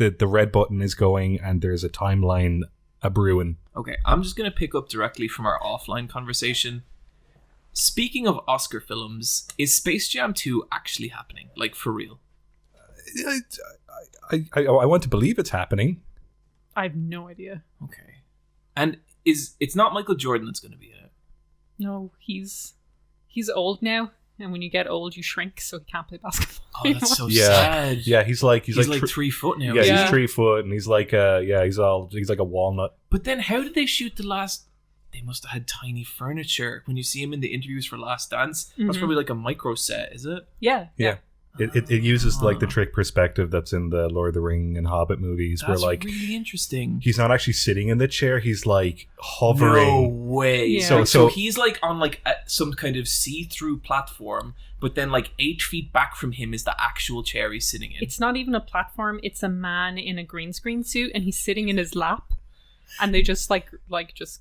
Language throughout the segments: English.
the red button is going, and there's a timeline a-brewing. Okay, I'm just going to pick up directly from our offline conversation. Speaking of Oscar films, is Space Jam 2 actually happening? Like, for real? I want to believe it's happening. I have no idea. Okay. And it's not Michael Jordan that's going to be in it? No, he's old now, and when you get old, you shrink, so he can't play basketball. Oh, that's so sad. Yeah, he's like 3 foot now. Yeah, he's 3 foot, and he's like he's like a walnut. But then, how did they shoot the last? They must have had tiny furniture. When you see him in the interviews for Last Dance, that's probably like a micro set, is it? Yeah. It uses like the trick perspective that's in the Lord of the Ring and Hobbit movies, that's where like really interesting. He's not actually sitting in the chair; he's like hovering. No way! Yeah. So he's like on like some kind of see-through platform, but then like 8 feet back from him is the actual chair he's sitting in. It's not even a platform; it's a man in a green screen suit, and he's sitting in his lap, and they just like just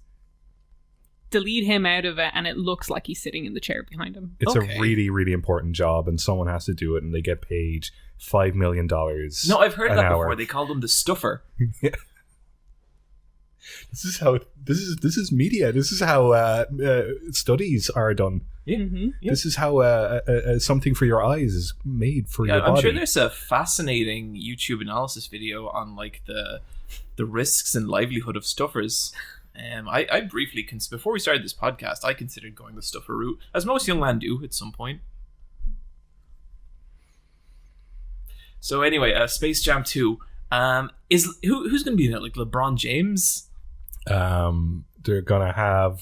delete him out of it, and it looks like he's sitting in the chair behind him. It's a really, really important job, and someone has to do it, and they get paid $5 million. No, I've heard that before. They called him the stuffer. Yeah. This is media. This is how studies are done. Yeah. Mm-hmm. Yeah. This is how something for your eyes is made for your body. I'm sure there's a fascinating YouTube analysis video on like the risks and livelihood of stuffers. I briefly, before we started this podcast, I considered going the stuffer route, as most young men do at some point. So anyway, Space Jam 2 is who's going to be in it? Like LeBron James? They're gonna have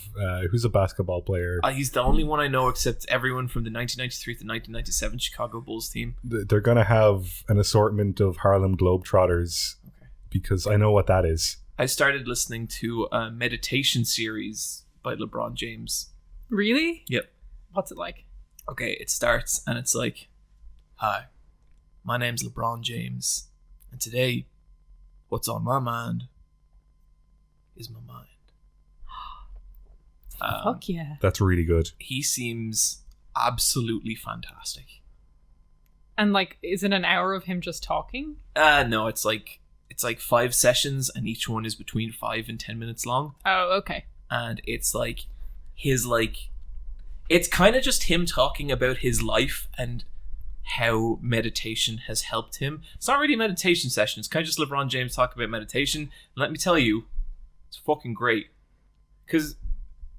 who's a basketball player? He's the only one I know, except everyone from the 1993 to 1997 Chicago Bulls team. They're gonna have an assortment of Harlem Globetrotters, because I know what that is. I started listening to a meditation series by LeBron James. Really? Yep. What's it like? Okay, it starts and it's like, "Hi, my name's LeBron James, and today, what's on my mind is my mind." Fuck yeah. That's really good. He seems absolutely fantastic. And like, is it an hour of him just talking? No, it's like 5 sessions, and each one is between 5 and 10 minutes long. Oh, okay. And it's like it's kind of just him talking about his life and how meditation has helped him. It's not really a meditation session. It's kind of just LeBron James talking about meditation. And let me tell you, it's fucking great. Because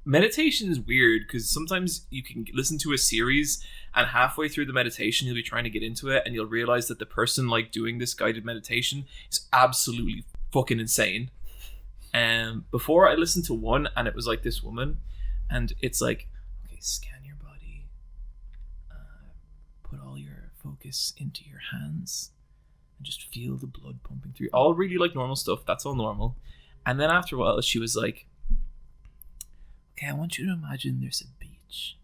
meditation is weird, because sometimes you can listen to a series and halfway through the meditation you'll be trying to get into it, and you'll realize that the person like doing this guided meditation is absolutely fucking insane. Before I listened to one, and it was like this woman, and it's like, okay, scan your body, put all your focus into your hands, and just feel the blood pumping through. All really like normal stuff. That's all normal. And then after a while she was like, okay, I want you to imagine there's a beach.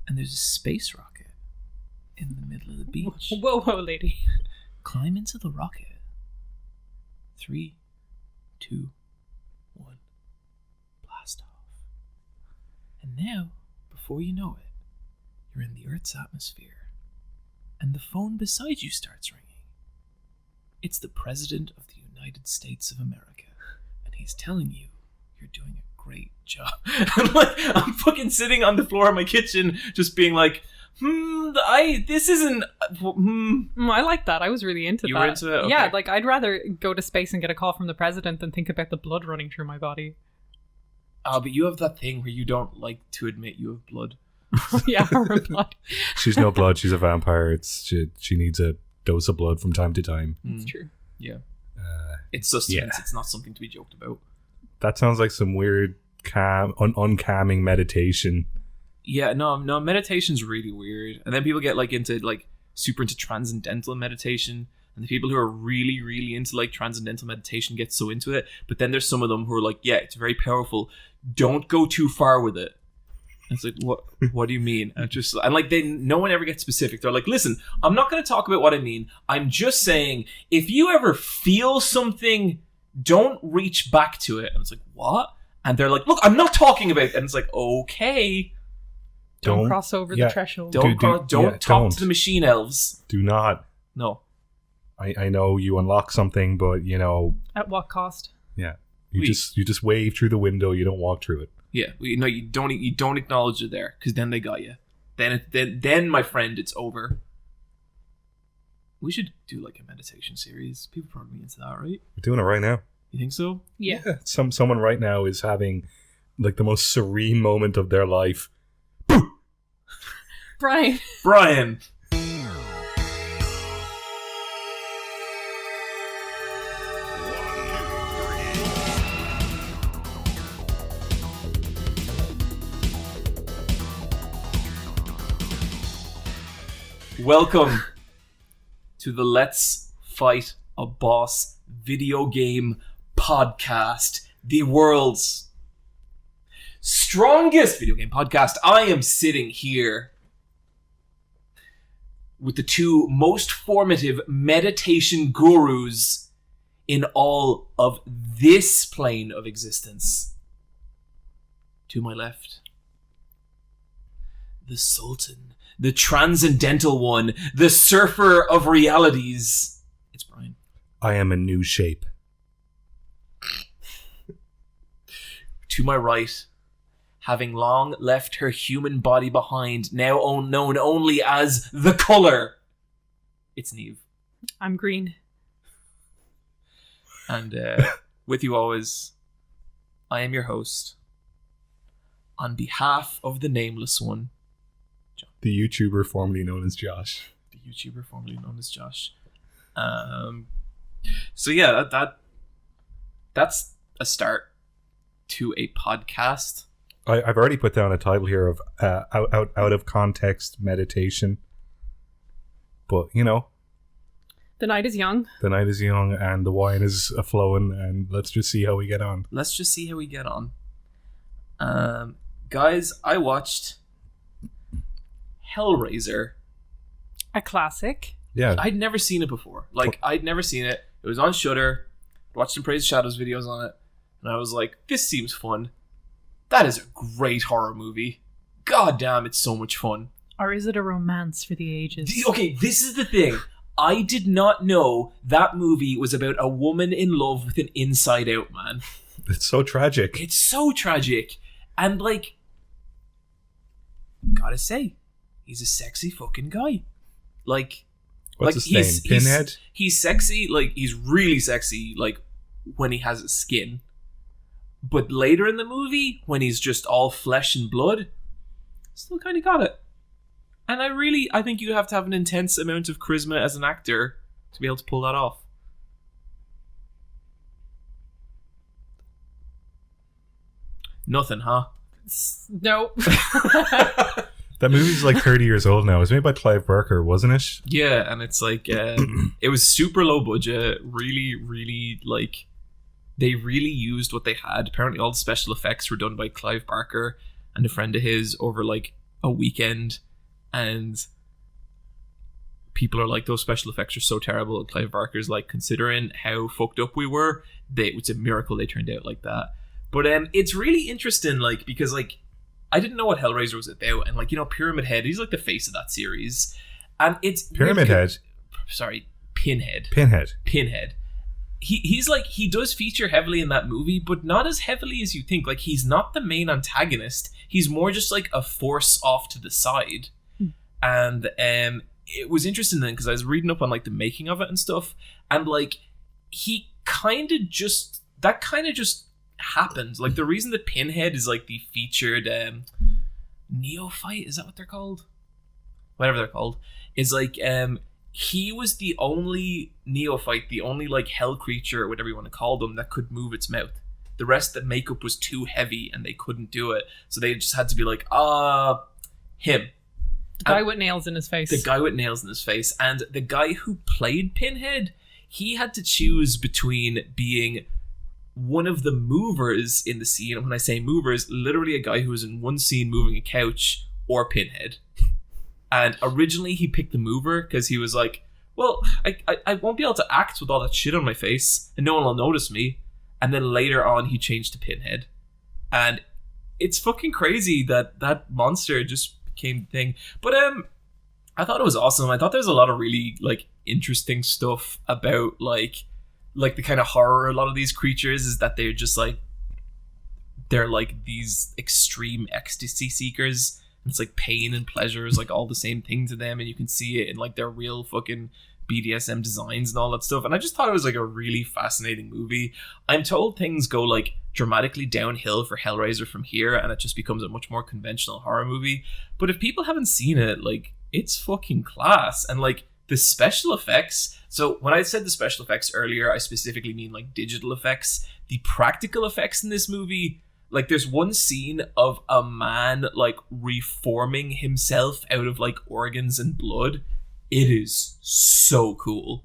And there's a space rocket in the middle of the beach. Whoa, lady. Climb into the rocket. 3, 2, 1. Blast off. And now, before you know it, you're in the Earth's atmosphere. And the phone beside you starts ringing. It's the President of the United States of America. And he's telling you you're doing a great job. I'm fucking sitting on the floor of my kitchen just being like, this isn't I like that. I was really into that. You were into it? Okay. Yeah, like I'd rather go to space and get a call from the president than think about the blood running through my body. But you have that thing where you don't like to admit you have blood. Yeah, her blood. She's no blood, she's a vampire. She needs a dose of blood from time to time. That's true. Yeah. It's sustenance. It's not something to be joked about. That sounds like some weird uncalming meditation. Yeah, no, meditation's really weird. And then people get like into like super into transcendental meditation, and the people who are really, really into like transcendental meditation get so into it. But then there's some of them who are like, yeah, it's very powerful. Don't go too far with it. And it's like, what do you mean? And like no one ever gets specific. They're like, listen, I'm not going to talk about what I mean. I'm just saying, if you ever feel something, don't reach back to it. And it's like, what? And they're like, look, I'm not talking about it. And it's like, okay. Don't cross over the threshold. Don't talk to the machine elves. Do not. No. I know you unlock something, but you know, At what cost? yeah, you just wave through the window. You don't walk through it. Yeah, no, you don't acknowledge it there, because then they got you. Then my friend, it's over. We should do like a meditation series. People probably be into that, right? We're doing it right now. You think so? Yeah. Someone right now is having like the most serene moment of their life. Bryan. Welcome to the Let's Fight a Boss video game podcast, the world's strongest video game podcast. I am sitting here with the two most formative meditation gurus in all of this plane of existence. To my left, the Sultan, the transcendental one, the surfer of realities. It's Bryan. I am a new shape. To my right, having long left her human body behind, now known only as the color, it's Niamh. I'm green. And with you always, I am your host. On behalf of the nameless one, The YouTuber formerly known as Josh. the YouTuber formerly known as Josh. So yeah, that's a start to a podcast. I've already put down a title here of out of context meditation. But you know, The night is young. the night is young and the wine is a flowing, and let's just see how we get on. Let's just see how we get on. Guys, I watched Hellraiser. A classic. Yeah, I'd never seen it before. I'd never seen it. It was on Shudder. Watched some Praise Shadows videos on it. And I was like, this seems fun. That is a great horror movie. God damn, it's so much fun. Or is it a romance for the ages? Okay, this is the thing. I did not know that movie was about a woman in love with an inside-out man. it's so tragic. It's so tragic. And, like, gotta say, he's a sexy fucking guy. Like, What's his name? Pinhead? He's sexy, like, he's really sexy, like, when he has his skin. But later in the movie, when he's just all flesh and blood, still kind of got it. And I think you have to have an intense amount of charisma as an actor to be able to pull that off. Nothing, huh? No. That movie's like 30 years old now. It was made by Clive Barker, wasn't it? Yeah, and it's like, it was super low budget, really, really, like, they really used what they had. Apparently all the special effects were done by Clive Barker and a friend of his over, like, a weekend, and people are like, those special effects are so terrible, and Clive Barker's like, considering how fucked up we were, it's a miracle they turned out like that. But it's really interesting, like, because, like, I didn't know what Hellraiser was about, and, like, you know, Pyramid Head, he's like the face of that series, and it's Pyramid Head. Sorry, Pinhead. He's like, he does feature heavily in that movie, but not as heavily as you think. Like, he's not the main antagonist. He's more just like a force off to the side. And it was interesting then, because I was reading up on like the making of it and stuff, and like that kind of just happened. Like, the reason that Pinhead is like the featured neophyte, is that what they're called? Whatever they're called, is like he was the only neophyte, the only like hell creature, or whatever you want to call them, that could move its mouth. The rest, the makeup was too heavy and they couldn't do it, so they just had to be like, him. The guy with nails in his face. The guy with nails in his face. And the guy who played Pinhead, he had to choose between being one of the movers in the scene, and when I say movers, literally a guy who was in one scene moving a couch, or Pinhead. And originally he picked the mover because he was like, well, I won't be able to act with all that shit on my face and no one will notice me. And then later on he changed to Pinhead. And it's fucking crazy that monster just became the thing. But I thought it was awesome. I thought there's a lot of really like interesting stuff about like the kind of horror a lot of these creatures is that they're like these extreme ecstasy seekers. It's like pain and pleasure is like all the same thing to them, and you can see it in like their real fucking BDSM designs and all that stuff. And I just thought it was like a really fascinating movie. I'm told things go like dramatically downhill for Hellraiser from here, and it just becomes a much more conventional horror movie. But if people haven't seen it, like, it's fucking class. And like the special effects, so when I said the special effects earlier, I specifically mean like digital effects. The practical effects in this movie, like there's one scene of a man like reforming himself out of like organs and blood. It is so cool.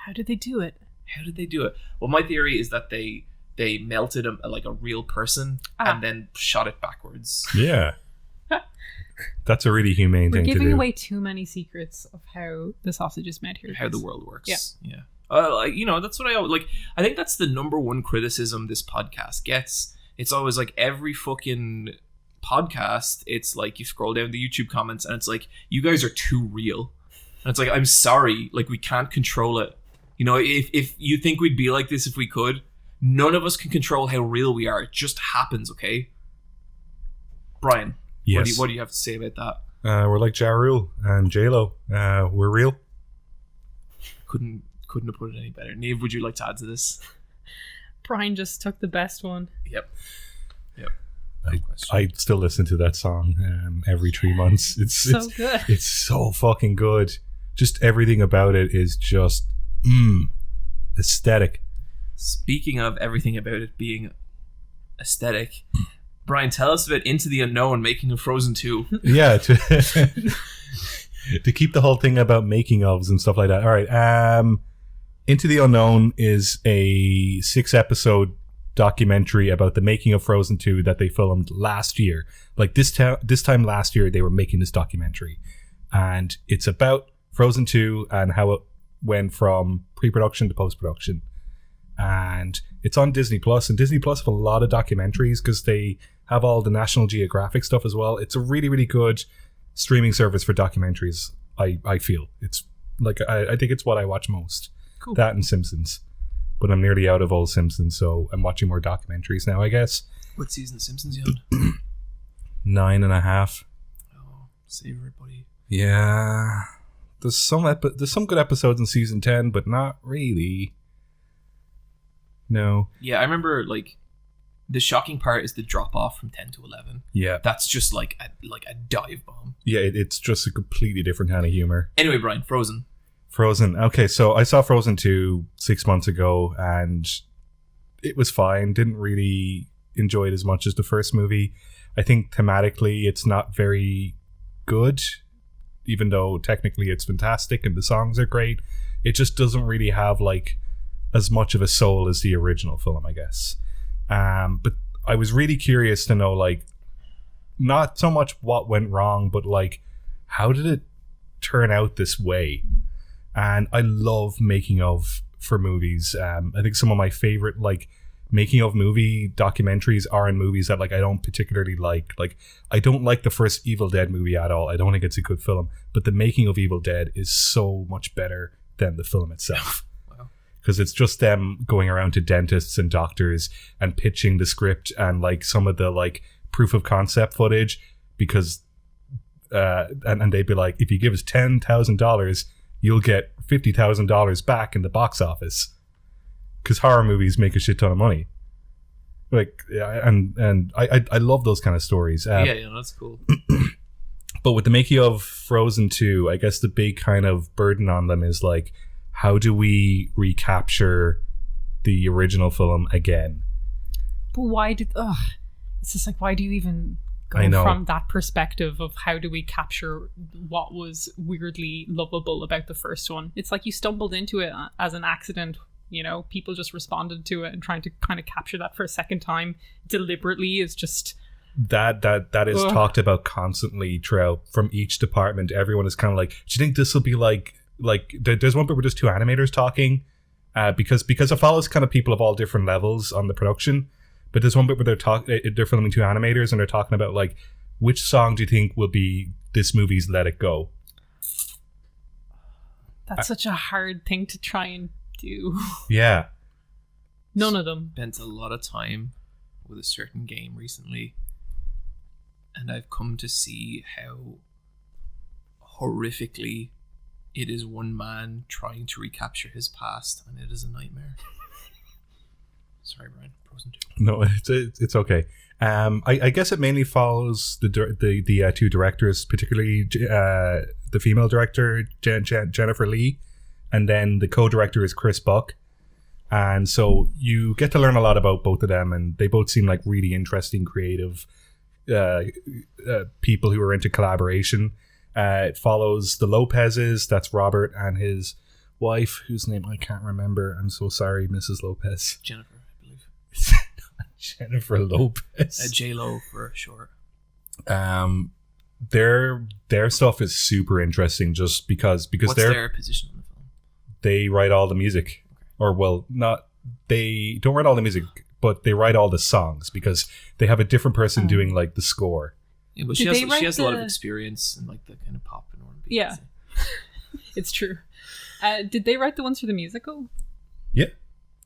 How did they do it? Well, my theory is that they melted like a real person and then shot it backwards. Yeah. That's a really humane thing to do. We're giving away too many secrets of how the sausage is made here. How the world works. Yeah. That's what I always, like. I think that's the number one criticism this podcast gets. It's always like every fucking podcast, it's like you scroll down the YouTube comments and it's like, you guys are too real. And it's like, I'm sorry, like we can't control it. You know, if you think we'd be like this if we could, none of us can control how real we are. It just happens, okay? Brian, yes. What do you have to say about that? We're like Ja Rule and J-Lo. We're real. Couldn't have put it any better. Niamh, would you like to add to this? Brian just took the best one. Yep. I still listen to that song every 3 months. It's good. It's so fucking good. Just everything about it is just aesthetic. Speaking of everything about it being aesthetic, Brian, tell us about Into the Unknown, making of Frozen 2. Yeah, to keep the whole thing about making ofs and stuff like that. All right. Into the Unknown is a 6-episode documentary about the making of Frozen 2 that they filmed last year. Like this time last year, they were making this documentary. And it's about Frozen 2 and how it went from pre-production to post-production. And it's on Disney Plus, and Disney Plus have a lot of documentaries because they have all the National Geographic stuff as well. It's a really, really good streaming service for documentaries. I feel it's like I think it's what I watch most. Cool. That and Simpsons, but I'm nearly out of old Simpsons, so I'm watching more documentaries now, I guess. What season of Simpsons you on? 9.5. Oh, savor it, buddy. Yeah, there's some good episodes in season 10, but not really. No. Yeah, I remember like the shocking part is the drop off from 10 to 11. Yeah, that's just like a dive bomb. Yeah, it's just a completely different kind of humor. Anyway, Brian, Frozen. Okay, so I saw Frozen 2 6 months ago, and it was fine. Didn't really enjoy it as much as the first movie. I think thematically it's not very good, even though technically it's fantastic and the songs are great. It just doesn't really have like as much of a soul as the original film, I guess. But I was really curious to know, like, not so much what went wrong, but like, how did it turn out this way? And I love making of for movies. I think some of my favorite like making of movie documentaries are in movies that like I don't particularly like. Like, I don't like the first Evil Dead movie at all. I don't think it's a good film, but the making of Evil Dead is so much better than the film itself. Because it's just them going around to dentists and doctors and pitching the script and like some of the like proof of concept footage, because and they'd be like, if you give us $10,000, you'll get $50,000 back in the box office. Because horror movies make a shit ton of money. Like, and I love those kind of stories. Yeah, that's cool. But with the making of Frozen 2, I guess the big kind of burden on them is like, how do we recapture the original film again? But why did... it's just like, why do you even go from that perspective of how do we capture what was weirdly lovable about the first one? It's like you stumbled into it as an accident. You know, people just responded to it, and trying to kind of capture that for a second time deliberately is just... That is talked about constantly throughout from each department. Everyone is kind of like, do you think this will be like there's one bit where there's two animators talking, because it follows kind of people of all different levels on the production. But there's one bit where they're filming two animators and they're talking about like, which song do you think will be this movie's Let It Go? That's such a hard thing to try and do. Yeah. None of them. Spent a lot of time with a certain game recently, and I've come to see how horrifically it is one man trying to recapture his past, and it is a nightmare. Sorry, Bryan. Frozen 2. No, it's okay. I guess it mainly follows the two directors, particularly the female director Jennifer Lee, and then the co-director is Chris Buck. And so you get to learn a lot about both of them, and they both seem like really interesting, creative people who are into collaboration. It follows the Lopez's, that's Robert, and his wife, whose name I can't remember. I'm so sorry, Mrs. Lopez. Jennifer, I believe. Jennifer Lopez. J-Lo for short. Their stuff is super interesting just because What's their position in the film? They write all the music. Okay. Or, well, they don't write all the music, but they write all the songs because they have a different person doing like the score. Yeah, but she has a lot of experience in like the kind of pop and R&B. Yeah. It's true. Did they write the ones for the musical? Yeah.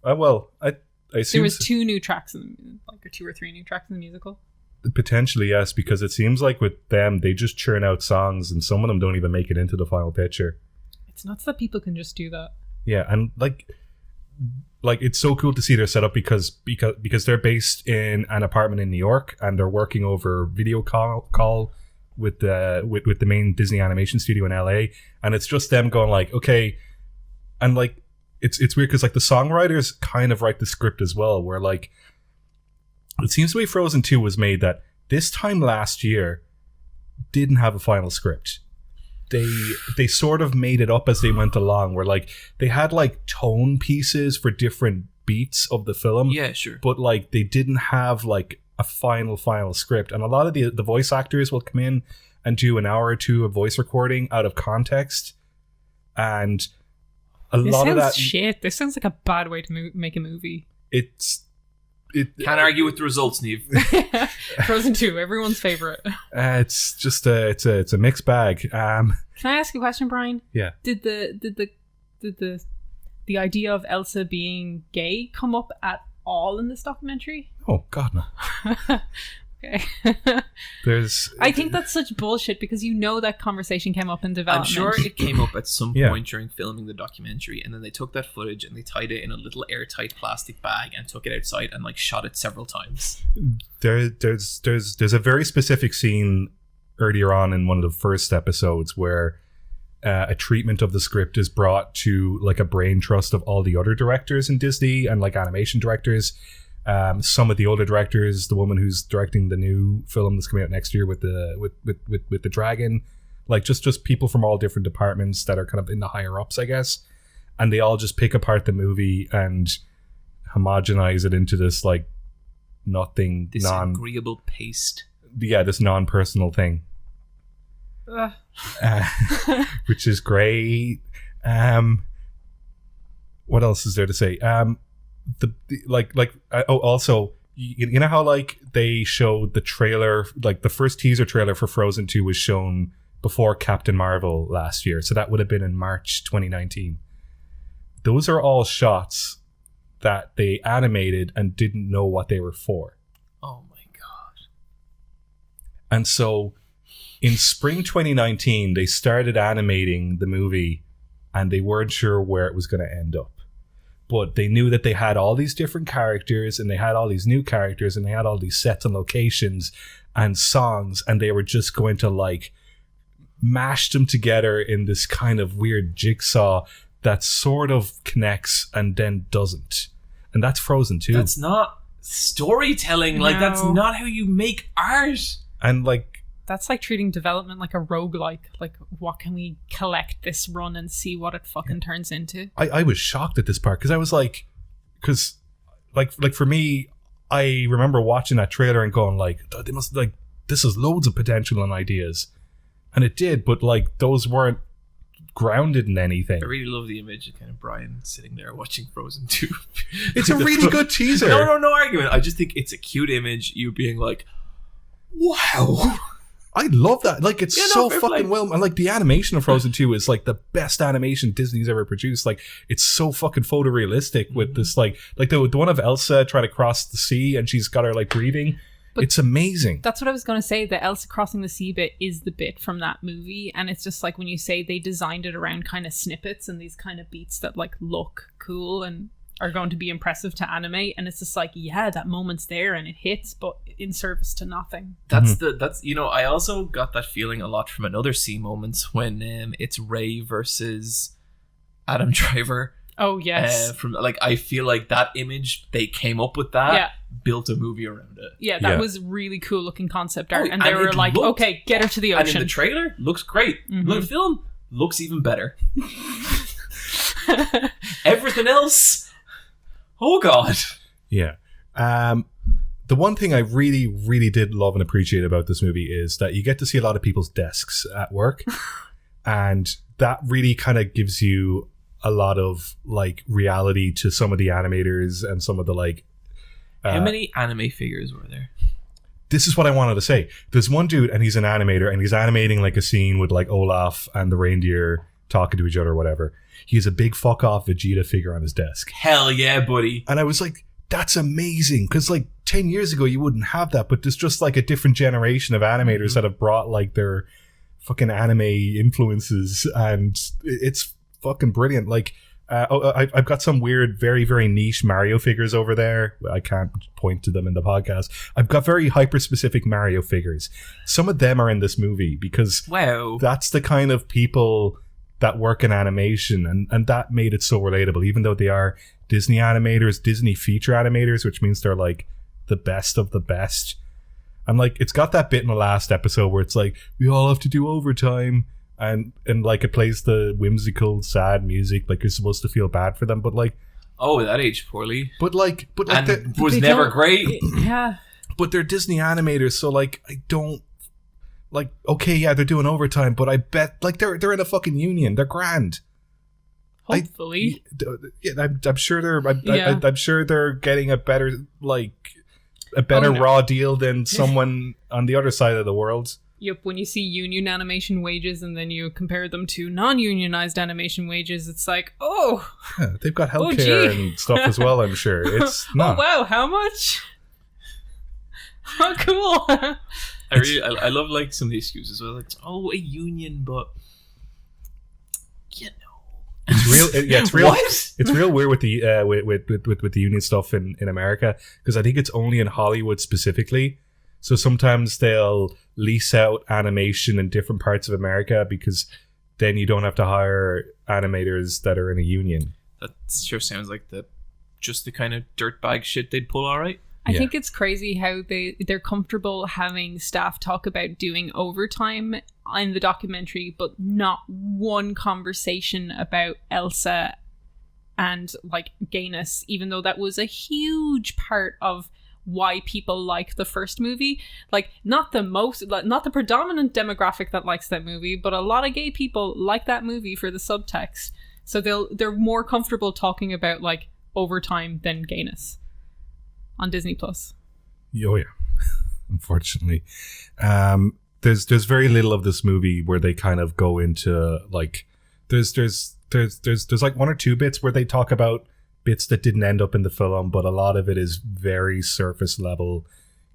Well, I assume there was 2 new tracks or 2 or 3 new tracks in the musical. Potentially, yes, because it seems like with them, they just churn out songs, and some of them don't even make it into the final picture. It's nuts that people can just do that. Yeah, and like it's so cool to see their setup because they're based in an apartment in New York, and they're working over video call with the main Disney animation studio in LA, and it's just them going like, okay, and like it's weird because like the songwriters kind of write the script as well, where like it seems the way Frozen 2 was made that this time last year didn't have a final script. They sort of made it up as they went along, where like they had like tone pieces for different beats of the film. Yeah, sure. But like they didn't have like a final script. And a lot of the voice actors will come in and do an hour or 2 of voice recording out of context. And lot of that shit. This sounds like a bad way to make a movie. Can't argue with the results, Niamh. Frozen 2, everyone's favorite. It's just it's a mixed bag. Can I ask you a question, Bryan? Yeah. Did the idea of Elsa being gay come up at all in this documentary? Oh God, no. Okay. I think that's such bullshit because that conversation came up in development. I'm sure it came up at some point during filming the documentary, and then they took that footage and they tied it in a little airtight plastic bag and took it outside and like shot it several times. There's a very specific scene earlier on in one of the first episodes where a treatment of the script is brought to like a brain trust of all the other directors in Disney and like animation directors. Some of the older directors, the woman who's directing the new film that's coming out next year with the dragon, like just people from all different departments that are kind of in the higher ups, I guess, and they all just pick apart the movie and homogenize it into this like nothing, disagreeable paste. Yeah, this non-personal thing, which is great. What else is there to say? Also, you know how like they showed the trailer, like the first teaser trailer for Frozen 2 was shown before Captain Marvel last year, so that would have been in March 2019. Those are all shots that they animated and didn't know what they were for. Oh my God. And so in spring 2019 they started animating the movie and they weren't sure where it was going to end up. But they knew that they had all these different characters and they had all these new characters and they had all these sets and locations and songs, and they were just going to like mash them together in this kind of weird jigsaw that sort of connects and then doesn't. And that's Frozen 2. That's not storytelling. Like, that's not how you make art. And like, that's like treating development like a roguelike. Like, what can we collect this run and see what it fucking turns into? I was shocked at this part because I was like, like for me, I remember watching that trailer and going like, they must like, this has loads of potential and ideas, and it did, but like those weren't grounded in anything. I really love the image of kind of Bryan sitting there watching Frozen 2. It's a really good teaser. No argument. I just think it's a cute image. You being like, wow. I love that. Like, it's so fair fucking play. well. And like, the animation of Frozen 2 is like the best animation Disney's ever produced. Like, it's so fucking photorealistic with this, like the one of Elsa trying to cross the sea and she's got her like breathing. But it's amazing. That's what I was going to say. The Elsa crossing the sea bit is the bit from that movie. And it's just like when you say they designed it around kind of snippets and these kind of beats that like look cool and are going to be impressive to animate. And it's just like, yeah, that moment's there and it hits, but in service to nothing. That's I also got that feeling a lot from another sea moments when it's Ray versus Adam Driver. Oh, yes. From like, I feel like that image, they came up with that, built a movie around it. Yeah, that was really cool looking concept art. And they were like, looked, okay, get her to the ocean. And in the trailer, looks great. The film looks even better. Everything else, oh god. Yeah. The one thing I really, really did love and appreciate about this movie is that you get to see a lot of people's desks at work. And that really kind of gives you a lot of like reality to some of the animators and some of the like how many anime figures were there? This is what I wanted to say. There's one dude and he's an animator and he's animating like a scene with like Olaf and the reindeer talking to each other or whatever. He has a big fuck off Vegeta figure on his desk. Hell yeah, buddy. And I was like, that's amazing, because like 10 years ago you wouldn't have that, but there's just like a different generation of animators that have brought like their fucking anime influences, and it's fucking brilliant. Like I've got some weird, very, very niche Mario figures over there. I can't point to them in the podcast. I've got very hyper-specific Mario figures. Some of them are in this movie because that's the kind of people that work in animation, and that made it so relatable, even though they are Disney animators, Disney feature animators, which means they're like the best of the best. And like, it's got that bit in the last episode where it's like, we all have to do overtime. And like it plays the whimsical, sad music, like you're supposed to feel bad for them, but like, oh, that aged poorly. But like and was never great. Yeah. But they're Disney animators, so like I don't like. Okay, yeah, they're doing overtime, but I bet like they're in a fucking union. They're grand. Hopefully, I'm sure they're. I'm sure they're getting a better raw deal than someone on the other side of the world. Yep, when you see union animation wages and then you compare them to non-unionized animation wages, it's like, they've got healthcare and stuff as well, I'm sure. It's not. Oh, wow, how much? Oh, cool. I love like some of the excuses. Like, a union, but you know. It's real. It's real. What? It's real weird with the with the union stuff in America, because I think it's only in Hollywood specifically. So sometimes they'll lease out animation in different parts of America because then you don't have to hire animators that are in a union. That sure sounds like the kind of dirtbag shit they'd pull, all right. I think it's crazy how they're comfortable having staff talk about doing overtime in the documentary, but not one conversation about Elsa and like gayness, even though that was a huge part of why people like the first movie. Like, not the predominant demographic that likes that movie, but a lot of gay people like that movie for the subtext. So they're more comfortable talking about like overtime than gayness on Disney Plus. Oh yeah, unfortunately, there's very little of this movie where they kind of go into like there's like one or two bits where they talk about bits that didn't end up in the film, but a lot of it is very surface level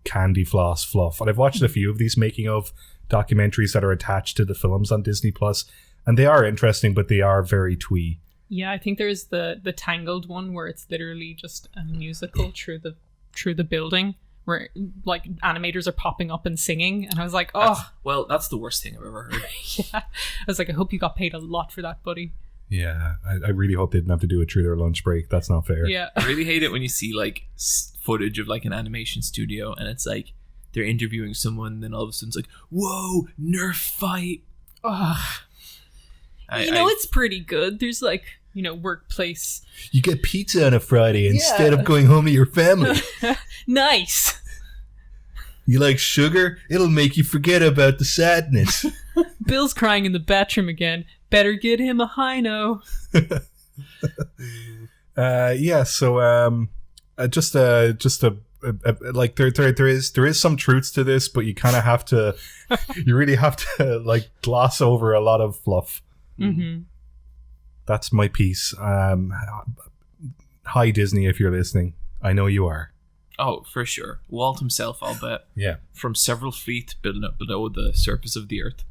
candy floss fluff. And I've watched a few of these making of documentaries that are attached to the films on Disney Plus, and they are interesting, but they are very twee. Yeah, I think there's the Tangled one where it's literally just a musical through the building where like animators are popping up and singing, and I was like, that's the worst thing I've ever heard. Yeah, I was like, I hope you got paid a lot for that, buddy. Yeah, I really hope they didn't have to do it through their lunch break. That's not fair. Yeah. I really hate it when you see like footage of like an animation studio and it's like they're interviewing someone and then all of a sudden it's like, whoa, Nerf fight. It's pretty good. There's like, workplace. You get pizza on a Friday instead of going home to your family. Nice. You like sugar? It'll make you forget about the sadness. Bill's crying in the bathroom again. Better get him a hino. So just a like there is some truths to this, but you kind of have to, you really have to like gloss over a lot of fluff. Mm-hmm. That's my piece. Hi Disney, if you're listening, I know you are. Oh, for sure. Walt himself, I'll bet. Yeah. From several feet below the surface of the earth.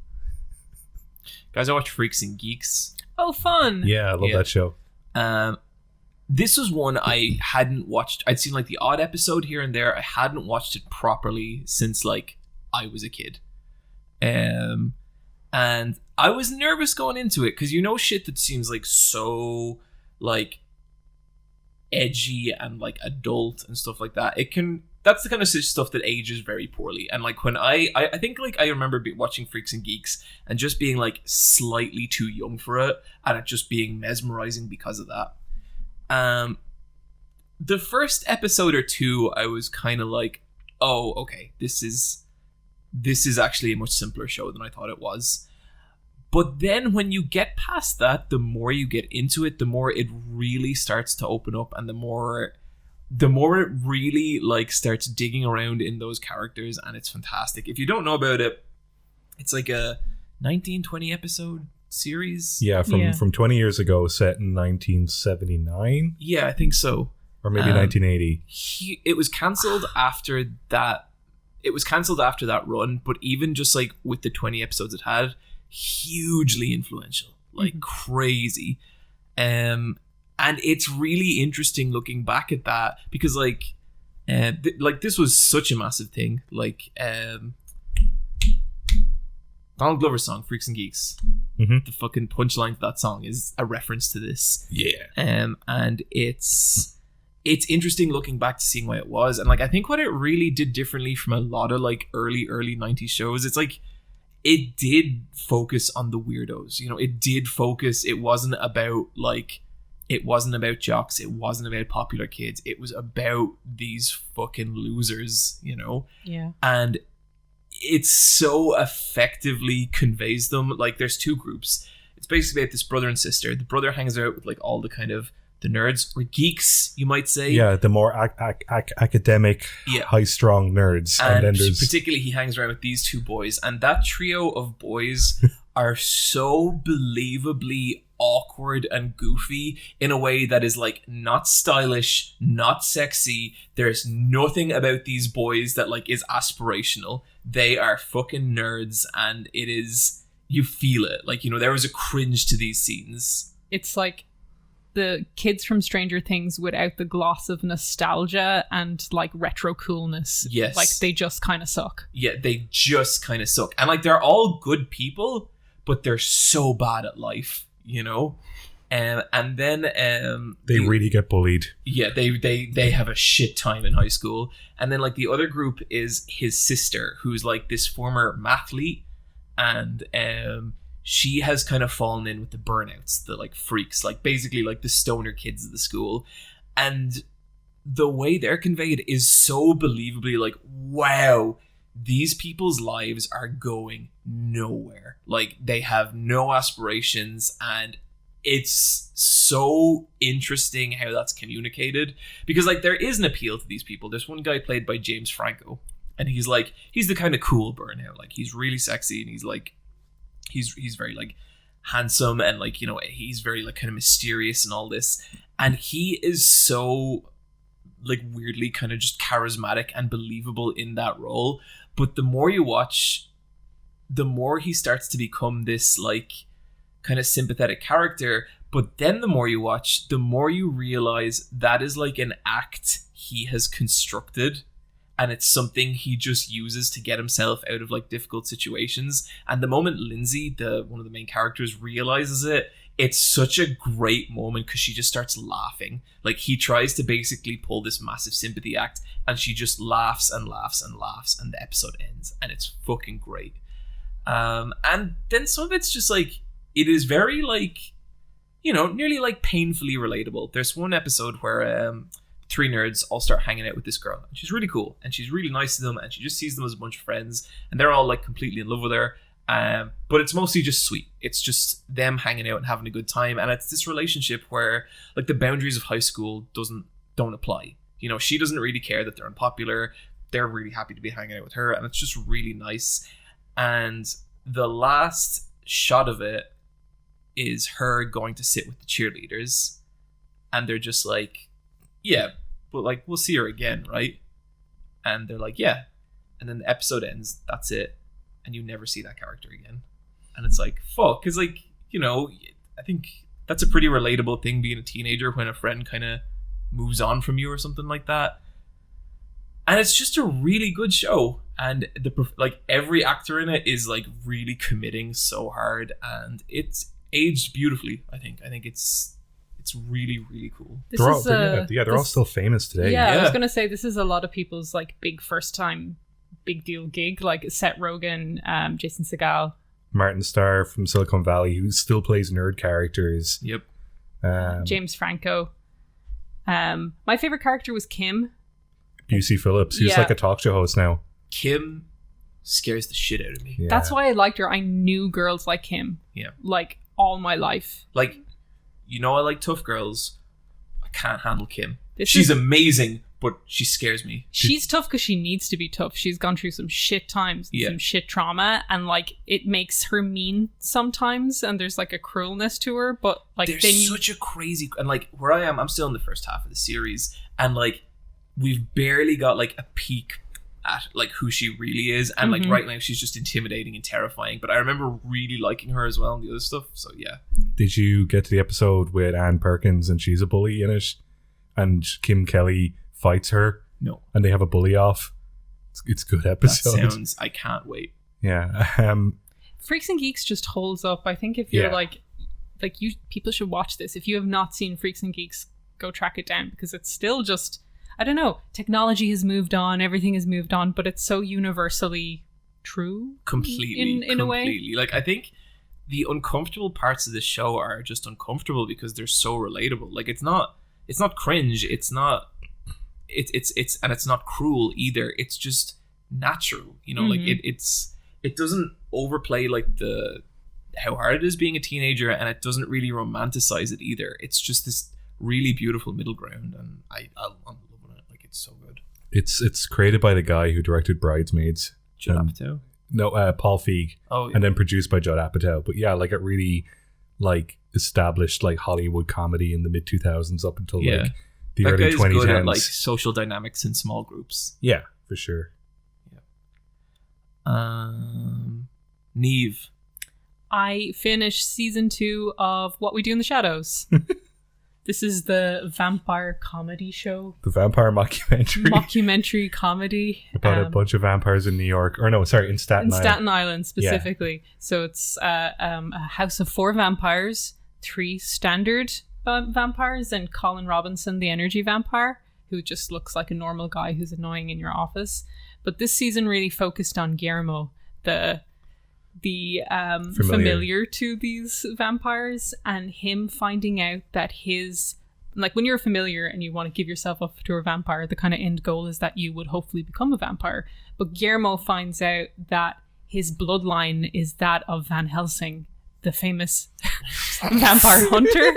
Guys, I watch Freaks and Geeks. Oh, fun. Yeah, I love that show. This was one I hadn't watched. I'd seen like the odd episode here and there. I hadn't watched it properly since like I was a kid. And I was nervous going into it because shit that seems like so like edgy and like adult and stuff like that. That's the kind of stuff that ages very poorly. And like when I think like I remember watching Freaks and Geeks and just being like slightly too young for it, and it just being mesmerizing because of that. The first episode or two, I was kind of like, oh, okay, this is actually a much simpler show than I thought it was. But then when you get past that, the more you get into it, the more it really starts to open up, and the more it really like starts digging around in those characters, and it's fantastic. If you don't know about it, it's like a 19-20 episode series. Yeah, from 20 years ago, set in 1979. Yeah, I think so. Or maybe 1980. It was cancelled after that. It was cancelled after that run, but even just like with the 20 episodes it had, hugely influential, like crazy. And it's really interesting looking back at that because like this was such a massive thing. Like Donald Glover's song Freaks and Geeks, the fucking punchline to that song is a reference to this. Yeah. And it's interesting looking back to seeing why it was. And like I think what it really did differently from a lot of like early 90s shows, it's like it did focus on the weirdos. It did focus. It wasn't about jocks. It wasn't about popular kids. It was about these fucking losers, Yeah. And it so effectively conveys them. Like there's two groups. It's basically about this brother and sister. The brother hangs out with like all the kind of the nerds or geeks, you might say. Yeah, the more academic, high-strung nerds. And then there's particularly he hangs around with these two boys. And that trio of boys are so believably awkward and goofy in a way that is like not stylish, not sexy. There's nothing about these boys that like is aspirational. They are fucking nerds, and it is, you feel it. Like, there was a cringe to these scenes. It's like the kids from Stranger Things without the gloss of nostalgia and like retro coolness. Yes. Like they just kind of suck. Yeah, they just kind of suck. And like they're all good people, but they're so bad at life, and then they really get bullied. Yeah, they have a shit time in high school. And then like the other group is his sister, who's like this former mathlete, and she has kind of fallen in with the burnouts, the like freaks, like basically like the stoner kids of the school. And the way they're conveyed is so believably like, wow, these people's lives are going nowhere. Like they have no aspirations, and it's so interesting how that's communicated, because like there is an appeal to these people. There's one guy played by James Franco, and he's the kind of cool burnout. Like he's really sexy, and he's like he's very like handsome, and like he's very like kind of mysterious and all this, and he is so like weirdly kind of just charismatic and believable in that role. But the more you watch, the more he starts to become this like kind of sympathetic character. But then the more you watch, the more you realize that is like an act he has constructed, and it's something he just uses to get himself out of like difficult situations. And the moment Lindsay, one of the main characters, realizes it, it's such a great moment, because she just starts laughing. Like he tries to basically pull this massive sympathy act, and she just laughs and laughs and laughs, and the episode ends, and it's fucking great. And then some of it's just like, it is very like, nearly like painfully relatable. There's one episode where three nerds all start hanging out with this girl, and she's really cool, and she's really nice to them, and she just sees them as a bunch of friends, and they're all like completely in love with her. But it's mostly just sweet. It's just them hanging out and having a good time, and it's this relationship where like the boundaries of high school don't apply. she doesn't really care that they're unpopular. They're really happy to be hanging out with her, and it's just really nice. And the last shot of it is her going to sit with the cheerleaders, and they're just like, yeah, but like, we'll see her again, right? And they're like, yeah. And then the episode ends, that's it, and you never see that character again. And it's like, fuck, because like, I think that's a pretty relatable thing, being a teenager, when a friend kind of moves on from you or something like that. And it's just a really good show, and every actor in it is like really committing so hard, and it's aged beautifully. I think it's really, really cool. They're all still famous today. Yeah, I was gonna say, this is a lot of people's like big first time big deal gig, like Seth Rogen, Jason Segel, Martin Starr from Silicon Valley, who still plays nerd characters. Yep. James Franco. My favorite character was Kim. Busey Phillips, who's like a talk show host now. Kim scares the shit out of me. Yeah. That's why I liked her. I knew girls like Kim. Yeah. Like all my life. Like, I like tough girls. I can't handle Kim. She's amazing, but she scares me. She's tough because she needs to be tough. She's gone through some shit times, some shit trauma, and like it makes her mean sometimes, and there's like a cruelness to her, but like there's such a crazy, and like where I am, I'm still in the first half of the series, and like we've barely got like a peek at like who she really is, and like right now she's just intimidating and terrifying, but I remember really liking her as well and the other stuff. So yeah. Did you get to the episode with Ann Perkins and she's a bully in it, and Kim Kelly fights her? No. And they have a bully off? It's a good episode. I can't wait. Yeah. Freaks and Geeks just holds up. I think if you're people should watch this. If you have not seen Freaks and Geeks, go track it down, because it's still just, I don't know, technology has moved on, everything has moved on, but it's so universally true. Completely. In a way. Like, I think the uncomfortable parts of this show are just uncomfortable because they're so relatable. Like, it's not cringe, it's not cruel either. It's just natural, like it doesn't overplay like how hard it is being a teenager, and it doesn't really romanticize it either. It's just this really beautiful middle ground, and I'm loving it. Like, it's so good. It's created by the guy who directed Bridesmaids. Judd Apatow? No, Paul Feig. Oh, yeah. And then produced by Judd Apatow. But yeah, like it really like established like Hollywood comedy in the mid 2000s up until like the early 2010s. Good at like social dynamics in small groups. Yeah, for sure. Yeah. Niamh. I finished season 2 of What We Do in the Shadows. This is the vampire comedy show. The vampire mockumentary. Mockumentary comedy. About a bunch of vampires in New York. Or no, sorry, in Staten Island. Staten Island specifically. Yeah. So it's a house of 4 vampires, 3 standard vampires, and Colin Robinson, the energy vampire, who just looks like a normal guy who's annoying in your office. But this season really focused on Guillermo, the familiar to these vampires, and him finding out that his, like, when you're a familiar and you want to give yourself up to a vampire, the kind of end goal is that you would hopefully become a vampire. But Guillermo finds out that his bloodline is that of Van Helsing, the famous vampire hunter,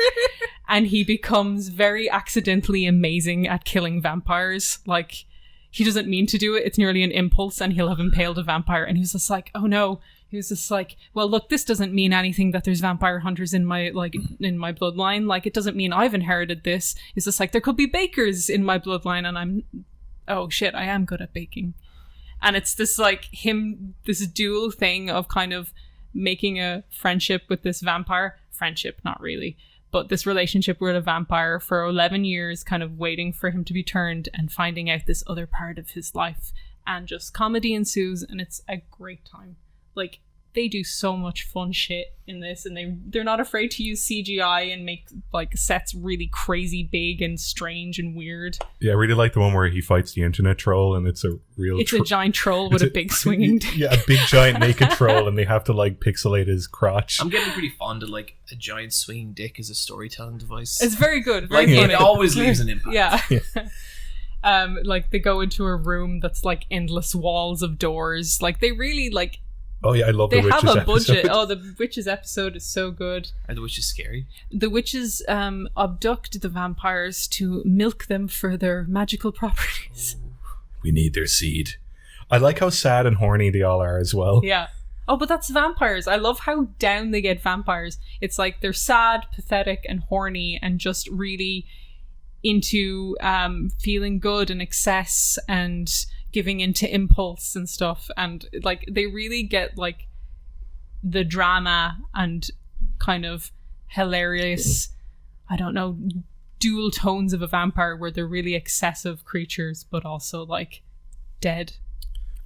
and he becomes very accidentally amazing at killing vampires. Like, he doesn't mean to do it, it's nearly an impulse, and he'll have impaled a vampire, and he's just like, oh no. He was just like, well, look, this doesn't mean anything that there's vampire hunters in my bloodline. Like, it doesn't mean I've inherited this. It's just like, there could be bakers in my bloodline, and oh shit, I am good at baking. And it's this like this dual thing of kind of making a friendship with this vampire. Friendship, not really. But this relationship with a vampire for 11 years, kind of waiting for him to be turned and finding out this other part of his life. And just comedy ensues, and it's a great time. Like, they do so much fun shit in this, and they're not afraid to use CGI and make like sets really crazy big and strange and weird. Yeah, I really like the one where he fights the internet troll, and it's a giant troll with a big swinging dick. Yeah, a big giant naked troll, and they have to like pixelate his crotch. I'm getting pretty fond of like a giant swinging dick as a storytelling device. It's very good. Like, it always leaves an impact. Yeah. Like, they go into a room that's like endless walls of doors. Like, they really like Oh yeah, I love They the witches have a episode. budget. Oh, the witches episode is so good. Are the witches scary? The witches abduct the vampires to milk them for their magical properties. We need their seed. I like how sad and horny they all are as well. Yeah. Oh, but that's vampires. I love how down they get vampires. It's like they're sad, pathetic, and horny, and just really into feeling good and excess and giving into impulse and stuff. And like they really get like the drama and kind of hilarious, I don't know, dual tones of a vampire where they're really excessive creatures, but also like dead.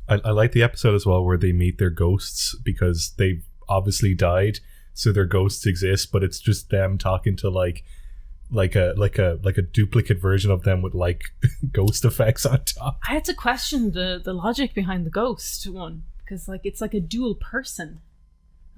I like the episode as well where they meet their ghosts because they've obviously died, so their ghosts exist, but it's just them talking to like a duplicate version of them with like ghost effects on top. I had to question the logic behind the ghost one because like it's like a dual person.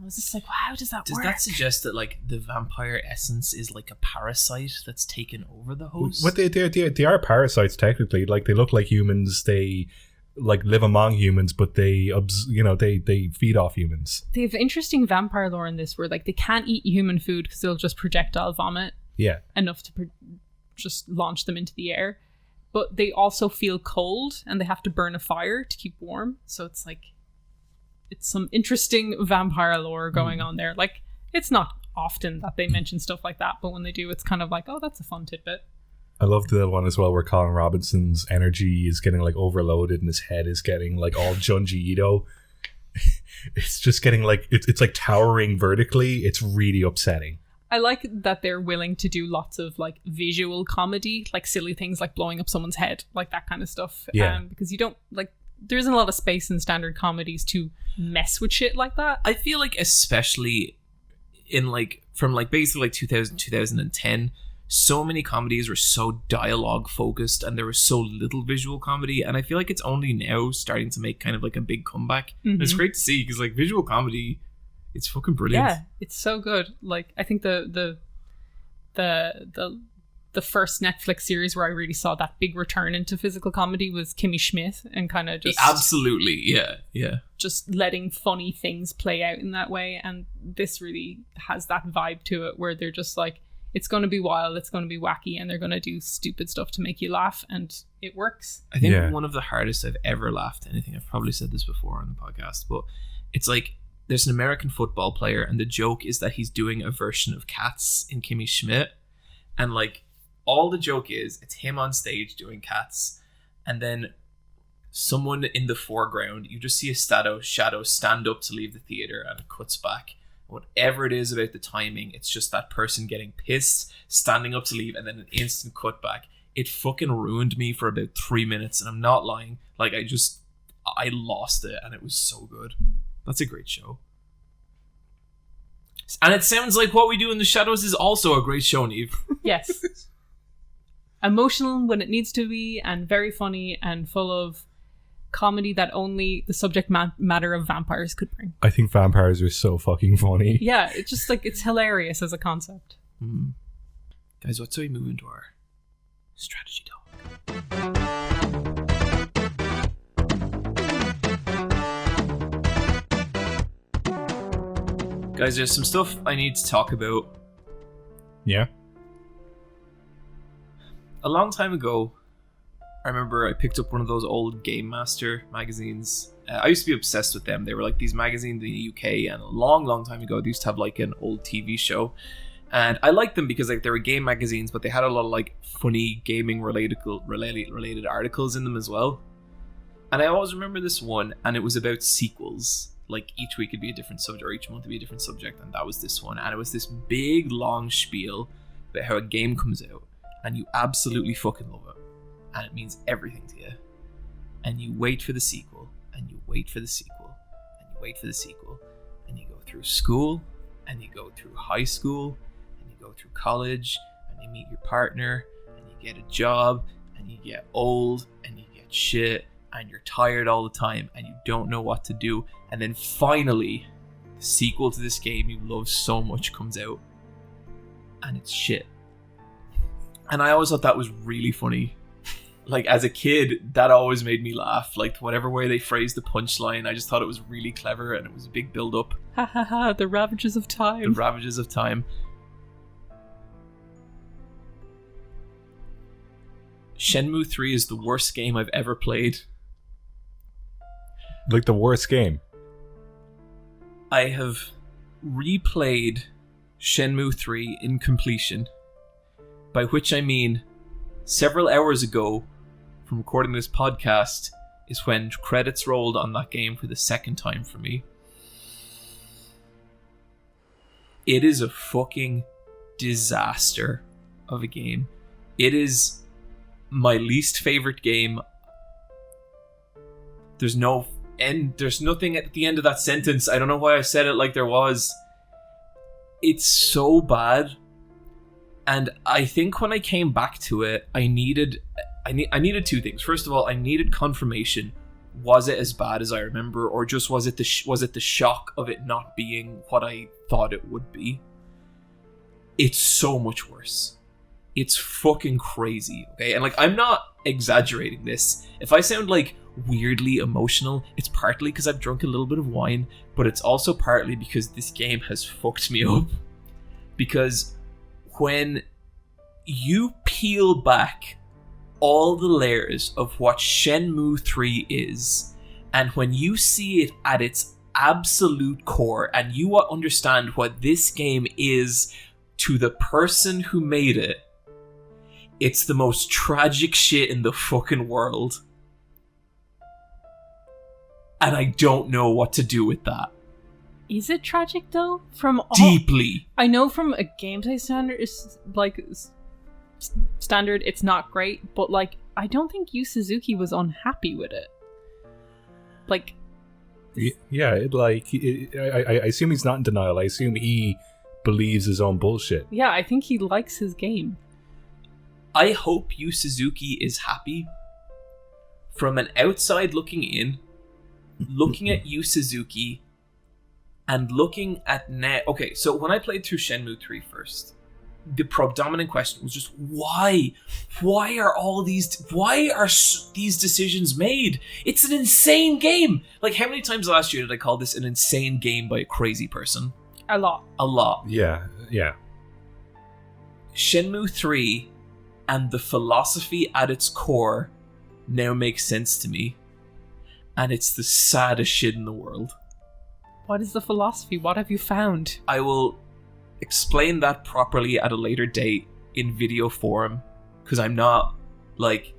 I was just like, wow, how does that work? Does that suggest that like the vampire essence is like a parasite that's taken over the host? What they are parasites technically. Like they look like humans. They like live among humans, but they feed off humans. They have interesting vampire lore in this where like they can't eat human food because they'll just projectile vomit. Yeah, enough to just launch them into the air, but they also feel cold and they have to burn a fire to keep warm. So it's like it's some interesting vampire lore going on there. Like it's not often that they mention stuff like that, but when they do, it's kind of like, oh, that's a fun tidbit. I love the one as well where Colin Robinson's energy is getting like overloaded and his head is getting like all Junji Ito. It's just getting like it's like towering vertically. It's really upsetting. I like that they're willing to do lots of like visual comedy, like silly things like blowing up someone's head, like that kind of stuff. Yeah. Because you don't like, there isn't a lot of space in standard comedies to mess with shit like that. I feel like especially in like from like basically like 2010, so many comedies were so dialogue focused and there was so little visual comedy, and I feel like it's only now starting to make kind of like a big comeback. And it's great to see because like visual comedy, it's fucking brilliant. Yeah, it's so good. Like I think the first Netflix series where I really saw that big return into physical comedy was Kimmy Schmidt, and kind of just absolutely, yeah, just letting funny things play out in that way. And this really has that vibe to it where they're just like, it's going to be wild, it's going to be wacky, and they're going to do stupid stuff to make you laugh, and it works. I think one of the hardest I've ever laughed at anything, I've probably said this before on the podcast, but it's like there's an American football player and the joke is that he's doing a version of Cats in Kimmy Schmidt, and like all the joke is it's him on stage doing Cats, and then someone in the foreground, you just see a shadow stand up to leave the theater, and it cuts back. Whatever it is about the timing, it's just that person getting pissed, standing up to leave, and then an instant cut back. It fucking ruined me for about 3 minutes, and I'm not lying. Like I lost it, and it was so good. That's a great show. And it sounds like What We Do in the Shadows is also a great show, Niamh. Yes. Emotional when it needs to be, and very funny, and full of comedy that only the subject matter of vampires could bring. I think vampires are so fucking funny. Yeah, it's just like, it's hilarious as a concept. Guys, what say we move into our strategy talk? Guys, there's some stuff I need to talk about. Yeah. A long time ago, I remember I picked up one of those old Game Master magazines. I used to be obsessed with them. They were like these magazines in the UK, and a long time ago, they used to have like an old TV show. And I liked them because like they were game magazines, but they had a lot of like funny gaming related articles in them as well. And I always remember this one, and it was about sequels. Like each week it'd be a different subject, or each month it'd be a different subject, and that was this one. And it was this big long spiel about how a game comes out, and you absolutely fucking love it. And it means everything to you. And you wait for the sequel, and you wait for the sequel, and you wait for the sequel, and you go through school, and you go through high school, and you go through college, and you meet your partner, and you get a job, and you get old, and you get shit, and you're tired all the time, and you don't know what to do. And then finally, the sequel to this game you love so much comes out, and it's shit. And I always thought that was really funny. like as a kid, that always made me laugh. Like whatever way they phrased the punchline, I just thought it was really clever, and it was a big build up. Ha ha ha, the ravages of time. The ravages of time. Shenmue 3 is the worst game I've ever played. Like the worst game? I have replayed Shenmue 3 in completion, by which I mean several hours ago from recording this podcast is when credits rolled on that game for the second time for me. It is a fucking disaster of a game. It is my least favorite game. There's no end. There's nothing at the end of that sentence. I don't know why I said it like there was. It's so bad. And I think when I came back to it, I needed two things. First of all, I needed confirmation. Was it as bad as I remember, or just was it the shock of it not being what I thought it would be? It's so much worse. It's fucking crazy, okay? And like, I'm not exaggerating this. If I sound like weirdly emotional, it's partly because I've drunk a little bit of wine, but it's also partly because this game has fucked me up. Because when you peel back all the layers of what Shenmue 3 is, and when you see it at its absolute core, and you understand what this game is to the person who made it, it's the most tragic shit in the fucking world. And I don't know what to do with that. Is it tragic though? Deeply. I know from a gameplay standard, it's not great, but like, I don't think Yu Suzuki was unhappy with it. Like, yeah, I assume he's not in denial. I assume he believes his own bullshit. Yeah, I think he likes his game. I hope Yu Suzuki is happy. From an outside looking in, looking at Yu Suzuki and looking at now. Okay, so when I played through Shenmue 3 first, the predominant question was just why? Why are these decisions made? It's an insane game. Like, how many times last year did I call this an insane game by a crazy person? A lot. Yeah. Shenmue 3 and the philosophy at its core now makes sense to me. And it's the saddest shit in the world. What is the philosophy? What have you found? I will explain that properly at a later date in video form, because I'm not, like...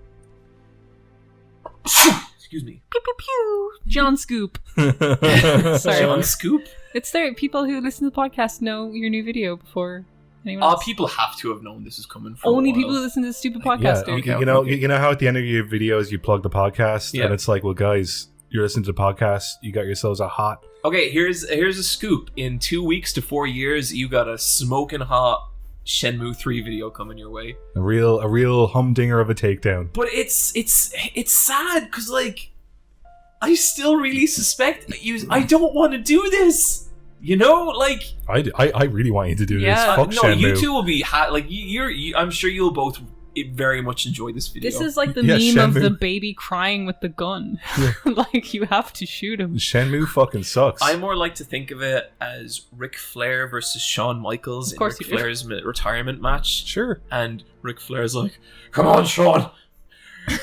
Excuse me. Pew pew pew! John Scoop. Sorry. John Scoop? It's there. People who listen to the podcast know your new video before anyone else. People have to have known this is coming from only people who listen to the stupid podcast do. You know how at the end of your videos you plug the podcast, and it's like, well, guys, you're listening to the podcast, you got yourselves a hot... Okay, here's a scoop. In 2 weeks to 4 years, you got a smoking hot Shenmue 3 video coming your way. A real humdinger of a takedown. But it's sad, because, like, I still really suspect I don't want to do this. You know, like... I really want you to do this. Fuck no, Shenmue. you two will be... I'm sure you'll both very much enjoy this video. This is like the meme Shenmue. of the baby crying with the gun. Yeah. Like, you have to shoot him. Shenmue fucking sucks. I more like to think of it as Ric Flair versus Shawn Michaels in Ric Flair's retirement match. Sure. And Ric Flair's like, come on, Shawn.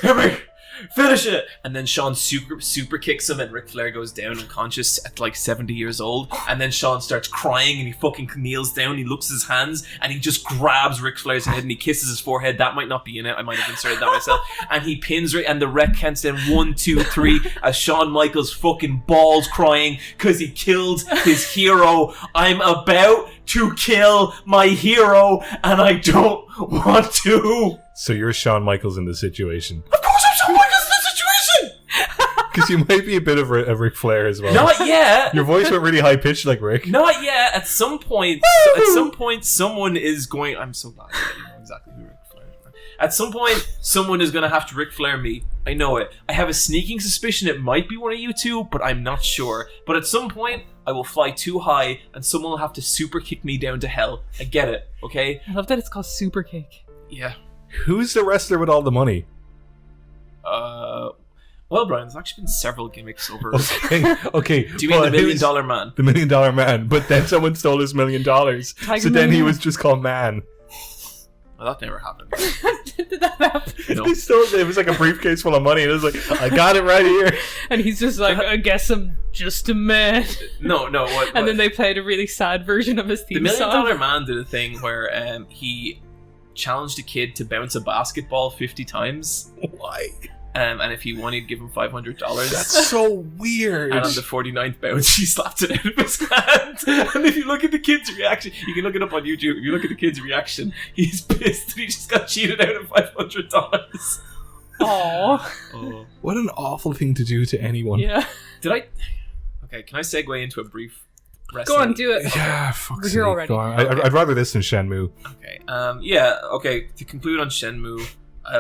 Hit me. Finish it. And then Shawn super kicks him, and Ric Flair goes down unconscious at like 70 years old. And then Shawn starts crying, and he fucking kneels down. He looks at his hands, and he just grabs Ric Flair's head, and he kisses his forehead. That might not be in it. I might have inserted that myself. And he pins Rick, and the rec counts down 1, 2, 3 as Shawn Michaels fucking bawls crying because he killed his hero. I'm about to kill my hero, and I don't want to. So you're Shawn Michaels in this situation. Of course I'm Shawn Michaels in this situation! Because you might be a bit of a Ric Flair as well. Not yet! Your voice went really high-pitched like Rick. Not yet. At some point, someone is going... I'm so glad that you know exactly who Ric Flair is. At some point, someone is going to have to Ric Flair me. I know it. I have a sneaking suspicion it might be one of you two, but I'm not sure. But at some point, I will fly too high, and someone will have to super kick me down to hell. I get it, okay? I love that it's called Super Kick. Yeah. Who's the wrestler with all the money? Well, Bryan, there's actually been several gimmicks over. Okay. Do you mean the $1 Million Man? The $1 Million Man, but then someone stole his $1 million, so then he was just called Man. Well, that never happened. Did that happen? No. They stole it. It was like a briefcase full of money, and it was like, I got it right here. And he's just like, I guess I'm just a man. No. What? And then they played a really sad version of his theme the $1 song. Million Man did a thing where he challenged a kid to bounce a basketball 50 times. Why? And if he won, he'd give him $500. That's so weird. And on the 49th bounce, he slapped it out of his hand. And if you look at the kid's reaction, you can look it up on YouTube. If you look at the kid's reaction, he's pissed that he just got cheated out of $500. Aww. Oh. What an awful thing to do to anyone. Yeah. Okay, can I segue into a brief wrestling? Go on, do it. Yeah, fuck. We're here already. Go on. I'd rather this than Shenmue. Okay. Okay. To conclude on Shenmue,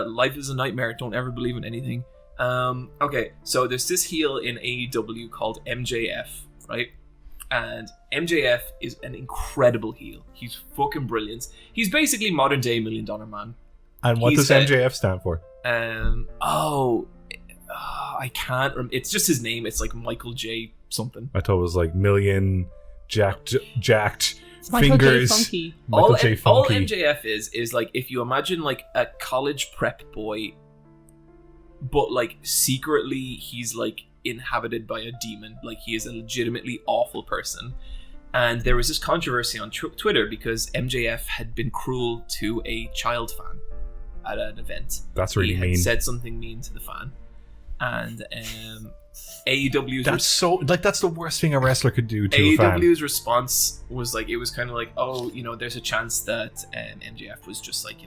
life is a nightmare. Don't ever believe in anything. Okay. So there's this heel in AEW called MJF, right? And MJF is an incredible heel. He's fucking brilliant. He's basically modern day $1 Million Man. And what does MJF stand for? I can't. It's just his name. It's like Michael J. something. I thought it was like million jacked It's Michael fingers. J. Funky. Michael J. Funky. All MJF is like, if you imagine like a college prep boy, but like secretly he's like inhabited by a demon. Like he is a legitimately awful person. And there was this controversy on Twitter because MJF had been cruel to a child fan at an event. That's really he mean. Had said something mean to the fan. And AEW's that's the worst thing a wrestler could do to a fan. AEW's response was like, it was kind of like, oh, there's a chance that MJF was just like,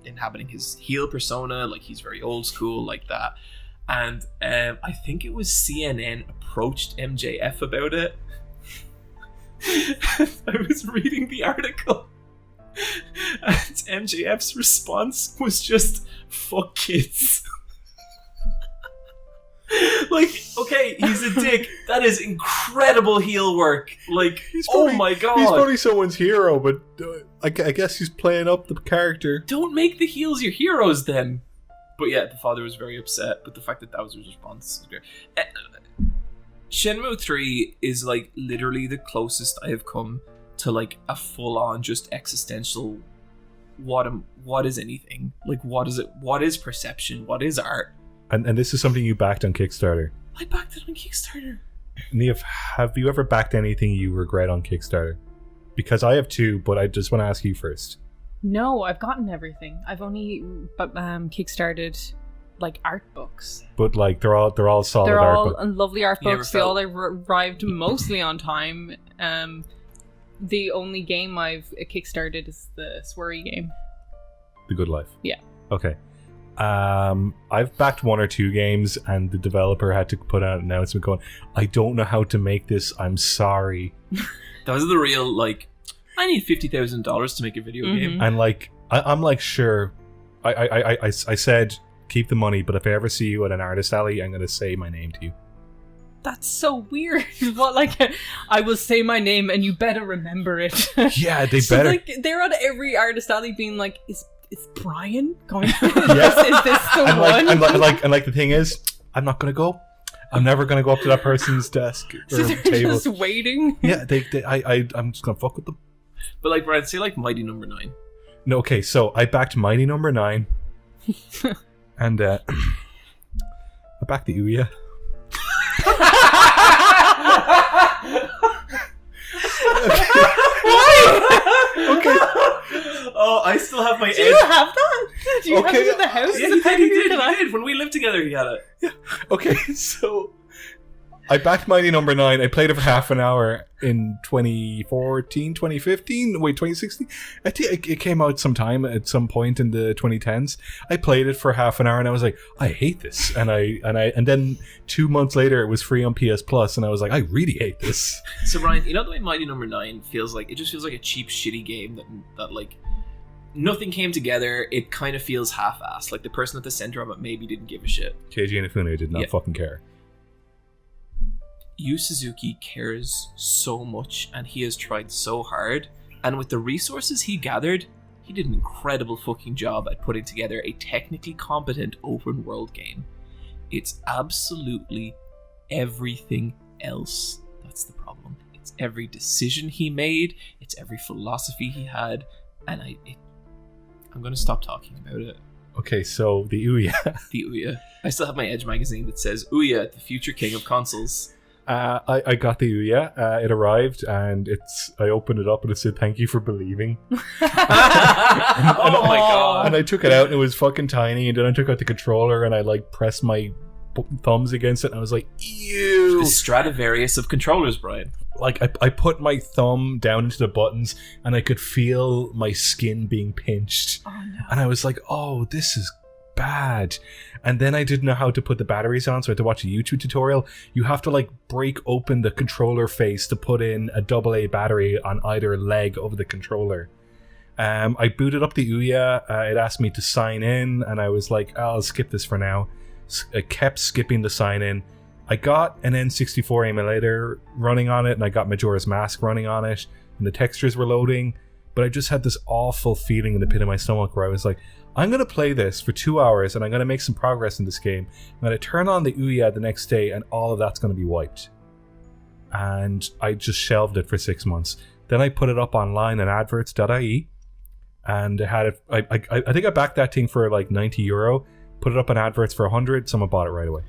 inhabiting his heel persona, like he's very old school like that. And I think it was CNN approached MJF about it. I was reading the article and MJF's response was just, fuck kids. Like, okay, he's a dick. That is incredible heel work. Like, my god. He's probably someone's hero, but I guess he's playing up the character. Don't make the heels your heroes then. But yeah, the father was very upset, but the fact that was his response is great. Shenmue 3 is like literally the closest I have come to like a full-on just existential what is anything? Like, what is it? What is perception? What is art? And this is something you backed on Kickstarter. I backed it on Kickstarter. Niamh, have you ever backed anything you regret on Kickstarter? Because I have too, but I just want to ask you first. No, I've gotten everything. I've only kickstarted like art books. But like they're all solid They're art all books. lovely art books. They all arrived mostly on time. The only game I've kickstarted is the Swery game. The Good Life. Yeah. Okay. I've backed one or two games and the developer had to put out an announcement going, I don't know how to make this, I'm sorry. Those are the real, like, I need $50,000 to make a video game. And like, I'm like, sure. I said, keep the money, but if I ever see you at an artist alley, I'm going to say my name to you. That's so weird. What, like, I will say my name and you better remember it. Yeah, they so, better. Like, they're at every artist alley being like, is Bryan going? Is this the one? And the thing is, I'm not gonna go. I'm never gonna go up to that person's desk or so they're table. Just waiting. Yeah, I'm just gonna fuck with them. But like, Bryan, say like Mighty Number 9. No, okay, so I backed Mighty Number 9, and I backed the Ouya. Okay. Oh, I still have my. Do you have that? Do you have it in the house? Yeah, he did. When we lived together, he had it. Yeah. Okay, so I backed Mighty Number 9. I played it for half an hour in 2014, 2015. Wait, 2016? I think it came out sometime at some point in the 2010s. I played it for half an hour and I was like, I hate this. And then 2 months later, it was free on PS Plus, and I was like, I really hate this. So Bryan, you know the way Mighty Number 9 feels like? It just feels like a cheap, shitty game that like nothing came together. It kind of feels half-assed. Like the person at the center of it maybe didn't give a shit. Keiji Inafune did not fucking care. Yu Suzuki cares so much, and he has tried so hard, and with the resources he gathered, he did an incredible fucking job at putting together a technically competent open world game. It's absolutely everything else that's the problem. It's every decision he made. It's every philosophy he had. And I'm going to stop talking about it. Okay, so the Ouya. The Ouya. I still have my Edge magazine that says Ouya, the future king of consoles. I got the Ouya. It arrived, and I opened it up, and it said, "Thank you for believing." Oh my god! And I took it out, and it was fucking tiny. And then I took out the controller, and I like pressed my thumbs against it, and I was like, "Ew!" The Stradivarius of controllers, Bryan. Like I put my thumb down into the buttons, and I could feel my skin being pinched. Oh no! And I was like, "Oh, this is bad." And then I didn't know how to put the batteries on, so I had to watch a YouTube tutorial. You have to like break open the controller face to put in a AA battery on either leg of the controller. I booted up the Ouya. It asked me to sign in, and I was like, I'll skip this for now. I kept skipping the sign in. I got an N64 emulator running on it, and I got Majora's Mask running on it, and the textures were loading, but I just had this awful feeling in the pit of my stomach where I was like, I'm going to play this for 2 hours, and I'm going to make some progress in this game. I'm going to turn on the Ouya the next day, and all of that's going to be wiped. And I just shelved it for 6 months. Then I put it up online on adverts.ie, and I had it. I think I backed that thing for like €90. Put it up on adverts for 100. Someone bought it right away.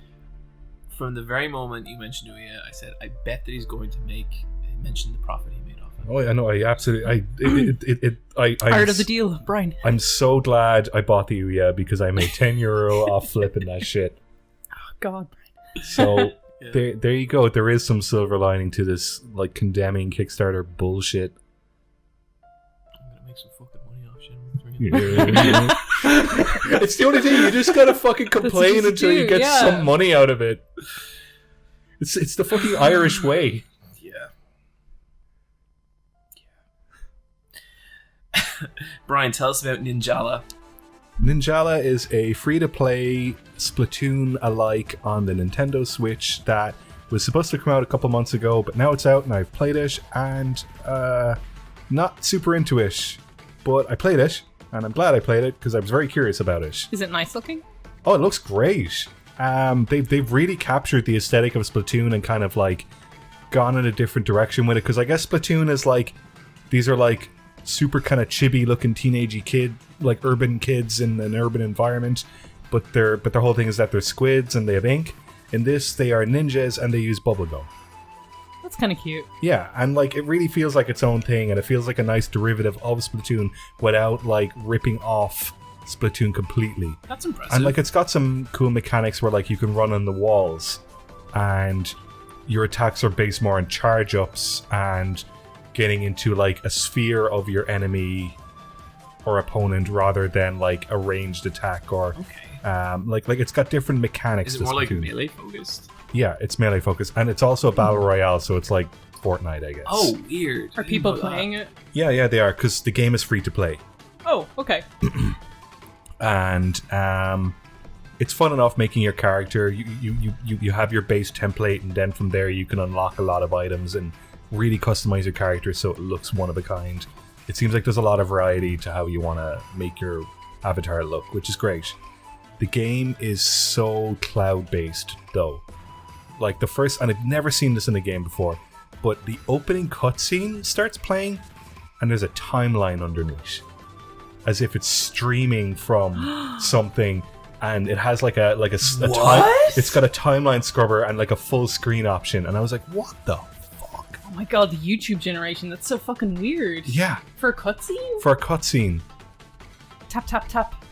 From the very moment you mentioned Ouya, I said, I bet that he's going to mention the profit he made off it. Oh, I know. I absolutely. I'm part of the deal, Bryan. I'm so glad I bought the Ouya because I made €10 off flipping that shit. Oh God, Bryan. So yeah. There you go. There is some silver lining to this, like condemning Kickstarter bullshit. I'm gonna make some fucking money off Shenmue 3. It's the only thing. You just gotta fucking complain until you get some money out of it. It's the fucking Irish way. Bryan, tell us about Ninjala. Ninjala is a free-to-play Splatoon-alike on the Nintendo Switch that was supposed to come out a couple months ago, but now it's out and I've played it, and not super into it. But I played it, and I'm glad I played it because I was very curious about it. Is it nice looking? Oh, it looks great. They've really captured the aesthetic of Splatoon and kind of like gone in a different direction with it, because I guess Splatoon is like, these are like super kind of chibi looking teenagey kid, like urban kids in an urban environment, but their whole thing is that they're squids and they have ink. In this, they are ninjas and they use bubblegum. That's kind of cute. Yeah, and like it really feels like its own thing, and it feels like a nice derivative of Splatoon without like ripping off Splatoon completely. That's impressive. And like it's got some cool mechanics where like you can run on the walls and your attacks are based more on charge ups and getting into like a sphere of your enemy or opponent rather than like a ranged attack or like it's got different mechanics. Is it more like melee focused? Yeah, it's melee focused, and it's also a battle royale, so it's like Fortnite, I guess. Oh, weird. Are people playing it? Yeah, they are, because the game is free to play. Oh, okay. And it's fun enough making your character. You have your base template, and then from there you can unlock a lot of items and really customize your character so it looks one of a kind. It seems like there's a lot of variety to how you want to make your avatar look, which is great. The game is so cloud-based, though. Like the first, and I've never seen this in a game before, but the opening cutscene starts playing, and there's a timeline underneath, as if it's streaming from something, and it has like a time. It's got a timeline scrubber and like a full screen option, and I was like, what the fuck? Oh my god, the YouTube generation, that's so fucking weird. Yeah. For a cutscene? For a cutscene. Tap, tap, tap.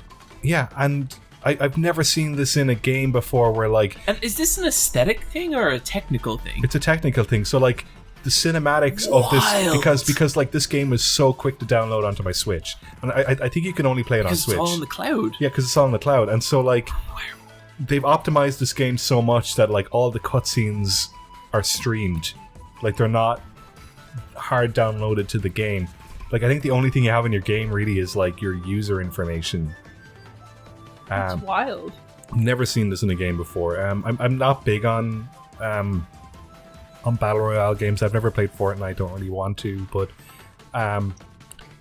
Yeah, and I've never seen this in a game before where like... And is this an aesthetic thing or a technical thing? It's a technical thing. So like the cinematics of this... Because like this game is so quick to download onto my Switch. And I think you can only play it on Switch. Because it's all on the cloud. Yeah, because it's all on the cloud. And so like they've optimized this game so much that like all the cutscenes are streamed. Like they're not hard downloaded to the game. Like I think the only thing you have in your game really is like your user information. That's wild. Never seen this in a game before. I'm not big on battle royale games. I've never played Fortnite. Don't really want to, but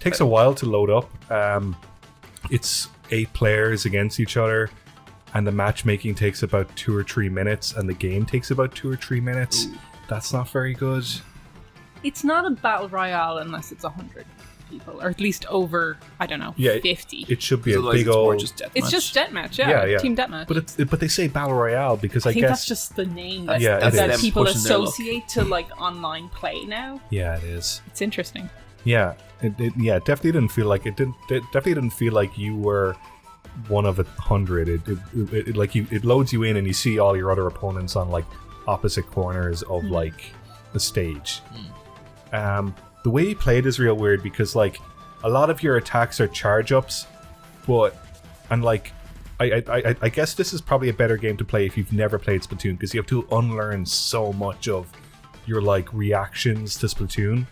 takes a while to load up. It's 8 players against each other. and the matchmaking takes about 2 or 3 minutes, and the game takes about 2 or 3 minutes. Ooh. That's not very good. It's not a battle royale unless it's 100 people, or at least over, I don't know, Yeah, 50. It should be a Otherwise big it's more old. just deathmatch. It's just deathmatch, Yeah. team deathmatch. But they say battle royale because I I think guess that's just the name That's- Yeah, that it is. people Pushing their luck. associate to like online play now. yeah, it is. It's interesting. Yeah, it definitely didn't feel like it definitely didn't feel like you were one of 100. It like it loads you in and you see all your other opponents on like opposite corners of like the stage. The way you played is real weird because like a lot of your attacks are charge ups, and like I guess this is probably a better game to play if you've never played Splatoon because you have to unlearn so much of your like reactions to Splatoon.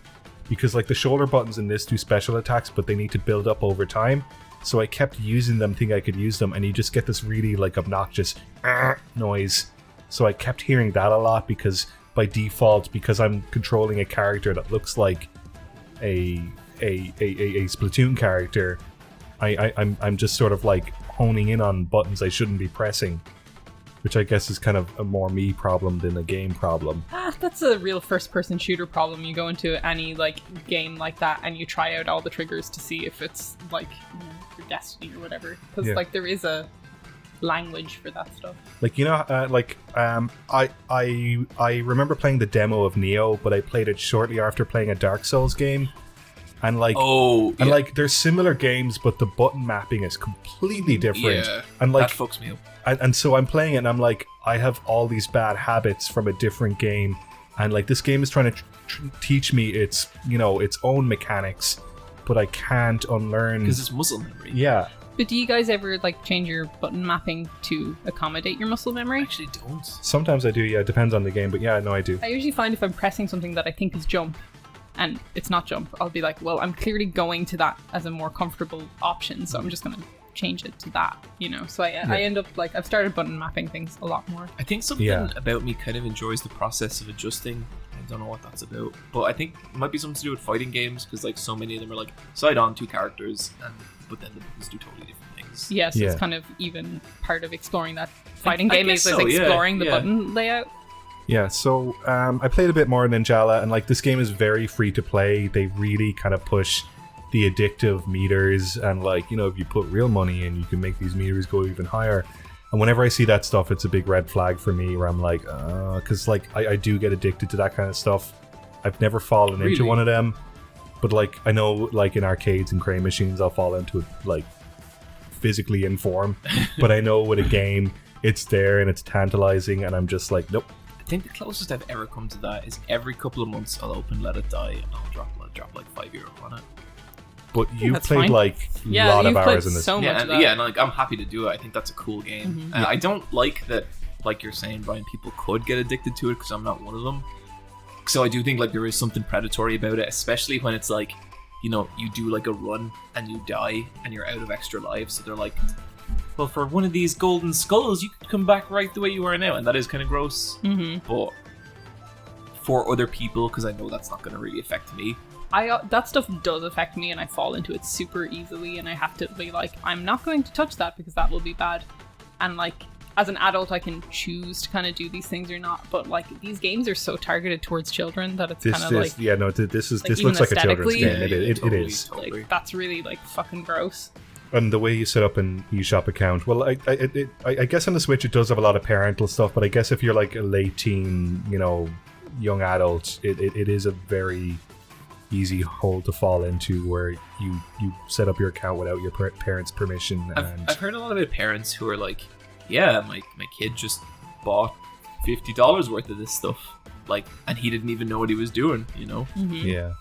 Because like the shoulder buttons in this do special attacks, but they need to build up over time. So I kept using them, thinking I could use them, and you just get this really like obnoxious noise. So I kept hearing that a lot because by default, because I'm controlling a character that looks like a Splatoon character, I'm just sort of like honing in on buttons I shouldn't be pressing. Which I guess is kind of a more me problem than a game problem. That's a real first-person shooter problem. You go into any like game like that and you try out all the triggers to see if it's like your destiny or whatever. Because like there is a language for that stuff. Like I remember playing the demo of Neo, but I played it shortly after playing a Dark Souls game. And like, like they're similar games, but the button mapping is completely different. Yeah, and like that fucks me up. And so I'm playing it and I'm like, I have all these bad habits from a different game, and like this game is trying to teach me its own mechanics, but I can't unlearn Because it's muscle memory. Yeah. But do you guys ever like change your button mapping to accommodate your muscle memory? I actually don't. Sometimes I do. Yeah, it depends on the game, but yeah, no, I do. I usually find if I'm pressing something that I think is jump and it's not jump, I'll be like, well, I'm clearly going to that as a more comfortable option, so I'm just going to change it to that, So I end up like, I've started button mapping things a lot more. I think something about me kind of enjoys the process of adjusting. I don't know what that's about, but I think it might be something to do with fighting games because like so many of them are like side on 2 characters, but then the buttons do totally different things. Yes, Yeah. it's kind of even part of exploring that fighting I game guess is so, exploring the yeah. button layout. Yeah, so I played a bit more Ninjala, and like this game is very free to play. They really kind of push the addictive meters, and like, if you put real money in, you can make these meters go even higher. And whenever I see that stuff, it's a big red flag for me, where I'm like, because like I do get addicted to that kind of stuff. I've never fallen into one of them, but like I know, like in arcades and crane machines, I'll fall into it like physically in form. But I know with a game, it's there and it's tantalizing, and I'm just like, nope. I think the closest I've ever come to that is every couple of months I'll open Let It Die and I'll drop like €5 on it. But you That's played fine. like a lot of you've played hours in this. so much Yeah, of that. and like I'm happy to do it. I think that's a cool game. I don't like that, like you're saying, Brian, people could get addicted to it because I'm not one of them. So I do think like there is something predatory about it, especially when it's like, you do like a run and you die and you're out of extra lives. So they're like, well, for one of these golden skulls, you could come back right the way you are now, and that is kind of gross. But for other people, because I know that's not going to really affect me. That stuff does affect me, and I fall into it super easily, and I have to be like, I'm not going to touch that because that will be bad. And like, as an adult, I can choose to kind of do these things or not, but like these games are so targeted towards children that it's kind of like, this like, looks like a children's aesthetically, game. It totally, is. totally. like that's really like fucking gross. And the way you set up an eShop account, well, I guess on the Switch it does have a lot of parental stuff, but I guess if you're like a late teen, young adult, it is a very easy hole to fall into where you set up your account without your parents' permission. I've heard a lot about parents who are like, yeah, my kid just bought $50 worth of this stuff, like, and he didn't even know what he was doing, Yeah.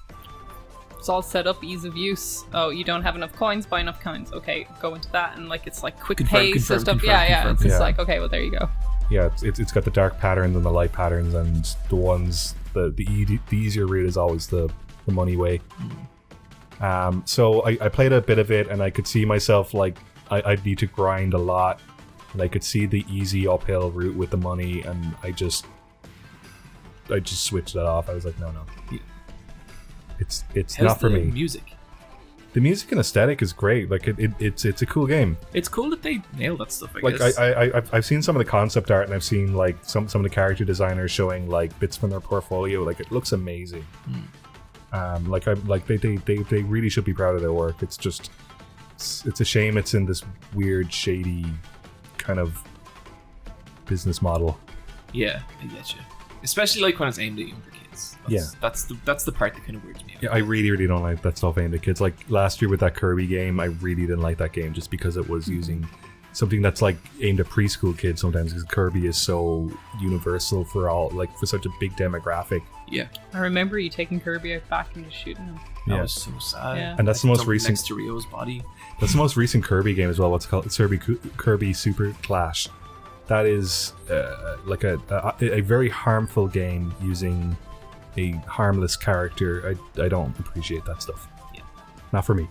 It's all set up, ease of use. Oh, you don't have enough coins, buy enough coins. Okay, go into that, and like it's like quick pay stuff. Confirm. It's just Yeah. like, okay, well there you go. Yeah, it's got the dark patterns and the light patterns, and the ones the easier route is always the money way. So I played a bit of it, and I could see myself like I'd need to grind a lot, and I could see the easy uphill route with the money, and I just switched that off. I was like, no, it's How's not for the me. music? The music and aesthetic is great. Like it's a cool game. It's cool that they nail that stuff. I Like guess. I've seen some of the concept art, and I've seen like some of the character designers showing like bits from their portfolio. Like it looks amazing. They really should be proud of their work. It's just it's a shame it's in this weird, shady kind of business model. Yeah, I get you. Especially like when it's aimed at younger kids. That's the part that kind of weirds me out. Yeah, I really don't like that stuff aimed at kids. Like last year with that Kirby game, I really didn't like that game just because it was using something that's like aimed at preschool kids sometimes, because Kirby is so universal for all, like for such a big demographic. Yeah. I remember you taking Kirby out back and just shooting him. That was so sad. Yeah. And that's the most recent next to Rio's body. That's the most recent Kirby game as well. What's it called? It's Kirby Super Clash. That is like a very harmful game using a harmless character. I don't appreciate that stuff. Yeah. Not for me.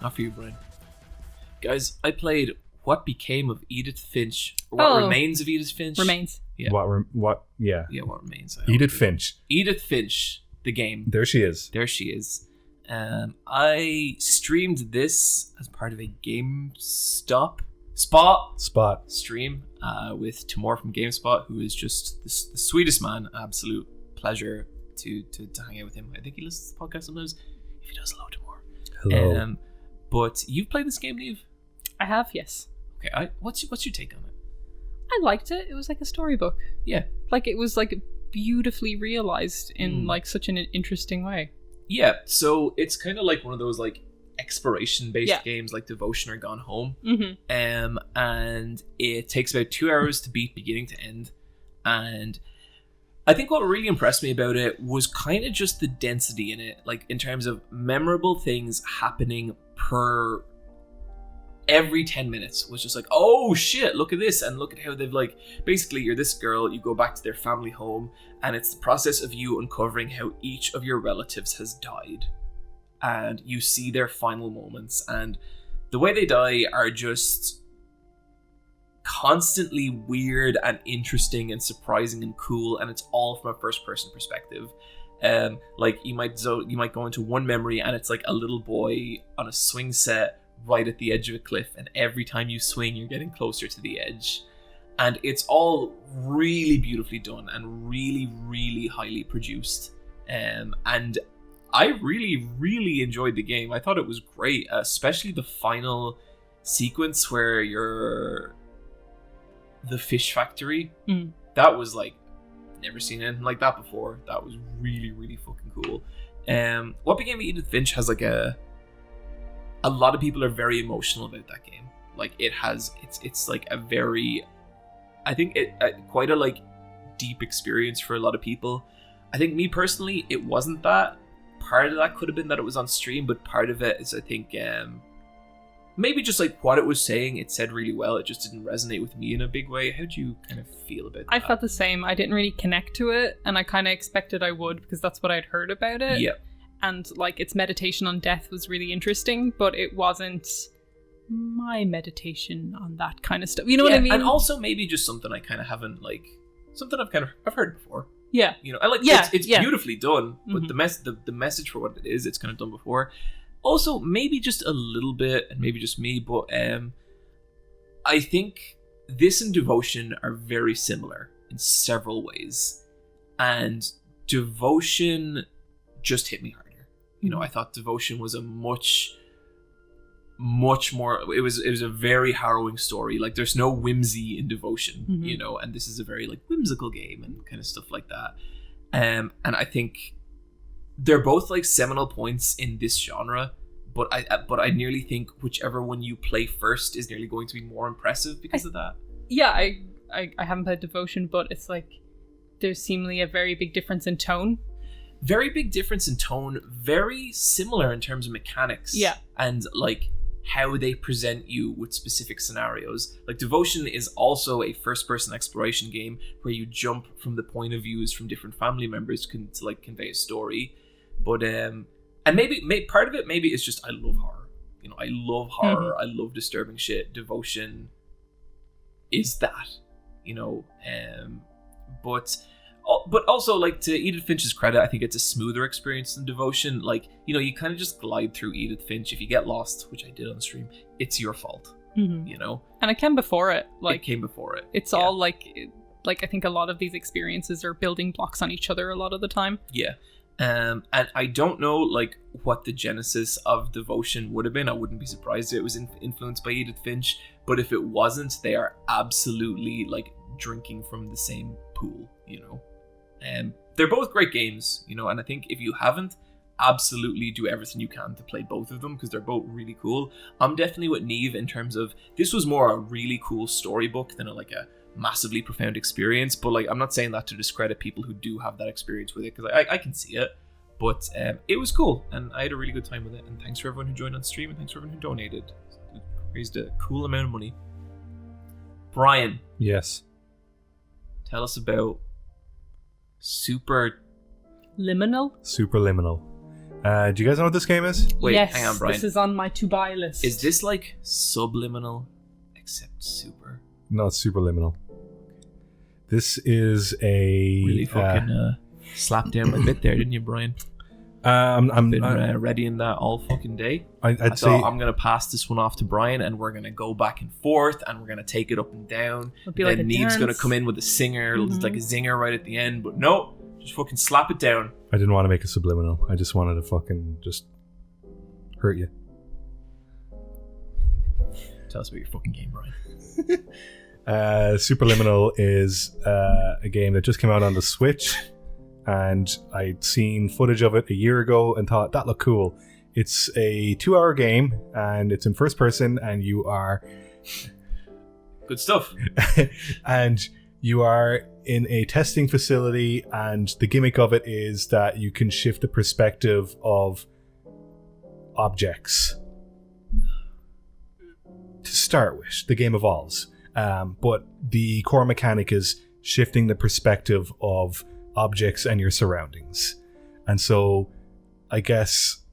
Not for you, Bryan. Guys, I played What Became of Edith Finch, or What Remains of Edith Finch. Remains. Yeah. What? Yeah. Yeah, What Remains. Edith Finch. Edith Finch, the game. There she is. There she is. I streamed this as part of a GameStop Spot stream with Timur from GameSpot, who is just the sweetest man. Absolute pleasure to hang out with him. I think he listens to the podcast sometimes. If he does, hello, Timur. Hello. But you've played this game, Niamh? I have, yes. Okay, what's your take on it? I liked it. It was like a storybook. Yeah. Like it was like beautifully realized in like such an interesting way. Yeah, so it's kind of like one of those like exploration-based games like Devotion or Gone Home. Mm-hmm. And it takes about 2 hours to beat beginning to end. And I think what really impressed me about it was kind of just the density in it, like in terms of memorable things happening per every 10 minutes was just like, oh shit, look at this, and look at how they've like, basically you're this girl, you go back to their family home, and it's the process of you uncovering how each of your relatives has died, and you see their final moments, and the way they die are just constantly weird and interesting and surprising and cool, and it's all from a first person perspective. Like you might go into one memory and it's like a little boy on a swing set right at the edge of a cliff, and every time you swing you're getting closer to the edge, and it's all really beautifully done and really, really highly produced, and I really enjoyed the game. I thought it was great, especially the final sequence where you're the fish factory. That was like, never seen anything like that before. That was really, really fucking cool. What Became of Edith Finch has like a lot of people are very emotional about that game. Like it's like a very, I think quite a like deep experience for a lot of people. I think me personally, it wasn't that. Part of that could have been that it was on stream, but part of it is I think maybe just like what it was saying, it said really well, it just didn't resonate with me in a big way. How do you kind of feel about that? I felt the same. I didn't really connect to it, and I kind of expected I would because that's what I'd heard about it. Yeah. And like its meditation on death was really interesting, but it wasn't my meditation on that kind of stuff. You know what I mean? And also maybe just something I kind of haven't like, something I've heard before. Yeah. You know, I like it's beautifully done, but the message for what it is, it's kind of done before. Also, maybe just a little bit, and maybe just me, but I think this and Devotion are very similar in several ways, and Devotion just hit me harder. You know, I thought Devotion was a much more. It was a very harrowing story. Like, there's no whimsy in Devotion, you know, and this is a very like whimsical game and kind of stuff like that. And I think they're both like seminal points in this genre, but I nearly think whichever one you play first is nearly going to be more impressive because of that. Yeah, I haven't played Devotion, but it's like there's seemingly a very big difference in tone. Very big difference in tone, very similar in terms of mechanics. Yeah. And like how they present you with specific scenarios. Like Devotion is also a first-person exploration game where you jump from the point of views from different family members to like convey a story. But and maybe part of it maybe is just I love horror. You know, I love horror. I love disturbing shit. Devotion is that. You know, but But also, like, to Edith Finch's credit, I think it's a smoother experience than Devotion. Like, you know, you kind of just glide through Edith Finch. If you get lost, which I did on the stream, it's your fault. You know? And it came before it. Like, it came before it. It's all like I think a lot of these experiences are building blocks on each other a lot of the time. Yeah. And I don't know, like, what the genesis of Devotion would have been. I wouldn't be surprised if it was influenced by Edith Finch. But if it wasn't, they are absolutely, like, drinking from the same pool, you know? They're both great games, you know, and I think if you haven't, absolutely do everything you can to play both of them, because they're both really cool. I'm definitely with Niamh in terms of, this was more a really cool storybook than a massively profound experience, but, like, I'm not saying that to discredit people who do have that experience with it, because I can see it, but it was cool, and I had a really good time with it, and thanks for everyone who joined on stream, and thanks for everyone who donated. It raised a cool amount of money. Bryan. Yes. Tell us about Superliminal? Superliminal. Do you guys know what this game is? Wait, yes, hang on, Bryan. This is on my to-buy list. Is this like Subliminal, except super? No, it's Superliminal. This is a... Really fucking slapped down a bit there, didn't you, Bryan? I'm been readying that all fucking day. I'd say thought I'm going to pass this one off to Bryan, and we're going to go back and forth, and we're going to take it up and down. It'll be then like a Niamh's going to dance. come in with a singer, like a zinger right at the end, but no, just fucking slap it down. I didn't want to make a subliminal. I just wanted to fucking just hurt you. Tell us about your fucking game, Bryan. Superliminal is a game that just came out on the Switch, and I'd seen footage of it a year ago and thought that looked cool. It's a 2-hour game, and it's in first person, and you are... Good stuff. And you are in a testing facility, and the gimmick of it is that you can shift the perspective of objects. To start with, the game evolves. But the core mechanic is shifting the perspective of objects and your surroundings. And so, I guess,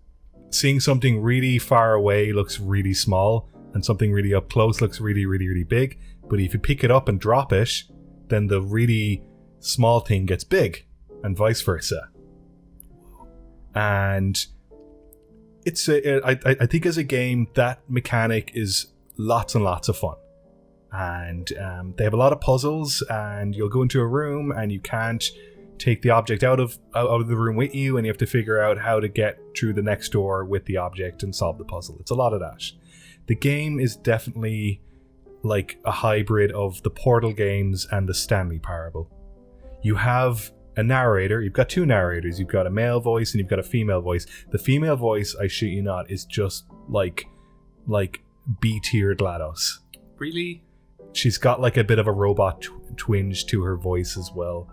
seeing something really far away looks really small, and something really up close looks really, really, really big. But if you pick it up and drop it, then the really small thing gets big, and vice versa. And it's I think as a game, that mechanic is lots and lots of fun. And they have a lot of puzzles, and you'll go into a room and you can't take the object out of the room with you, and you have to figure out how to get through the next door with the object and solve the puzzle. It's a lot of that. The game is definitely like a hybrid of the Portal games and the Stanley Parable. You have a narrator. You've got two narrators. You've got a male voice and you've got a female voice. The female voice, I shit you not, is just like B-tier GLaDOS. Really? She's got like a bit of a robot twinge to her voice as well.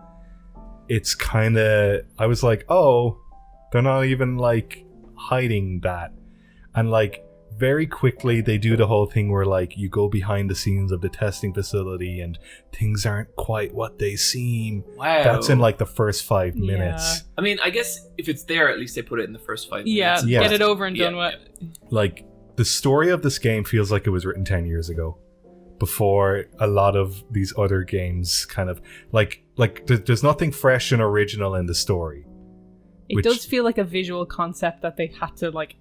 It's kind of... I was like, oh, they're not even like hiding that. And like very quickly they do the whole thing where like you go behind the scenes of the testing facility and things aren't quite what they seem. Wow. That's in like the first 5 minutes. I mean, I guess if it's there, at least they put it in the first 5 minutes. Yeah, get it over and done with. Like, the story of this game feels like it was written 10 years ago, before a lot of these other games kind of like there's nothing fresh and original in the story. It does feel like a visual concept that they had to like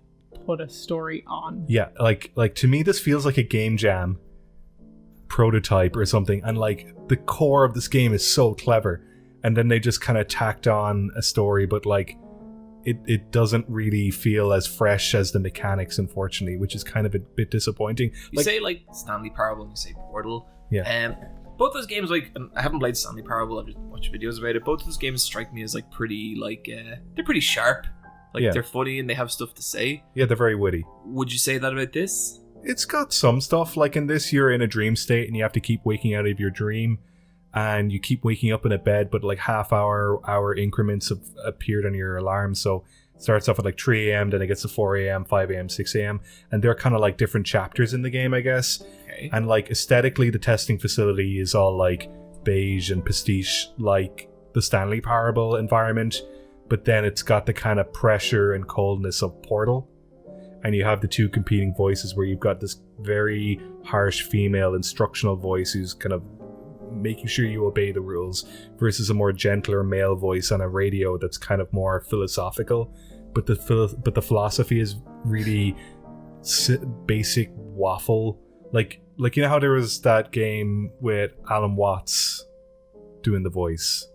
put a story on. Yeah, like to me this feels like a game jam prototype or something, and like the core of this game is so clever, and then they just kind of tacked on a story, but like it doesn't really feel as fresh as the mechanics, unfortunately, which is kind of a bit disappointing. You say like Stanley Parable and you say Portal. Yeah. Both those games, like, and I haven't played Stanley Parable, I've just watched videos about it. Both of those games strike me as like pretty, like, they're pretty sharp. Like, they're funny and they have stuff to say. Yeah, they're very witty. Would you say that about this? It's got some stuff. Like in this, you're in a dream state and you have to keep waking out of your dream, and you keep waking up in a bed, but like hour increments have appeared on your alarm. So it starts off at like 3 a.m, then it gets to 4 a.m, 5 a.m, 6 a.m, and they're kind of like different chapters in the game, I guess. Okay. And like aesthetically, the testing facility is all like beige and pastiche, like the Stanley Parable environment, but then it's got the kind of pressure and coldness of Portal. And you have the two competing voices where you've got this very harsh female instructional voice who's kind of making sure you obey the rules, versus a more gentler male voice on a radio that's kind of more philosophical. But the philosophy is really basic waffle. Like you know how there was that game with Alan Watts doing the voice.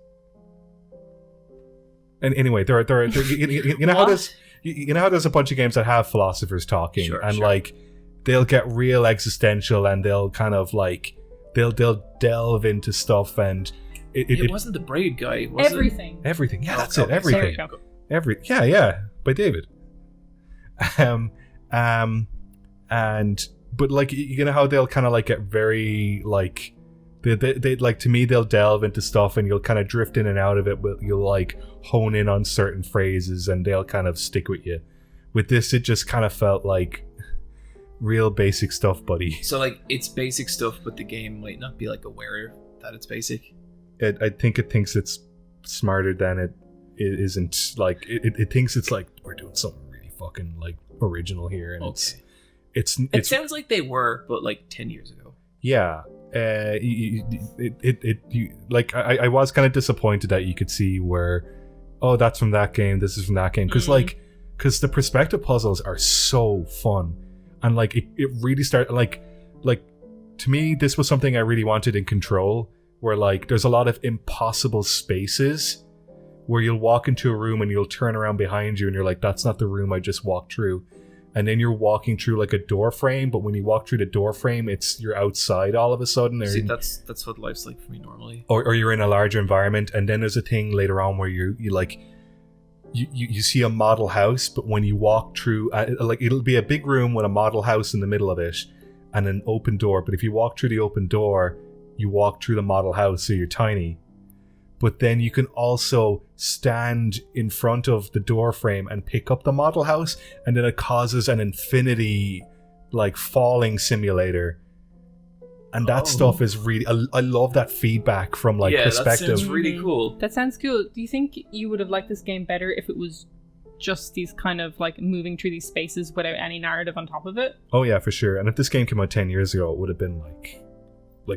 And anyway, there you know how there's a bunch of games that have philosophers talking, like they'll get real existential and they'll kind of like they'll delve into stuff, and it wasn't the Braid guy, was everything. it? Everything, yeah, that's it. Everything, by David. But like you know how they'll kind of like get very like they like, to me, they'll delve into stuff and you'll kind of drift in and out of it, but you'll like hone in on certain phrases and they'll kind of stick with you. With this, it just kind of felt like real basic stuff, buddy. So like it's basic stuff, but the game might not be like aware that it's basic. I think it thinks it's smarter than it isn't. Like it thinks it's like, we're doing something really fucking like original here, and Okay. it sounds like they were, but like 10 years ago. Yeah. I was kind of disappointed that you could see where, oh, that's from that game, this is from that game, because the perspective puzzles are so fun, and like it really started like to me, this was something I really wanted in Control, where like there's a lot of impossible spaces where you'll walk into a room and you'll turn around behind you and you're like, that's not the room I just walked through. And then you're walking through like a door frame, but when you walk through the door frame, you're outside all of a sudden. See, that's what life's like for me normally. Or you're in a larger environment, and then there's a thing later on where you see a model house, but when you walk through, like it'll be a big room with a model house in the middle of it, and an open door. But if you walk through the open door, you walk through the model house, so you're tiny. But then you can also stand in front of the door frame and pick up the model house, and then it causes an infinity like falling simulator. And that stuff is really, I love that feedback from like perspective. That sounds really cool. That sounds cool. Do you think you would have liked this game better if it was just these kind of like moving through these spaces without any narrative on top of it? Oh yeah, for sure. And if this game came out 10 years ago, it would have been like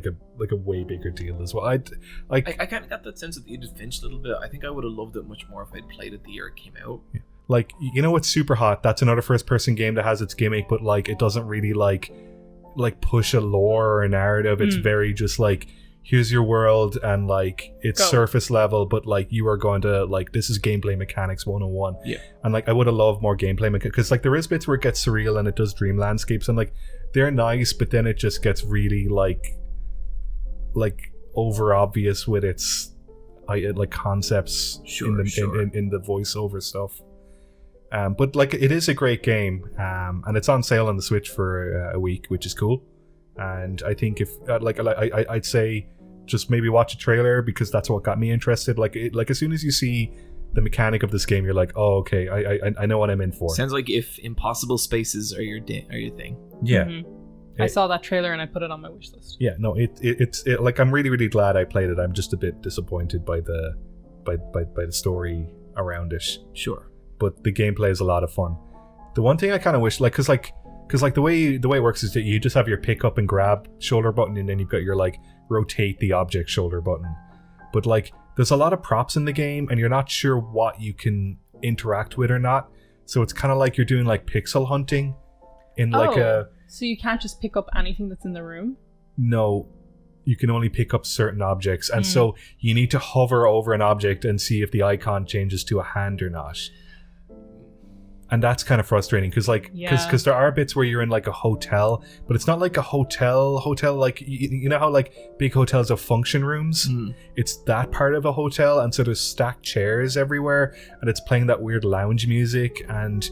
a way bigger deal as well. I kind of got that sense of Edith Finch a little bit. I think I would have loved it much more if I'd played it the year it came out. Yeah. Like, you know what's super hot? That's another first-person game that has its gimmick, but like it doesn't really like push a lore or a narrative. It's very just like, here's your world, and like it's surface level, but like you are going to like, this is gameplay mechanics 101. Yeah. And like I would have loved more gameplay mechanics, because like there is bits where it gets surreal and it does dream landscapes, and like they're nice, but then it just gets really like over obvious with its like concepts in the voiceover stuff. But like it is a great game, and it's on sale on the Switch for a week, which is cool. And I think if I'd say just maybe watch a trailer, because that's what got me interested. Like as soon as you see the mechanic of this game, you're like, oh, okay, I know what I'm in for. Sounds like if impossible spaces are your thing. Yeah. Mm-hmm. I saw that trailer and I put it on my wish list. Yeah, no, it's like, I'm really, really glad I played it. I'm just a bit disappointed by the story around it. Sure. But the gameplay is a lot of fun. The one thing I kind of wish, like, because the way it works is that you just have your pick up and grab shoulder button, and then you've got your like rotate the object shoulder button. But like, there's a lot of props in the game, and you're not sure what you can interact with or not. So it's kind of like you're doing like pixel hunting in like a. So you can't just pick up anything that's in the room? No, you can only pick up certain objects, and so you need to hover over an object and see if the icon changes to a hand or not. And that's kind of frustrating, because there are bits where you're in like a hotel, but it's not like a hotel like you know how like big hotels have function rooms. It's that part of a hotel, and so there's stacked chairs everywhere, and it's playing that weird lounge music, and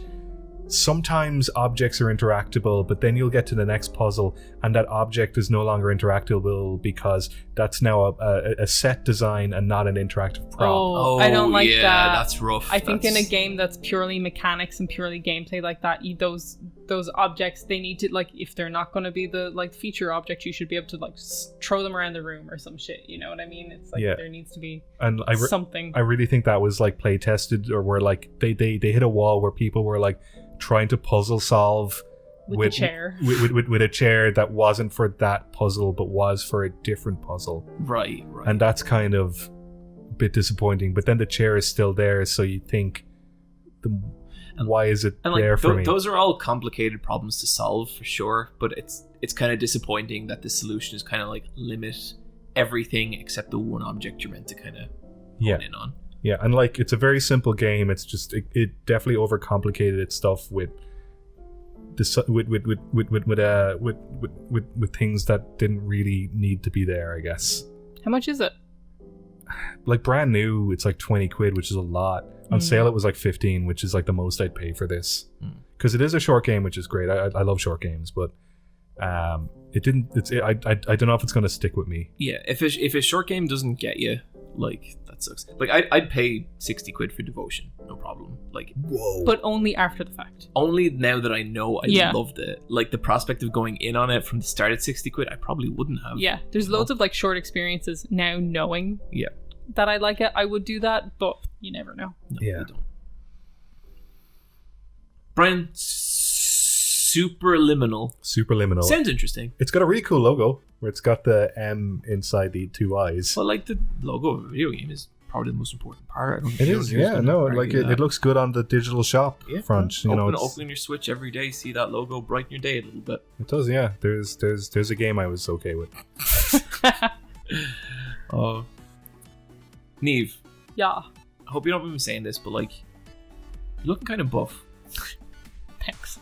sometimes objects are interactable, but then you'll get to the next puzzle and that object is no longer interactable because that's now a set design and not an interactive prop. Oh, I don't like that. That's rough. I think in a game that's purely mechanics and purely gameplay like that, those objects, they need to, like, if they're not going to be the like feature object, you should be able to like throw them around the room or some shit. You know what I mean? It's like there needs to be something. I really think that was like play tested, or where like they hit a wall where people were like trying to puzzle solve with the chair. With a chair that wasn't for that puzzle, but was for a different puzzle. Right. And that's kind of a bit disappointing. But then the chair is still there, so you think, why is it there for me? Those are all complicated problems to solve for sure, but it's kind of disappointing that the solution is kind of like limit everything except the one object you're meant to kind of hone in on. Yeah, and like it's a very simple game. It's just it definitely overcomplicated its stuff with things that didn't really need to be there, I guess. How much is it? Like brand new, it's like 20 quid, which is a lot. On sale, it was like 15, which is like the most I'd pay for this. Because it is a short game, which is great. I love short games, but it didn't. I don't know if it's gonna stick with me. Yeah, if a short game doesn't get you, like that sucks. Like I'd pay 60 quid for Devotion, no problem. Like whoa, but only after the fact. Only now that I know I loved it. Like the prospect of going in on it from the start at 60 quid, I probably wouldn't have. Yeah, there's loads of like short experiences now. Knowing that I like it, I would do that, but you never know. No, you don't. Bryan, Superliminal. Sounds interesting. It's got a really cool logo where it's got the M inside the two eyes. Well, like the logo of a video game is probably the most important part. It is, yeah. No, like it looks good on the digital shop front. You know, open your Switch every day, see that logo, brighten your day a little bit. It does, yeah. There's a game I was okay with. Niamh. Yeah. I hope you don't mind me saying this, but like, you're looking kind of buff. Thanks.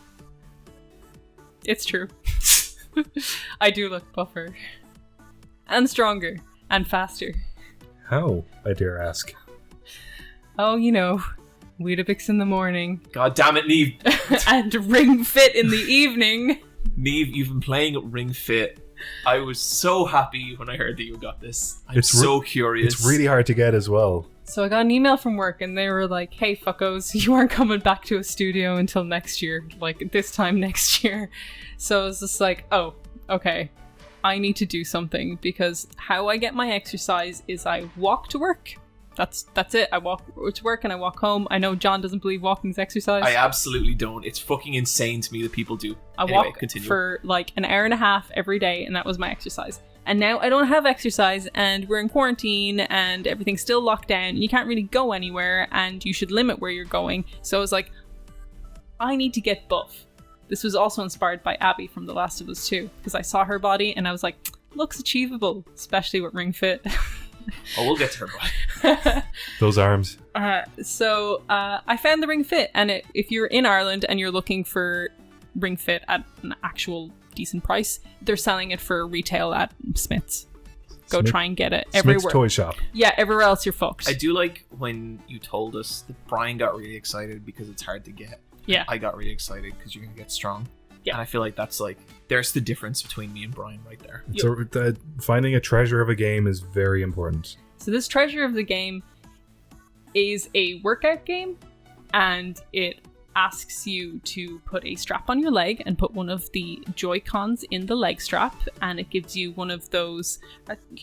It's true. I do look buffer. And stronger. And faster. How, I dare ask? Oh, you know, Weetabix in the morning. God damn it, Niamh. And Ring Fit in the evening. Niamh, you've been playing Ring Fit. I was so happy when I heard that you got this. I'm so curious. It's really hard to get as well. So I got an email from work and they were like, hey fuckos, you aren't coming back to a studio until next year. Like this time next year. So I was just like, oh, okay. I need to do something because how I get my exercise is I walk to work. That's it. I walk to work and I walk home. I know John doesn't believe walking's exercise. I absolutely don't. It's fucking insane to me that people do. I walk for like an hour and a half every day and that was my exercise. And now I don't have exercise and we're in quarantine and everything's still locked down and you can't really go anywhere and you should limit where you're going. So I was like, I need to get buff. This was also inspired by Abby from The Last of Us 2 because I saw her body and I was like, looks achievable, especially with Ring Fit. Oh, we'll get to her body. Those arms. So I found the Ring Fit and if you're in Ireland and you're looking for Ring Fit at an actual decent price, they're selling it for retail at Smith's. Go try and get it everywhere. Smith's toy shop. Yeah, everywhere else you're fucked. I do like when you told us that Bryan got really excited because it's hard to get. Yeah. I got really excited because you're going to get strong. Yeah. And I feel like that's like, there's the difference between me and Bryan right there. Finding a treasure of a game is very important. So this treasure of the game is a workout game and it asks you to put a strap on your leg and put one of the Joy-Cons in the leg strap and it gives you one of those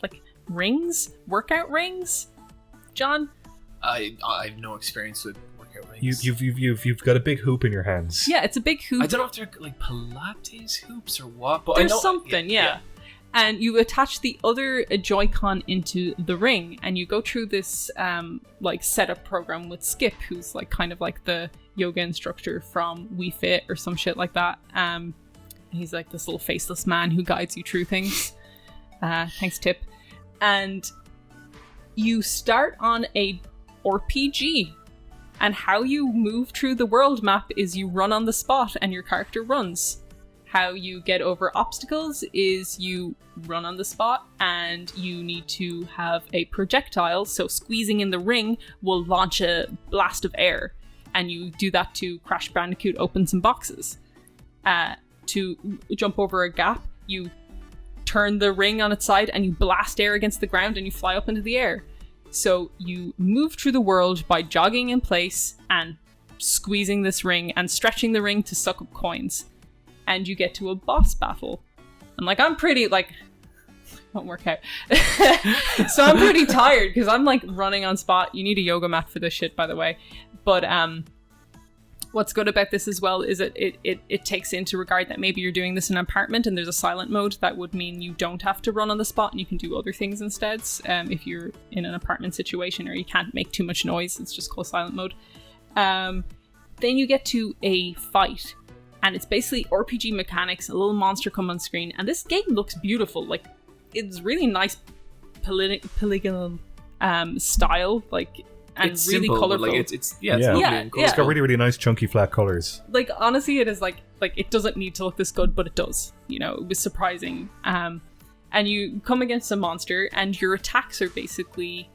like rings, workout rings. John? I have no experience with workout rings. You've got a big hoop in your hands. Yeah, it's a big hoop. I don't know if they're like Pilates hoops or what, but there's I know something, yeah. And you attach the other Joy-Con into the ring and you go through this like setup program with Skip, who's like kind of like the yoga instructor from Wii Fit or some shit like that. He's like this little faceless man who guides you through things. Thanks, Tip. And you start on a RPG. And how you move through the world map is you run on the spot and your character runs. How you get over obstacles is you run on the spot and you need to have a projectile, so squeezing in the ring will launch a blast of air. And you do that to Crash Bandicoot open some boxes. To jump over a gap, you turn the ring on its side and you blast air against the ground and you fly up into the air. So you move through the world by jogging in place and squeezing this ring and stretching the ring to suck up coins. And you get to a boss battle. And like, I'm pretty like, won't work out. So I'm pretty tired because I'm like running on spot. You need a yoga mat for this shit, by the way. But What's good about this as well is that it takes into regard that maybe you're doing this in an apartment and there's a silent mode. That would mean you don't have to run on the spot and you can do other things instead. If you're in an apartment situation or you can't make too much noise, it's just called silent mode. Then you get to a fight, and it's basically RPG mechanics. A little monster come on screen, and this game looks beautiful. Like, it's really nice polygonal style, like, and it's really simple, colorful. Like it's lovely and cool. It's got really, really nice chunky flat colors. Like, honestly, it is like it doesn't need to look this good, but it does. You know, it was surprising. And you come against a monster, and your attacks are basically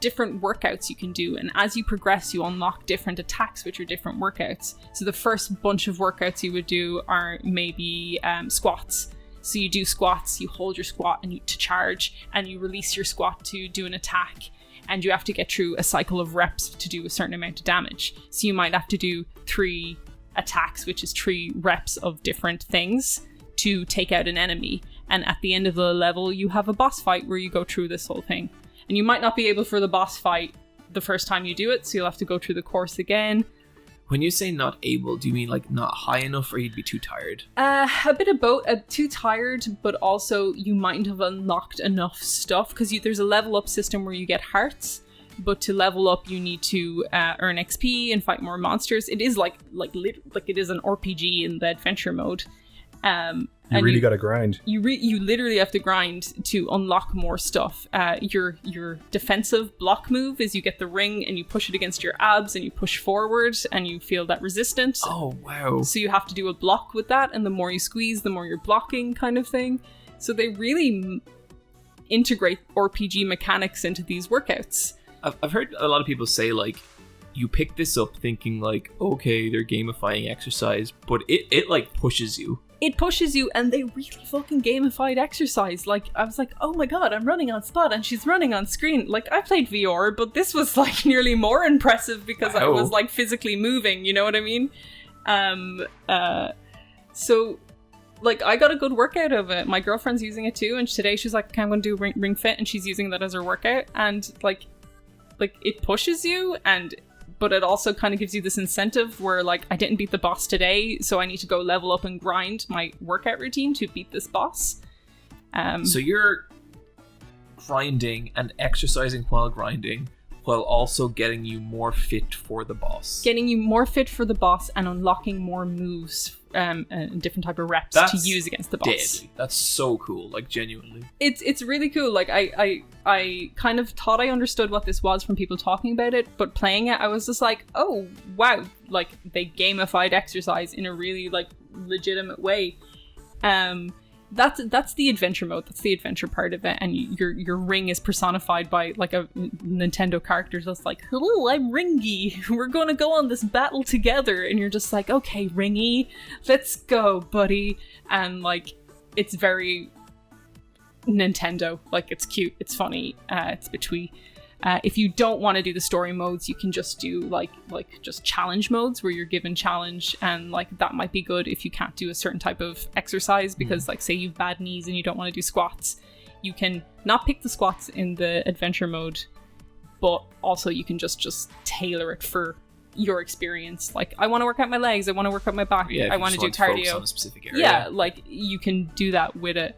different workouts you can do, and as you progress you unlock different attacks which are different workouts. So the first bunch of workouts you would do are maybe squats. So you do squats, you hold your squat and to charge, and you release your squat to do an attack, and you have to get through a cycle of reps to do a certain amount of damage. So you might have to do 3 attacks, which is 3 reps of different things to take out an enemy, and at the end of the level you have a boss fight where you go through this whole thing. And you might not be able for the boss fight the first time you do it, so you'll have to go through the course again. When you say not able, do you mean like not high enough, or you'd be too tired? A bit of both. Too tired, but also you mightn't have unlocked enough stuff, because there's a level up system where you get hearts, but to level up you need to earn XP and fight more monsters. It is like it is an RPG in the adventure mode. You really got to grind. You literally have to grind to unlock more stuff. Your defensive block move is you get the ring and you push it against your abs and you push forward and you feel that resistance. Oh, wow. So you have to do a block with that, and the more you squeeze, the more you're blocking, kind of thing. So they really integrate RPG mechanics into these workouts. I've heard a lot of people say, like, you pick this up thinking, like, okay, they're gamifying exercise, but it like, pushes you. It pushes you, and they really fucking gamified exercise. Like, I was like, oh my god, I'm running on spot and she's running on screen. Like, I played VR, but this was like nearly more impressive because I was like physically moving, you know what I mean? So, like, I got a good workout of it. My girlfriend's using it too, and today she's like, okay, I'm gonna do ring fit, and she's using that as her workout, and like it pushes you, but it also kind of gives you this incentive where, like, I didn't beat the boss today, so I need to go level up and grind my workout routine to beat this boss. So you're grinding and exercising while grinding, while also getting you more fit for the boss. Getting you more fit for the boss and unlocking more moves and different type of reps to use against the boss. Deadly. That's so cool, like, genuinely. It's really cool. Like, I kind of thought I understood what this was from people talking about it, but playing it, I was just like, oh, wow. Like, they gamified exercise in a really, like, legitimate way. That's the adventure mode. That's the adventure part of it, and your ring is personified by like a Nintendo character that's like, "Hello, I'm Ringy. We're gonna go on this battle together," and you're just like, "Okay, Ringy, let's go, buddy." And like, it's very Nintendo. Like, it's cute, it's funny, it's between. If you don't want to do the story modes, you can just do like just challenge modes where you're given challenge, and like that might be good if you can't do a certain type of exercise because like say you've bad knees and you don't want to do squats. You can not pick the squats in the adventure mode, but also you can just tailor it for your experience. Like, I want to work out my legs, I want to work out my back, I want to do cardio. On a specific area. Yeah, like you can do that with it.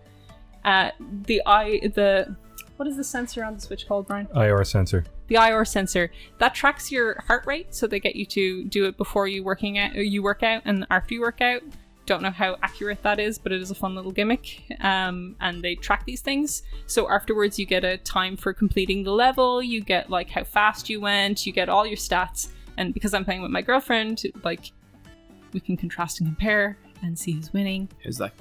What is the sensor on the Switch called, Bryan? IR sensor. The IR sensor. That tracks your heart rate, so they get you to do it before you work out and after you work out. Don't know how accurate that is, but it is a fun little gimmick. And they track these things. So afterwards you get a time for completing the level, you get like how fast you went, you get all your stats. And because I'm playing with my girlfriend, like, we can contrast and compare and see who's winning. How's that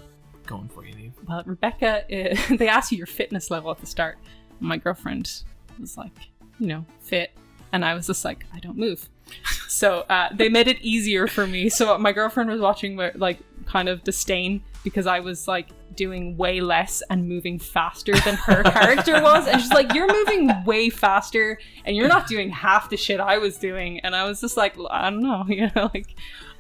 going for you, Niamh? Well, Rebecca, they ask you your fitness level at the start. My girlfriend was like, fit. And I was just like, I don't move. So they made it easier for me. So my girlfriend was watching with like kind of disdain because I was like doing way less and moving faster than her character was. And she's like, you're moving way faster and you're not doing half the shit I was doing. And I was just like, I don't know, like,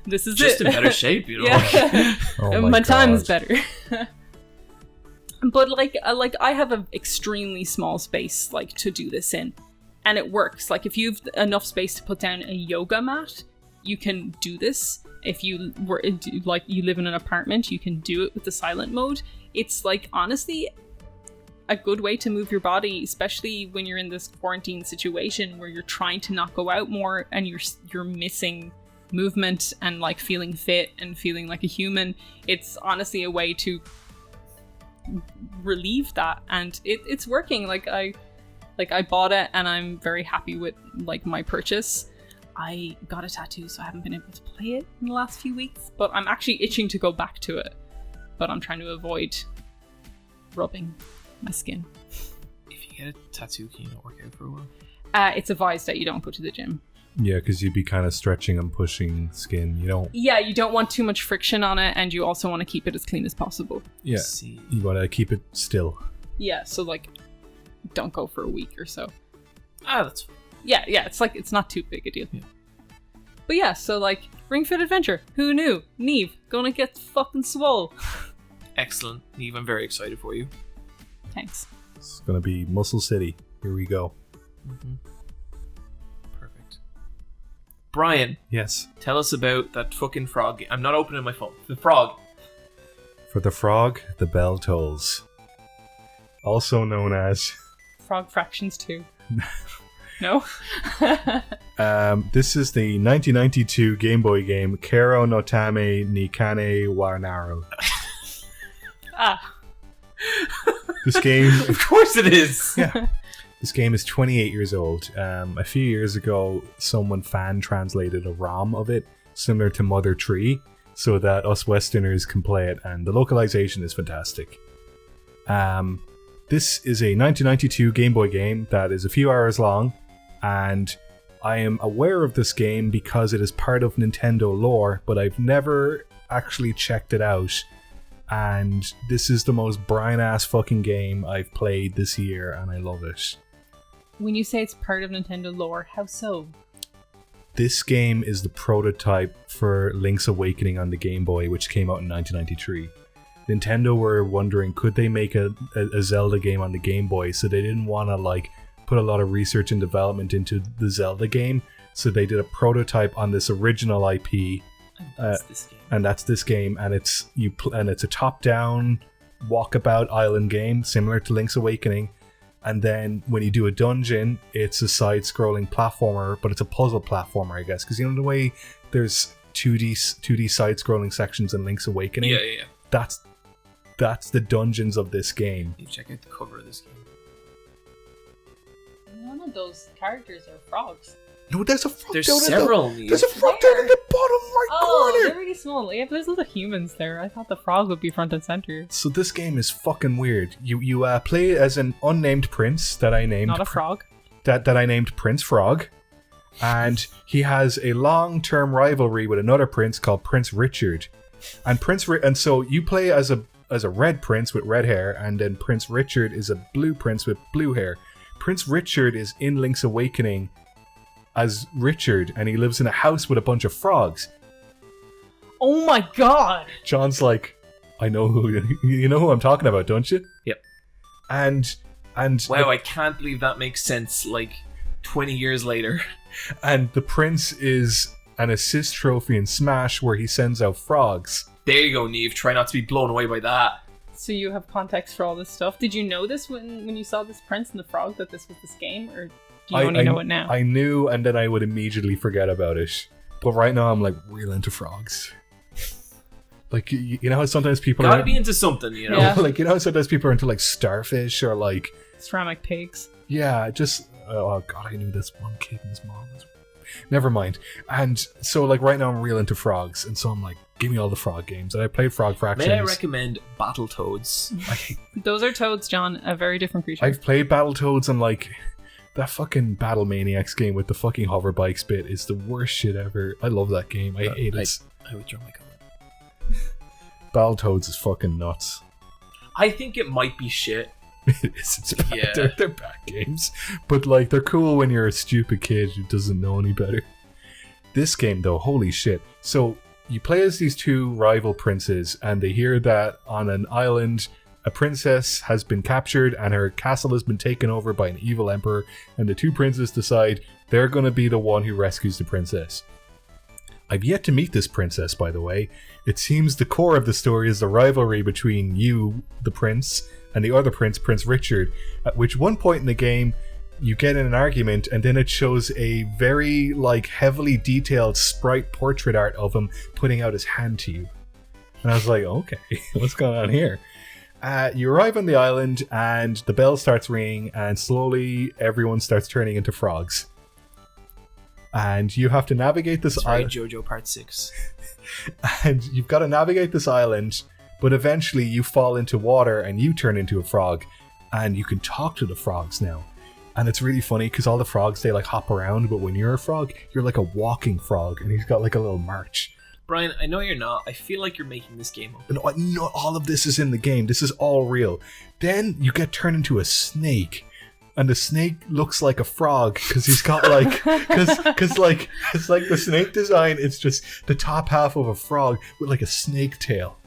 this is just it. in better shape, Yeah. Oh my God. time is better. But like I have an extremely small space like to do this in, and it works. Like, if you've enough space to put down a yoga mat, you can do this. If you were like you live in an apartment, you can do it with the silent mode. It's like honestly a good way to move your body, especially when you're in this quarantine situation where you're trying to not go out more and you're missing movement and like feeling fit and feeling like a human. It's honestly a way to relieve that, and it's working. Like I bought it and I'm very happy with like my purchase. I got a tattoo, so I haven't been able to play it in the last few weeks, but I'm actually itching to go back to it, but I'm trying to avoid rubbing my skin. If you get a tattoo, can you not work out for a while? It's advised that you don't go to the gym. Yeah, because you'd be kind of stretching and pushing skin. You don't want too much friction on it, and you also want to keep it as clean as possible. Yeah, you want to keep it still. Yeah, so like, don't go for a week or so. That's fine. Yeah, it's like, it's not too big a deal. Yeah. But yeah, so like, Ring Fit Adventure. Who knew? Niamh, gonna get fucking swole. Excellent. Niamh, I'm very excited for you. Thanks. It's gonna be Muscle City. Here we go. Mm-hmm. Perfect. Bryan. Yes. Tell us about that fucking frog. I'm not opening my phone. The frog. For the frog, the bell tolls. Also known as... Frog Fractions 2. No? This is the 1992 Game Boy game Kero no Tame ni Kane wa Naru. This game... Of course it is! Yeah. This game is 28 years old. A few years ago, someone fan translated a ROM of it, similar to Mother Tree, so that us Westerners can play it, and the localization is fantastic. This is a 1992 Game Boy game that is a few hours long, and I am aware of this game because it is part of Nintendo lore, but I've never actually checked it out. And this is the most Bryan-ass fucking game I've played this year, and I love it. When you say it's part of Nintendo lore, how so? This game is the prototype for Link's Awakening on the Game Boy, which came out in 1993. Nintendo were wondering, could they make a Zelda game on the Game Boy, so they didn't want to like put a lot of research and development into the Zelda game, so they did a prototype on this original IP. And that's this game, and it's a top-down walkabout island game similar to Link's Awakening. And then when you do a dungeon, it's a side-scrolling platformer, but it's a puzzle platformer, I guess, because you know the way there's 2D side-scrolling sections in Link's Awakening. Yeah. That's the dungeons of this game. You check out the cover of this game. None of those characters are frogs. No, there's a frog. There's down several. There's a frog down in the bottom right corner. They're really small. Yeah, there's other humans there. I thought the frog would be front and center. So this game is fucking weird. You play as an unnamed prince that I named. Not a frog. That I named Prince Frog, and he has a long-term rivalry with another prince called Prince Richard, and so you play as a red prince with red hair, and then Prince Richard is a blue prince with blue hair. Prince Richard is in Link's Awakening as Richard, and he lives in a house with a bunch of frogs. Oh my god! John's like, I know you know who I'm talking about, don't you? Yep. And wow, I can't believe that makes sense. Like 20 years later. And the prince is an assist trophy in Smash where he sends out frogs. There you go, Niamh. Try not to be blown away by that. So you have context for all this stuff. Did you know this when you saw this prince and the frog, that this was this game, or do you only know it now? I knew, and then I would immediately forget about it. But right now I'm like real into frogs. Like, you know how sometimes people gotta be into something, you know? Yeah. Like, you know how sometimes people are into like starfish or like ceramic pigs. Yeah, just oh god, I knew this one kid and his mom was... Never mind. And so like right now I'm real into frogs, and so I'm like, give me all the frog games. And I played Frog Fractions. May I recommend Battletoads? Those are toads, John. A very different creature. I've played Battletoads, and like that fucking Battle Maniacs game with the fucking hover bikes bit is the worst shit ever. I love that game. I hate it. I withdraw my comment. Battletoads is fucking nuts. I think it might be shit. It is. It's bad. Yeah. They're bad games. But like, they're cool when you're a stupid kid who doesn't know any better. This game though, holy shit. So you play as these two rival princes, and they hear that on an island a princess has been captured and her castle has been taken over by an evil emperor, and the two princes decide they're going to be the one who rescues the princess. I've yet to meet this princess, by the way. It seems the core of the story is the rivalry between you, the prince, and the other prince, Prince Richard, at which one point in the game, you get in an argument, and then it shows a very, like, heavily detailed sprite portrait art of him putting out his hand to you. And I was like, okay, what's going on here? You arrive on the island, and the bell starts ringing, and slowly everyone starts turning into frogs. And you have to navigate this island. JoJo Part 6. And you've got to navigate this island, but eventually you fall into water and you turn into a frog, and you can talk to the frogs now. And it's really funny because all the frogs, they like hop around, but when you're a frog, you're like a walking frog, and he's got like a little march. Brian, I know you're not. I feel like you're making this game up. No, not all of this is in the game. This is all real. Then you get turned into a snake. And the snake looks like a frog because he's got like, because like it's like the snake design. It's just the top half of a frog with like a snake tail,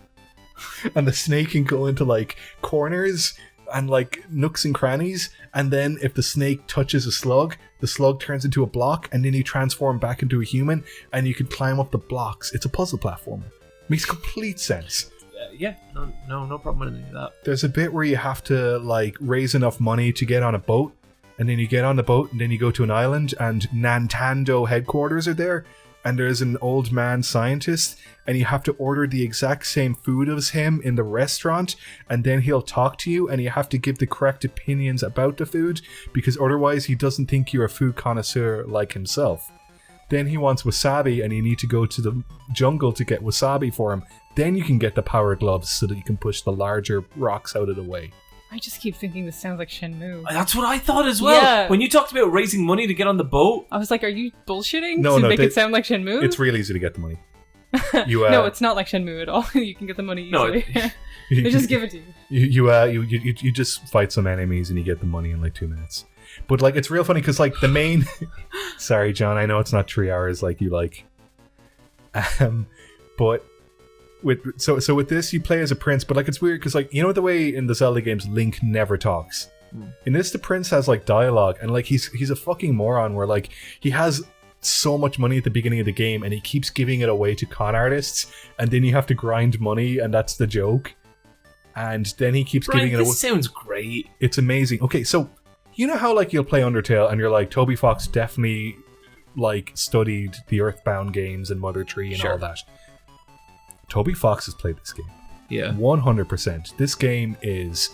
and the snake can go into like corners and like nooks and crannies. And then if the snake touches a slug, the slug turns into a block, and then you transform back into a human, and you can climb up the blocks. It's a puzzle platformer. Makes complete sense. Yeah, no problem with any of that. There's a bit where you have to like raise enough money to get on a boat, and then you get on the boat, and then you go to an island, and Nintendo headquarters are there, and there's an old man scientist, and you have to order the exact same food as him in the restaurant, and then he'll talk to you, and you have to give the correct opinions about the food, because otherwise he doesn't think you're a food connoisseur like himself. Then he wants wasabi, and you need to go to the jungle to get wasabi for him. Then you can get the power gloves so that you can push the larger rocks out of the way. I just keep thinking this sounds like Shenmue. That's what I thought as well. Yeah. When you talked about raising money to get on the boat. I was like, are you bullshitting? No, to make it sound like Shenmue? It's real easy to get the money. No, it's not like Shenmue at all. You can get the money easily. No, They just give it to you. You just fight some enemies and you get the money in like 2 minutes. But like it's real funny because like the main sorry John, I know it's not 3 hours like you like. But with with this you play as a prince, but like it's weird because like you know the way in the Zelda games Link never talks. In this the prince has like dialogue, and like he's a fucking moron where like he has so much money at the beginning of the game and he keeps giving it away to con artists, and then you have to grind money, and that's the joke. And then he keeps Brian, giving it away. This sounds great. It's amazing. Okay, so you know how like you'll play Undertale and you're like, Toby Fox definitely like studied the Earthbound games and Mother Tree and all that. Toby Fox has played this game. Yeah. 100%. This game's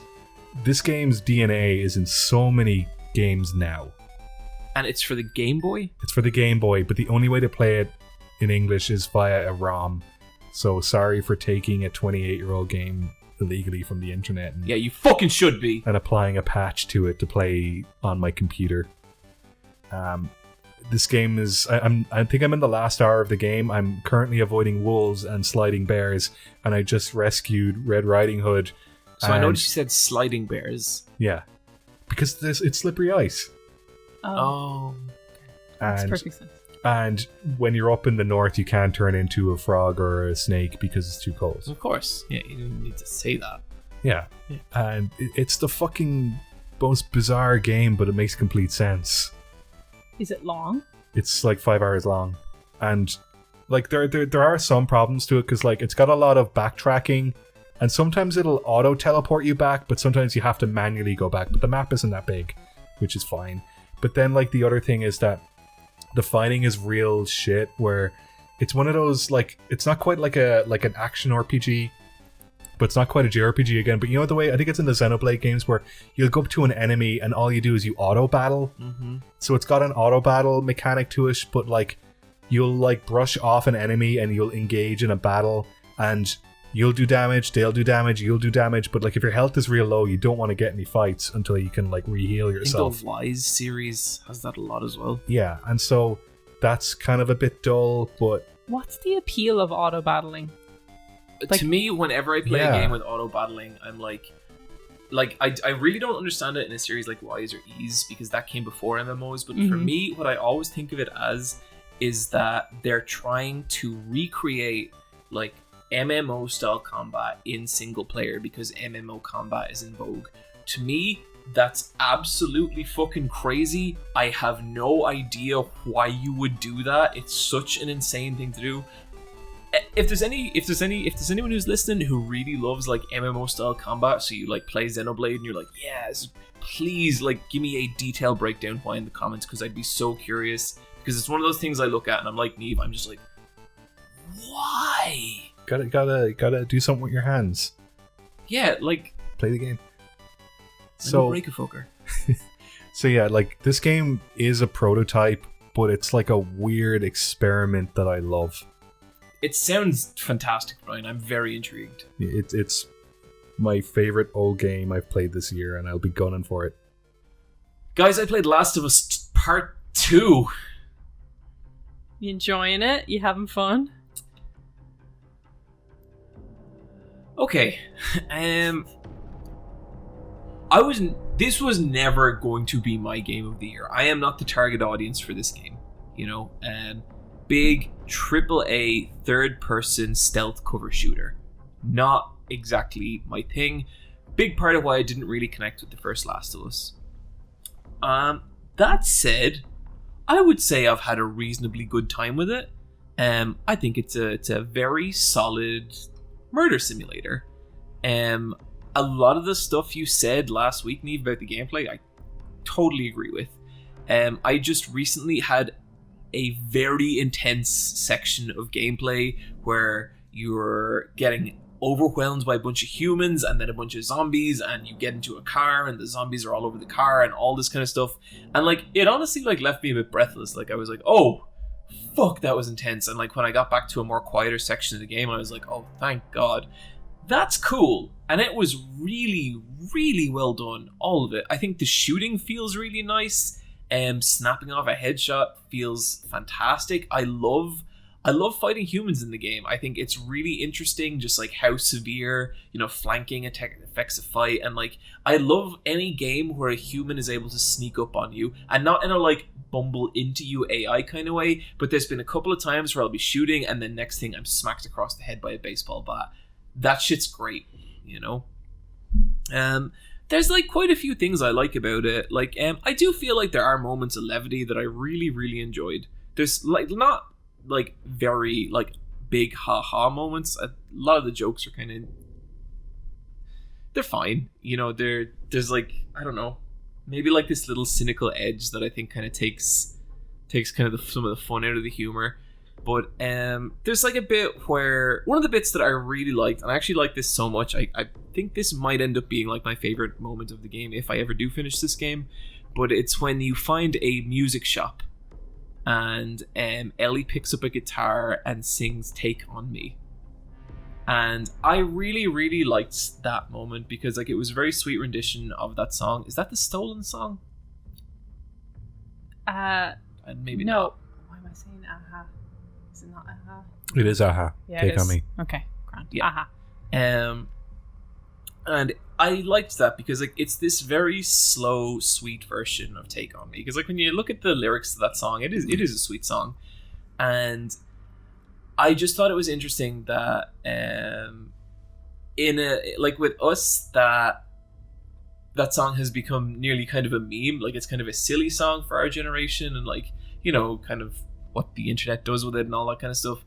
DNA is in so many games now. And it's for the Game Boy? It's for the Game Boy, but the only way to play it in English is via a ROM. So sorry for taking a 28-year-old game illegally from the internet. Yeah, you fucking should be. And applying a patch to it to play on my computer. This game is... I think I'm in the last hour of the game. I'm currently avoiding wolves and sliding bears, and I just rescued Red Riding Hood. So I noticed you said sliding bears. Yeah. Because it's slippery ice. Oh. That's perfect sense. And when you're up in the north, you can't turn into a frog or a snake because it's too cold. Of course. Yeah, you didn't need to say that. Yeah. And it's the fucking most bizarre game, but it makes complete sense. Is it long? It's like 5 hours long. And like there are some problems to it because like it's got a lot of backtracking, and sometimes it'll auto teleport you back, but sometimes you have to manually go back. But the map isn't that big, which is fine. But then like the other thing is that the fighting is real shit, where it's one of those like it's not quite like an action RPG, but it's not quite a JRPG again. But you know the way I think it's in the Xenoblade games where you'll go up to an enemy and all you do is you auto battle. Mm-hmm. So it's got an auto battle mechanic to it, but like you'll like brush off an enemy and you'll engage in a battle, and you'll do damage, they'll do damage, you'll do damage. But like if your health is real low, you don't want to get any fights until you can like re-heal yourself. I think the Wise series has that a lot as well. Yeah, and so that's kind of a bit dull, but... What's the appeal of auto battling? Like, to me, whenever I play a game with auto battling, I'm like I really don't understand it in a series like Wise or Ease, because that came before MMOs. But for me, what I always think of it as is that they're trying to recreate like MMO style combat in single player, because MMO combat is in vogue. To me, That's absolutely fucking crazy. I have no idea why you would do that. It's such an insane thing to do. If there's anyone who's listening who really loves like MMO style combat, so you like play Xenoblade and you're like, yes, please like give me a detailed breakdown why in the comments, because I'd be so curious. Because it's one of those things I look at and I'm like Niamh, I'm just like, why? Gotta do something with your hands. Yeah, like play the game. So break a fucker. So yeah, like this game is a prototype, but it's like a weird experiment that I love. It sounds fantastic, Bryan. I'm very intrigued. It's my favorite old game I've played this year, and I'll be gunning for it. Guys, I played Last of Us Part 2. You enjoying it? You having fun? Okay. This was never going to be my game of the year. I am not the target audience for this game. You know, big AAA third-person stealth cover shooter. Not exactly my thing. Big part of why I didn't really connect with the first Last of Us. That said, I would say I've had a reasonably good time with it. I think it's a very solid murder simulator. A lot of the stuff you said last week, Niamh, about the gameplay, I totally agree with. I just recently had a very intense section of gameplay where you're getting overwhelmed by a bunch of humans and then a bunch of zombies, and you get into a car and the zombies are all over the car and all this kind of stuff. And like, it honestly like left me a bit breathless. Like I was like, oh, fuck, that was intense. And like when I got back to a more quieter section of the game, I was like, oh, thank God. That's cool. And it was really, really well done. All of it. I think the shooting feels really nice. Snapping off a headshot feels fantastic. I love fighting humans in the game. I think it's really interesting just like how severe, you know, flanking affects a fight. And like, I love any game where a human is able to sneak up on you, and not in a like bumble into you AI kind of way, but there's been a couple of times where I'll be shooting and then next thing I'm smacked across the head by a baseball bat. That shit's great, you know? There's like quite a few things I like about it. Like, I do feel like there are moments of levity that I really, really enjoyed. There's like not like very like big haha moments. A lot of the jokes are kind of, they're fine, you know. There's like, I don't know, maybe like this little cynical edge that I think kind of takes kind of some of the fun out of the humor. But there's like a bit where one of the bits that I really liked, and I actually like this so much, I think this might end up being like my favorite moment of the game if I ever do finish this game. But it's when you find a music shop and Ellie picks up a guitar and sings "Take on Me." And I really, really liked that moment because like it was a very sweet rendition of that song. Is that the Stolen song? And maybe no. not. Why am I saying aha? Is it not aha? It is aha. Yeah, Take on Me. Okay, grand. Yeah. Aha. And I liked that because like it's this very slow, sweet version of "Take on Me." Because like when you look at the lyrics to that song, it is a sweet song, and I just thought it was interesting that in a like with us that song has become nearly kind of a meme. Like it's kind of a silly song for our generation, and like, you know, kind of what the internet does with it and all that kind of stuff.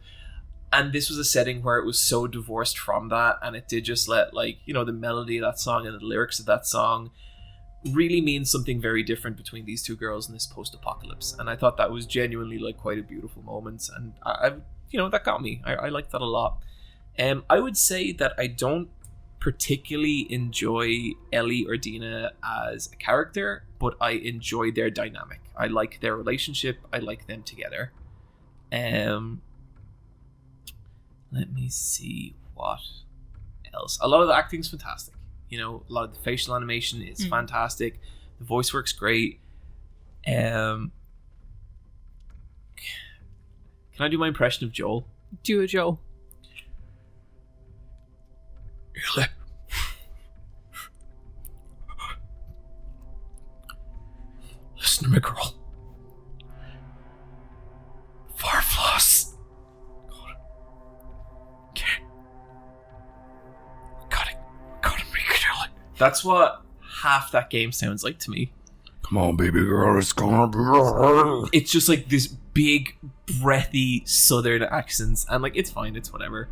And this was a setting where it was so divorced from that, and it did just let, like, you know, the melody of that song and the lyrics of that song really means something very different between these two girls in this post-apocalypse. And I thought that was genuinely like quite a beautiful moment, and I you know, that got me. I liked that a lot. I would say that I don't particularly enjoy Ellie or Dina as a character, but I enjoy their dynamic. I like their relationship. I like them together. Let me see what else. A lot of the acting's fantastic. You know, a lot of the facial animation is fantastic. The voice work's great. Can I do my impression of Joel? Do a Joel. Ellie. Listen to me, girl. Farfloss. Gotta make it, Ellie. That's what half that game sounds like to me. Come on, baby girl, it's gonna be. It's just like this big, breathy southern accents, and like it's fine, it's whatever.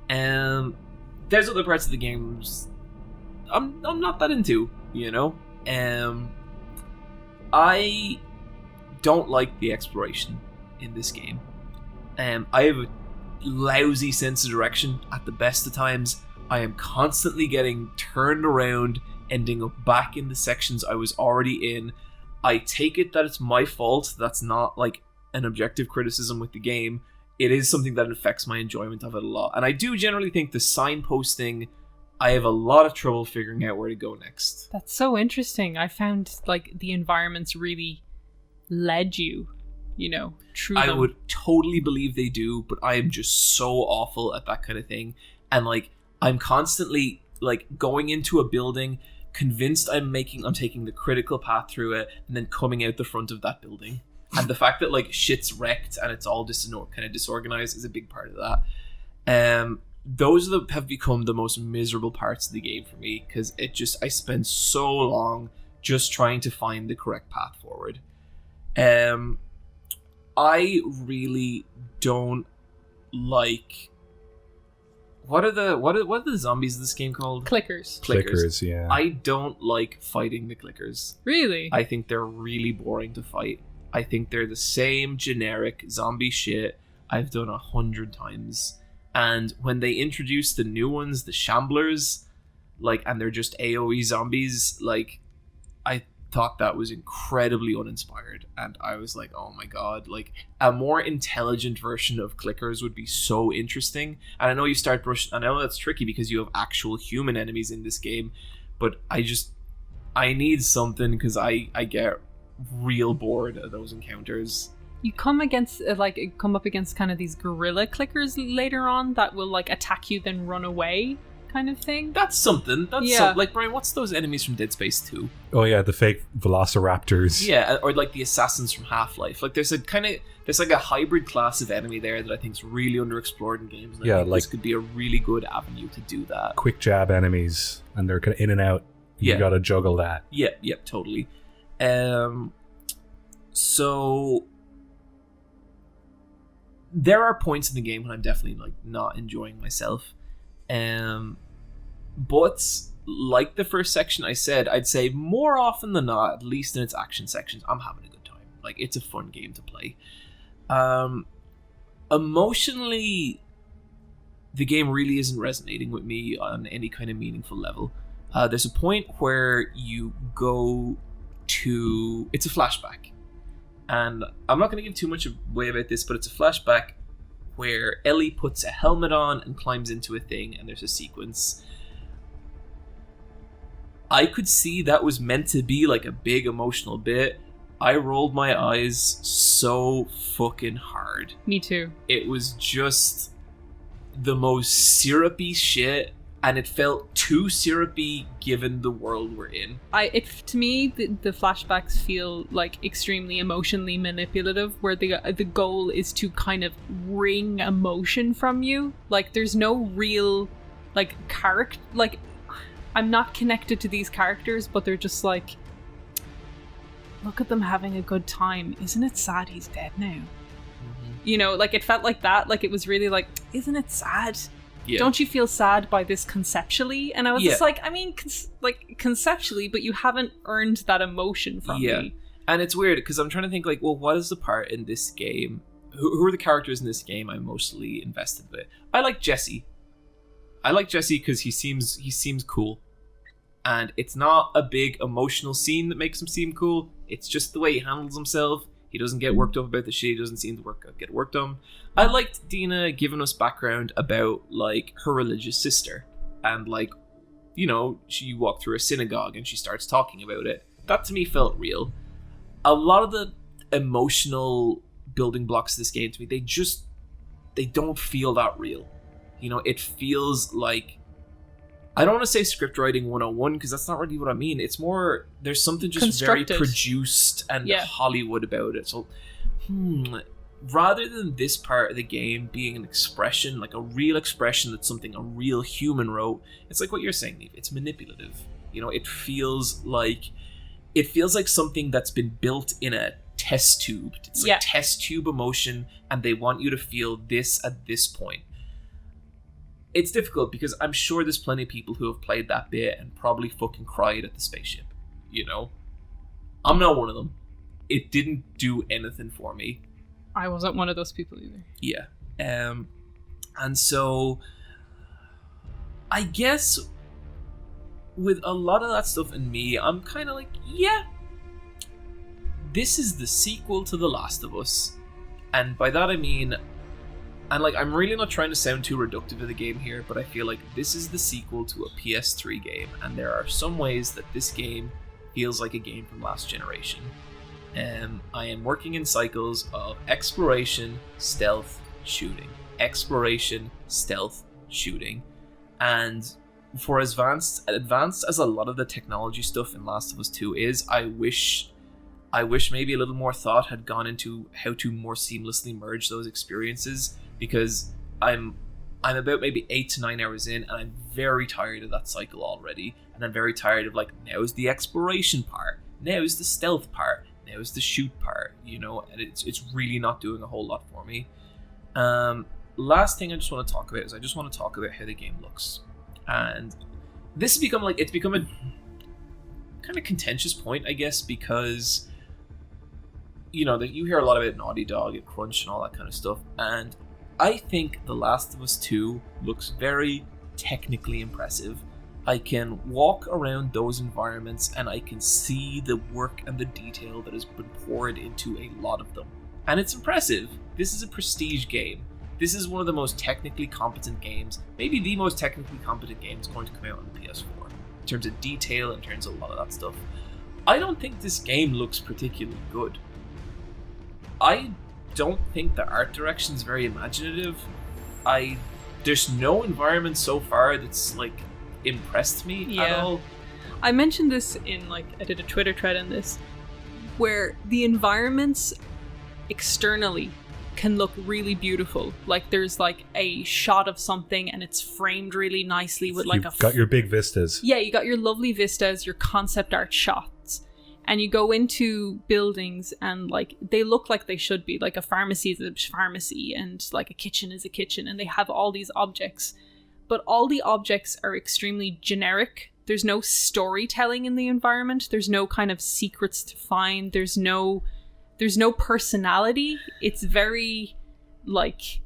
There's other parts of the games I'm not that into, you know. I don't like the exploration in this game. I have a lousy sense of direction at the best of times. I am constantly getting turned around, ending up back in the sections I was already in. I take it that it's my fault. That's not like an objective criticism with the game. It is something that affects my enjoyment of it a lot. And I do generally think the signposting, I have a lot of trouble figuring out where to go next. That's so interesting. I found like the environments really led you, you know, through I them. would totally believe they do, but I am just so awful at that kind of thing. And like, I'm constantly like going into a building, convinced I'm taking the critical path through it, and then coming out the front of that building. And the fact that like shit's wrecked and it's all kind of disorganized is a big part of that. Those have become the most miserable parts of the game for me, because I spend so long just trying to find the correct path forward. I really don't like. What are the zombies of this game called? Clickers. Yeah. I don't like fighting the clickers. Really? I think they're really boring to fight. I think they're the same generic zombie shit I've done 100 times. And when they introduced the new ones, the Shamblers, like, and they're just AoE zombies, like, I thought that was incredibly uninspired. And I was like, oh my god, like, a more intelligent version of clickers would be so interesting. And I know I know that's tricky because you have actual human enemies in this game, but I need something, because I get real bored of those encounters. You come up against kind of these guerrilla clickers later on that will like attack you then run away kind of thing. That's something. Like, Bryan, what's those enemies from Dead Space 2? Oh yeah, the fake velociraptors. Yeah, or like the assassins from Half-Life. Like there's like a hybrid class of enemy there that I think is really underexplored in games. And I think this could be a really good avenue to do that. Quick jab enemies, and they're kind of in and out. You gotta juggle that. Yeah, totally. So there are points in the game when I'm definitely like not enjoying myself. But like the first section I'd say more often than not, at least in its action sections, I'm having a good time. Like, it's a fun game to play. Emotionally, the game really isn't resonating with me on any kind of meaningful level. There's a point where you go to... It's a flashback. And I'm not going to give too much away about this, but it's a flashback where Ellie puts a helmet on and climbs into a thing, and there's a sequence. I could see that was meant to be like a big emotional bit. I rolled my eyes so fucking hard. Me too. It was just the most syrupy shit, and it felt too syrupy given the world we're in. To me, the flashbacks feel like extremely emotionally manipulative, where the goal is to kind of wring emotion from you. Like, there's no real like character. Like, I'm not connected to these characters, but they're just like, look at them having a good time. Isn't it sad he's dead now? Mm-hmm. You know, like, it felt like that. Like, it was really like, isn't it sad? Yeah. Don't you feel sad by this conceptually? And I was just like, I mean, conceptually, but you haven't earned that emotion from me. And it's weird, because I'm trying to think, like, well, what is the part in this game? Who are the characters in this game I'm mostly invested with? I like Jesse. Because he seems cool. And it's not a big emotional scene that makes him seem cool. It's just the way he handles himself. He doesn't get worked up about the shit. He doesn't seem to get worked on. I liked Dina giving us background about, like, her religious sister. And, like, you know, she walked through a synagogue and she starts talking about it. That, to me, felt real. A lot of the emotional building blocks of this game, to me, they don't feel that real. You know, it feels like... I don't want to say script writing 101, because that's not really what I mean. It's more, there's something just very produced and Hollywood about it. So, rather than this part of the game being an expression, like a real expression that's something a real human wrote, it's like what you're saying, Niamh. It's manipulative. You know, it feels like something that's been built in a test tube. It's like test tube emotion, and they want you to feel this at this point. It's difficult because I'm sure there's plenty of people who have played that bit and probably fucking cried at the spaceship. You know? I'm not one of them. It didn't do anything for me. I wasn't one of those people either. Yeah. And so I guess with a lot of that stuff in me, I'm kind of like, yeah, this is the sequel to The Last of Us. And by that I mean, and like, I'm really not trying to sound too reductive of the game here, but I feel like this is the sequel to a PS3 game, and there are some ways that this game feels like a game from last generation. I am working in cycles of exploration, stealth, shooting. Exploration, stealth, shooting. And for as advanced as a lot of the technology stuff in Last of Us 2 is, I wish maybe a little more thought had gone into how to more seamlessly merge those experiences, because I'm about maybe 8 to 9 hours in, and I'm very tired of that cycle already, and I'm very tired of like, now's the exploration part, now's the stealth part, now's the shoot part, you know, and it's really not doing a whole lot for me. Last thing I just want to talk about is I just want to talk about how the game looks. And this has become like, it's become a kind of contentious point, I guess, because, you know, that you hear a lot about Naughty Dog and Crunch and all that kind of stuff, and I think The Last of Us 2 looks very technically impressive. I can walk around those environments and I can see the work and the detail that has been poured into a lot of them. And it's impressive. This is a prestige game. This is one of the most technically competent games, maybe the most technically competent game that's going to come out on the PS4. In terms of detail, in terms of a lot of that stuff. I don't think this game looks particularly good. I don't think the art direction is very imaginative. There's no environment so far that's like impressed me at all. I mentioned this in like, I did a Twitter thread on this, where the environments externally can look really beautiful. Like there's like a shot of something and it's framed really nicely with like You've got your big vistas. Yeah, you got your lovely vistas, your concept art shots. And you go into buildings and like they look like they should be. Like a pharmacy is a pharmacy and like a kitchen is a kitchen, and they have all these objects. But all the objects are extremely generic. There's no storytelling in the environment. There's no kind of secrets to find. There's no personality. It's very like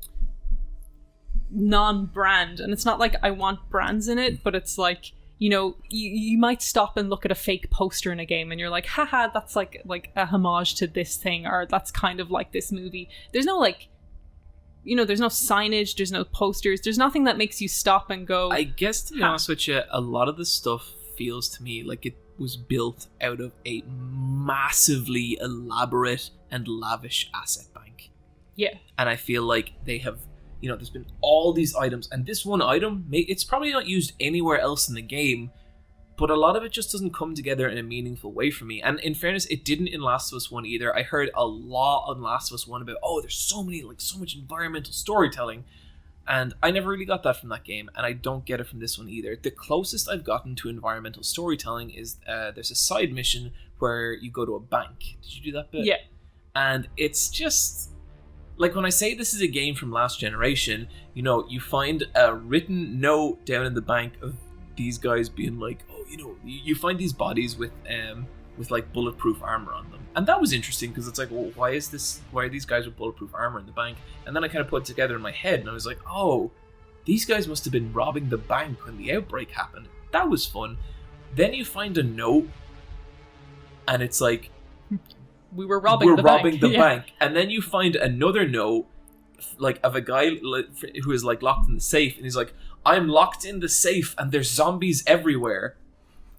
non-brand, and it's not like I want brands in it, but it's like, you know, you might stop and look at a fake poster in a game and you're like, haha, that's like a homage to this thing, or that's kind of like this movie. There's no like, you know, there's no signage, there's no posters, there's nothing that makes you stop and go. I guess, to be honest with you, a lot of the stuff feels to me like it was built out of a massively elaborate and lavish asset bank. Yeah. And I feel like they have, you know, there's been all these items, and this one item, it's probably not used anywhere else in the game, but a lot of it just doesn't come together in a meaningful way for me. And in fairness, it didn't in Last of Us 1 either. I heard a lot on Last of Us 1 about, oh, there's so much environmental storytelling, and I never really got that from that game, and I don't get it from this one either. The closest I've gotten to environmental storytelling is there's a side mission where you go to a bank. Did you do that bit? Yeah. And it's just, like, when I say this is a game from last generation, you know, you find a written note down in the bank of these guys being like, oh, you know, you find these bodies with like bulletproof armor on them. And that was interesting because it's like, well, why are these guys with bulletproof armor in the bank? And then I kind of put it together in my head and I was like, oh, these guys must have been robbing the bank when the outbreak happened. That was fun. Then you find a note and it's like, we're robbing the bank. And then you find another note, like, of a guy who is like locked in the safe, and he's like, I'm locked in the safe and there's zombies everywhere.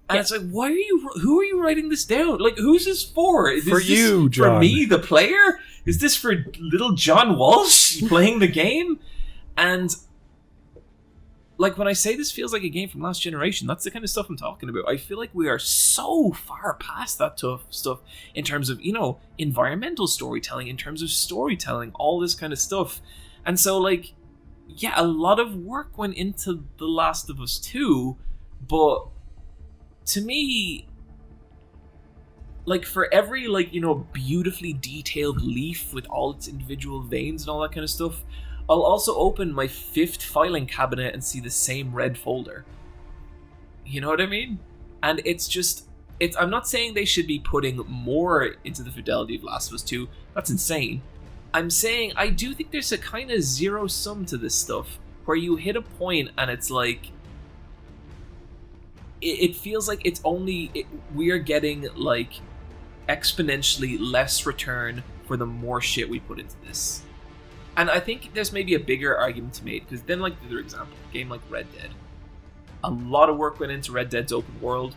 And it's like, who are you writing this down? Like, who's this for? Is for you, John. For me, the player? Is this for little John Walsh playing the game? And like, when I say this feels like a game from last generation, that's the kind of stuff I'm talking about. I feel like we are so far past that tough stuff in terms of, you know, environmental storytelling, in terms of storytelling, all this kind of stuff. And so, like, yeah, a lot of work went into The Last of Us 2, but to me, like, for every, like, you know, beautifully detailed leaf with all its individual veins and all that kind of stuff, I'll also open my 5th filing cabinet and see the same red folder. You know what I mean? And it's just, I'm not saying they should be putting more into the fidelity of Last of Us 2. That's insane. I'm saying I do think there's a kind of zero sum to this stuff, where you hit a point and it's like, it feels like it's only, we are getting, like, exponentially less return for the more shit we put into this. And I think there's maybe a bigger argument to make, because then, like, the other example, a game like Red Dead. A lot of work went into Red Dead's open world.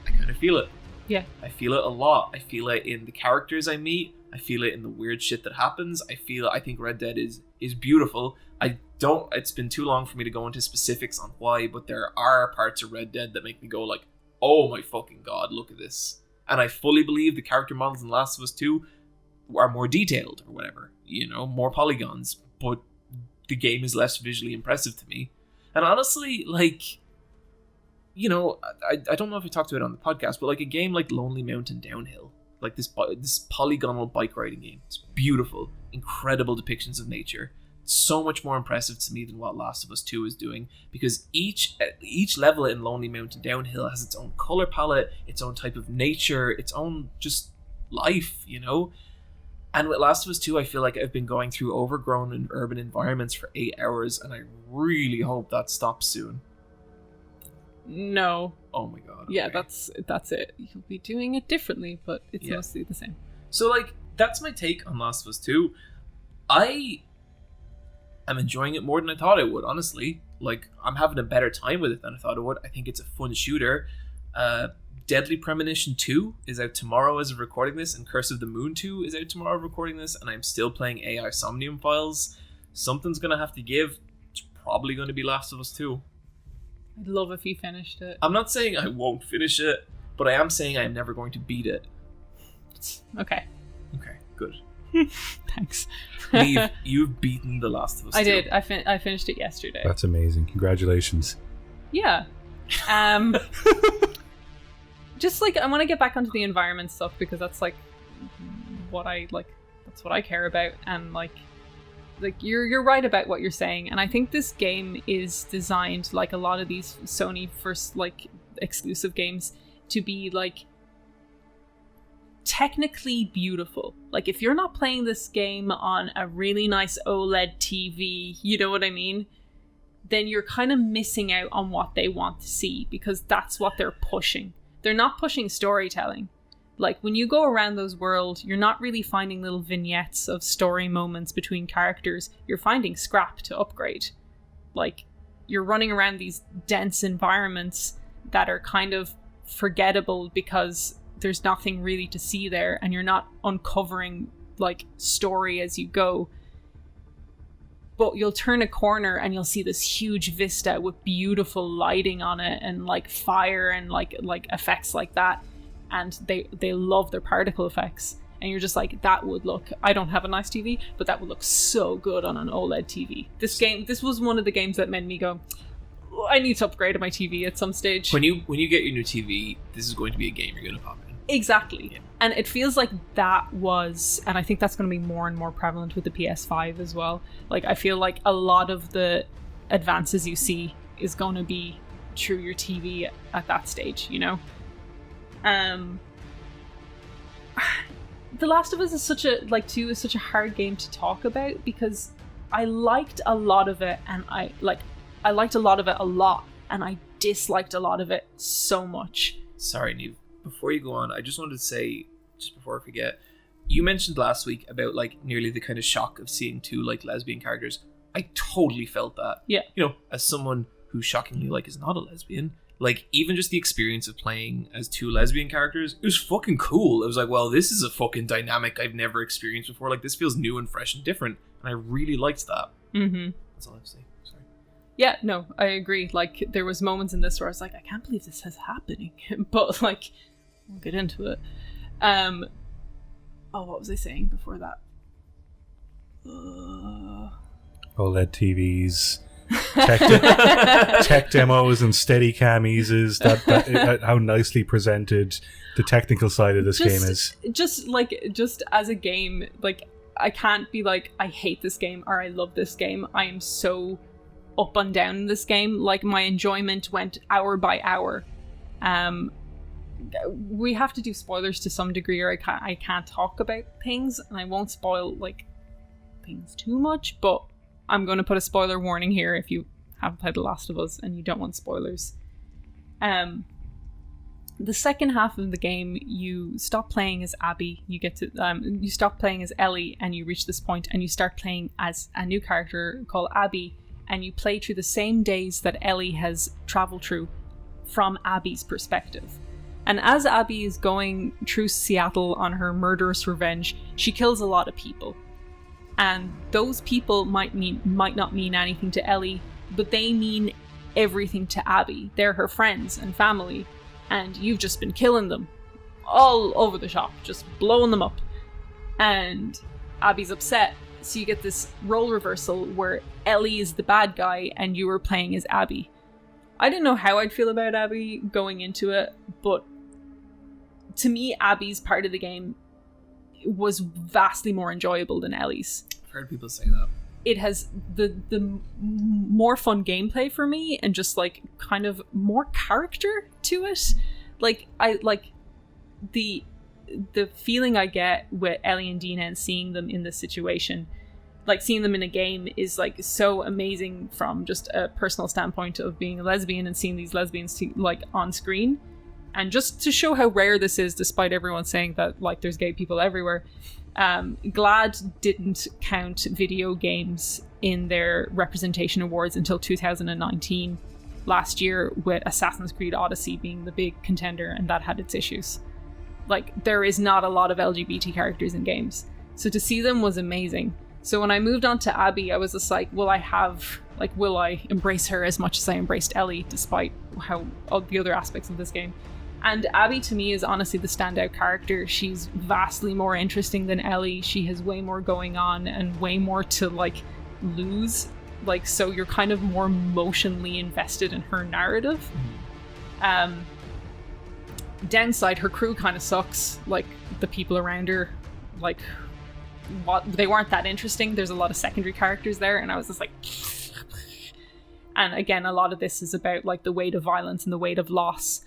I kind of feel it. Yeah. I feel it a lot. I feel it in the characters I meet. I feel it in the weird shit that happens. I think Red Dead is beautiful. It's been too long for me to go into specifics on why, but there are parts of Red Dead that make me go like, oh my fucking god, look at this. And I fully believe the character models in Last of Us 2 are more detailed or whatever, you know, more polygons, but the game is less visually impressive to me. And honestly, like, you know, I don't know if I talked about it on the podcast, but like a game like Lonely Mountain Downhill, like this polygonal bike riding game, it's beautiful, incredible depictions of nature. It's so much more impressive to me than what Last of Us 2 is doing, because each level in Lonely Mountain Downhill has its own color palette, its own type of nature, its own just life, you know? And with Last of Us 2, I feel like I've been going through overgrown and urban environments for 8 hours, and I really hope that stops soon. No. Oh my god. Yeah, okay. that's it. You'll be doing it differently, but it's mostly the same. So, like, that's my take on Last of Us 2. I'm enjoying it more than I thought I would, honestly. Like, I'm having a better time with it than I thought I would. I think it's a fun shooter. Deadly Premonition 2 is out tomorrow as of recording this, and Curse of the Moon 2 is out tomorrow recording this, and I'm still playing AI Somnium Files. Something's going to have to give. It's probably going to be Last of Us 2. I'd love if you finished it. I'm not saying I won't finish it, but I am saying I'm never going to beat it. Okay. Okay, good. Thanks. Niamh, you've beaten The Last of Us 2. I did. I finished it yesterday. That's amazing. Congratulations. Yeah. Just like, I want to get back onto the environment stuff, because that's like what I like. That's what I care about, and like you're right about what you're saying. And I think this game is designed, like a lot of these Sony first like exclusive games, to be like technically beautiful. Like, if you're not playing this game on a really nice OLED TV, you know what I mean, then you're kind of missing out on what they want to see, because that's what they're pushing. They're not pushing storytelling. Like, when you go around those worlds, you're not really finding little vignettes of story moments between characters. You're finding scrap to upgrade. Like, you're running around these dense environments that are kind of forgettable because there's nothing really to see there, and you're not uncovering like story as you go. But you'll turn a corner and you'll see this huge vista with beautiful lighting on it, and like fire and like effects like that. And they love their particle effects. And you're just like, that would look, I don't have a nice TV, but that would look so good on an OLED TV. This was one of the games that made me go, I need to upgrade my TV at some stage. When you get your new TV, this is going to be a game you're going to pop in. Exactly. Yeah. And it feels like that was, and I think that's going to be more and more prevalent with the PS5 as well. Like, I feel like a lot of the advances you see is going to be through your TV at that stage, you know? The Last of Us is such a hard game to talk about, because I liked a lot of it, and I liked a lot of it a lot, and I disliked a lot of it so much. Sorry, Niamh. Before you go on, I just wanted to say, just before I forget, you mentioned last week about like nearly the kind of shock of seeing two like lesbian characters. I totally felt that. Yeah. You know, as someone who shockingly like is not a lesbian, like even just the experience of playing as two lesbian characters, it was fucking cool. It was like, well, this is a fucking dynamic I've never experienced before. Like, this feels new and fresh and different, and I really liked that. Mm-hmm. That's all I have to say. Sorry. Yeah, no, I agree. Like, there was moments in this where I was like, I can't believe this is happening. But like, we'll get into it. What was I saying before that? OLED TVs, tech demos and Steadicam eases. That how nicely presented the technical side of this game is. Just as a game, like, I can't be like, I hate this game or I love this game. I am so up and down in this game. Like, my enjoyment went hour by hour. We have to do spoilers to some degree, or I can't talk about things, and I won't spoil like things too much, but I'm going to put a spoiler warning here if you haven't played The Last of Us and you don't want spoilers. The second half of the game, you stop playing as Abby, you get to you stop playing as Ellie, and you reach this point and you start playing as a new character called Abby, and you play through the same days that Ellie has traveled through from Abby's perspective. And as Abby is going through Seattle on her murderous revenge, she kills a lot of people. And those people might not mean anything to Ellie, but they mean everything to Abby. They're her friends and family, and you've just been killing them all over the shop, just blowing them up. And Abby's upset, so you get this role reversal where Ellie is the bad guy and you were playing as Abby. I didn't know how I'd feel about Abby going into it, but to me, Abby's part of the game was vastly more enjoyable than Ellie's. I've heard people say that. It has the more fun gameplay for me, and just like kind of more character to it. Like, I like the feeling I get with Ellie and Dina and seeing them in this situation, like seeing them in a game, is like so amazing from just a personal standpoint of being a lesbian and seeing these lesbians like on screen. And just to show how rare this is, despite everyone saying that like there's gay people everywhere, GLAAD didn't count video games in their representation awards until 2019, last year, with Assassin's Creed Odyssey being the big contender, and that had its issues. Like, there is not a lot of LGBT characters in games. So to see them was amazing. So when I moved on to Abby, I was just like, will I embrace her as much as I embraced Ellie, despite how all the other aspects of this game? And Abby, to me, is honestly the standout character. She's vastly more interesting than Ellie. She has way more going on and way more to, like, lose. Like, so you're kind of more emotionally invested in her narrative. Downside, her crew kind of sucks. Like, the people around her, like, they weren't that interesting. There's a lot of secondary characters there, and I was just like... And again, a lot of this is about, like, the weight of violence and the weight of loss.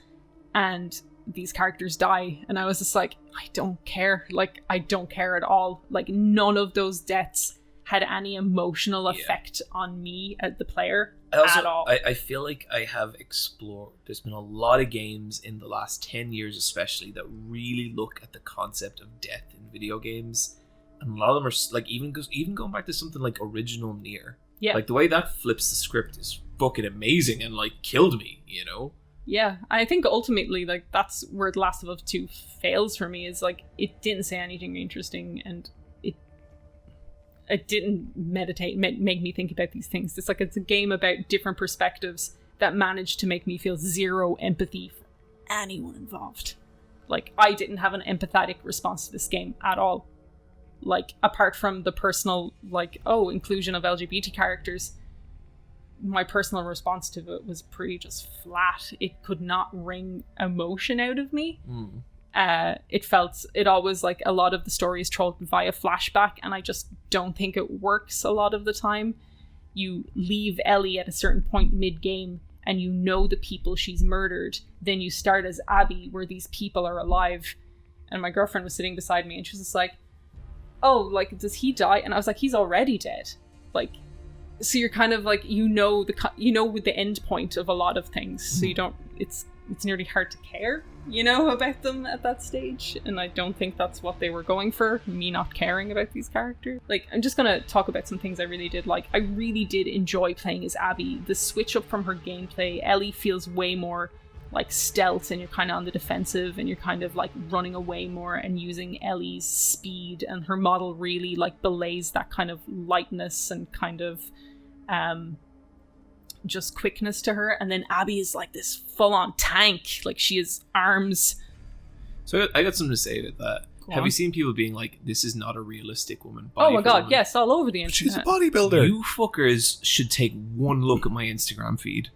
And these characters die, and I was just like, I don't care. Like, I don't care at all. Like, none of those deaths had any emotional effect on me as the player at all. I feel like I have explored, there's been a lot of games in the last 10 years especially that really look at the concept of death in video games, and a lot of them are like, even going back to something like Original Nier. Yeah, like the way that flips the script is fucking amazing and like killed me, you know. Yeah, I think ultimately, like, that's where The Last of Us 2 fails for me, is, like, it didn't say anything interesting, and it didn't make me think about these things. It's like, it's a game about different perspectives that managed to make me feel zero empathy for anyone involved. Like, I didn't have an empathetic response to this game at all. Like, apart from the personal, like, inclusion of LGBT characters, my personal response to it was pretty just flat. It could not wring emotion out of me. It always like a lot of the story is told via flashback, and I just don't think it works a lot of the time. You leave Ellie at a certain point mid-game, and you know the people she's murdered. Then you start as Abby, where these people are alive. And my girlfriend was sitting beside me, and she was just like, oh, like, does he die? And I was like, he's already dead. Like, so you're kind of like, you know the end point of a lot of things, so you don't, it's nearly hard to care, you know, about them at that stage. And I don't think that's what they were going for, me not caring about these characters. Like, I'm just gonna talk about some things I really did like. I really did enjoy playing as Abby. The switch up from her gameplay, Ellie feels way more like stealth, and you're kind of on the defensive, and you're kind of like running away more and using Ellie's speed, and her model really like belays that kind of lightness and kind of just quickness to her. And then Abby is like this full-on tank. Like, she has arms. So I got something to say about that. Have you seen people being like, this is not a realistic woman? Oh my god, yes, all over the internet. She's a bodybuilder. You fuckers should take one look at my Instagram feed.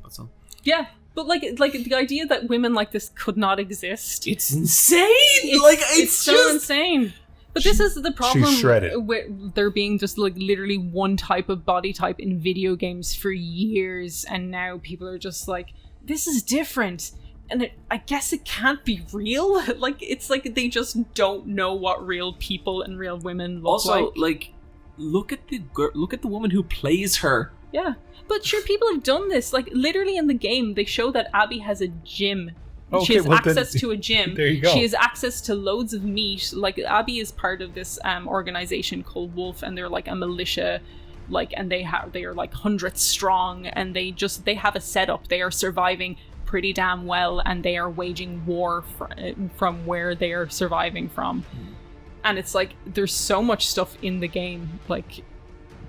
That's all. Yeah, but like the idea that women like this could not exist. It's insane! It's so insane. But this is the problem She's shredded. with there being just like literally one type of body type in video games for years, and now people are just like, this is different. And I guess it can't be real. Like, it's like they just don't know what real people and real women look like. Also, like, look at the woman who plays her. Yeah. But sure, people have done this. Like, literally in the game, they show that Abby has a gym. Okay, she has access to a gym. There you go. She has access to loads of meat. Like, Abby is part of this organization called Wolf, and they're like a militia. Like, and they are like hundreds strong, and they have a setup. They are surviving pretty damn well, and they are waging war from where they are surviving from. And it's like there's so much stuff in the game like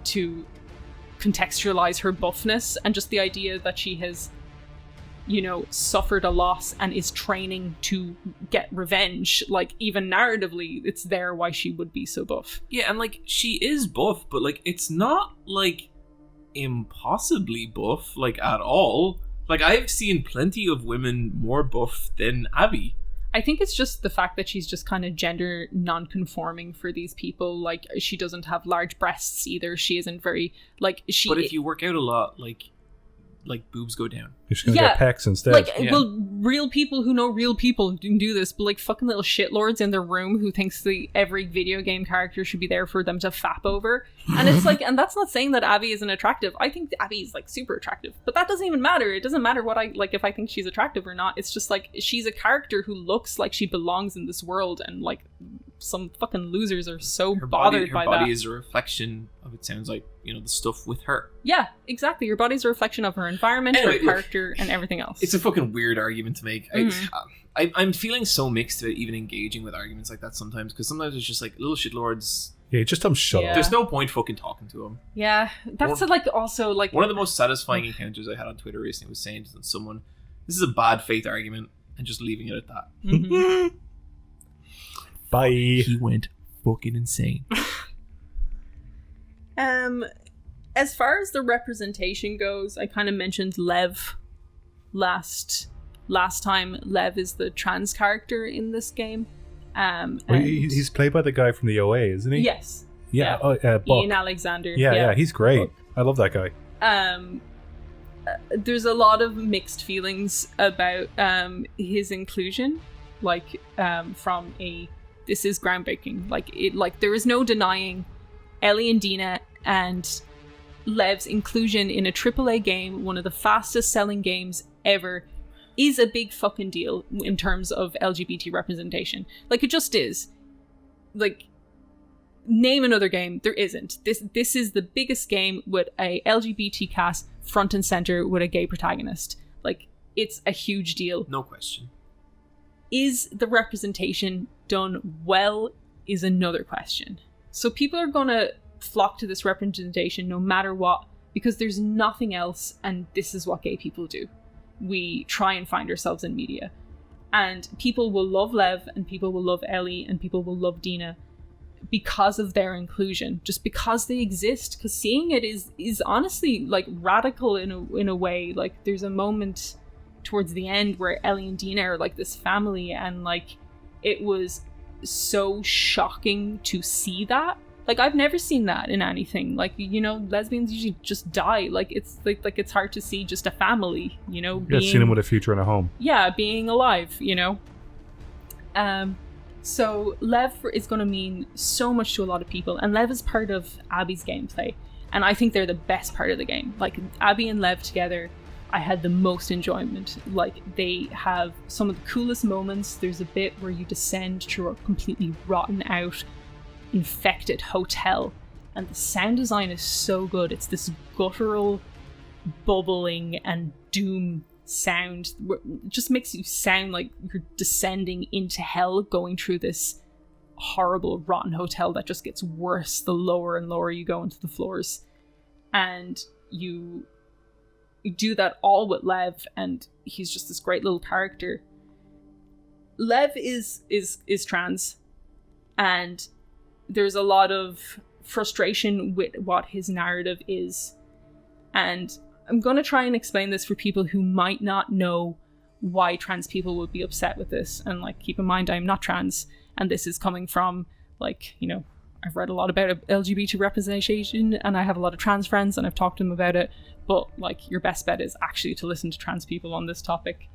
to contextualize her buffness, and just the idea that she has, you know, suffered a loss and is training to get revenge. Like, even narratively, it's there why she would be so buff. Yeah, and like she is buff, but like it's not like impossibly buff like at all. Like, I've seen plenty of women more buff than Abby. I think it's just the fact that she's just kind of gender non-conforming for these people. Like, she doesn't have large breasts either. She isn't very, like, she... But if you work out a lot, like boobs go down. You're just gonna get pecs instead. Like, well, real people who know real people can do this, but like fucking little shitlords in their room who thinks every video game character should be there for them to fap over. And it's like, and that's not saying that Abby isn't attractive. I think Abby is like super attractive, but that doesn't even matter. It doesn't matter what I like, if I think she's attractive or not. It's just like, she's a character who looks like she belongs in this world, and like some fucking losers are so bothered by that. Her body is a reflection of, it sounds like, you know, the stuff with her. Yeah, exactly. Her body's a reflection of her environment, her character, and everything else. It's a fucking weird argument to make. I'm feeling so mixed about even engaging with arguments like that sometimes, because sometimes it's just like, little shitlords. Yeah, just shut up. There's no point fucking talking to them. Yeah, that's like also like one of the most satisfying encounters I had on Twitter recently was saying to someone, "This is a bad faith argument," and just leaving it at that. Mm-hmm. Bye. He went fucking insane. As far as the representation goes, I kind of mentioned Lev last time. Lev is the trans character in this game. He's played by the guy from the OA, isn't he? Yes. Yeah. Ian Alexander. Yeah, he's great. Buck. I love that guy. There's a lot of mixed feelings about his inclusion, like from this is groundbreaking. Like there is no denying Ellie and Dina and Lev's inclusion in a AAA game, one of the fastest selling games ever, is a big fucking deal in terms of LGBT representation. Like, it just is. Like, name another game, there isn't. This is the biggest game with a LGBT cast front and center with a gay protagonist. Like, it's a huge deal. No question. Is the representation done well is another question. So people are gonna flock to this representation no matter what, because there's nothing else, and this is what gay people do. We try and find ourselves in media. And people will love Lev, and people will love Ellie, and people will love Dina because of their inclusion, just because they exist. Because seeing it is honestly like radical in a way. Like, there's a moment towards the end where Ellie and Dina are like this family, and like it was so shocking to see that. Like, I've never seen that in anything. Like, you know, lesbians usually just die. Like, it's like it's hard to see just a family, you know, seen them with a future and a home. Yeah, being alive, you know. So Lev is going to mean so much to a lot of people, and Lev is part of Abby's gameplay, and I think they're the best part of the game. Like, Abby and Lev together, I had the most enjoyment. Like, they have some of the coolest moments. There's a bit where you descend to a completely rotten out, infected hotel, and the sound design is so good. It's this guttural, bubbling, and doom sound. It just makes you sound like you're descending into hell, going through this horrible, rotten hotel that just gets worse the lower and lower you go into the floors. And you do that all with Lev, and he's just this great little character. Lev is trans, and there's a lot of frustration with what his narrative is. And I'm going to try and explain this for people who might not know why trans people would be upset with this. And like, keep in mind, I'm not trans, and this is coming from, like, you know, I've read a lot about LGBT representation, and I have a lot of trans friends, and I've talked to them about it. But like, your best bet is actually to listen to trans people on this topic.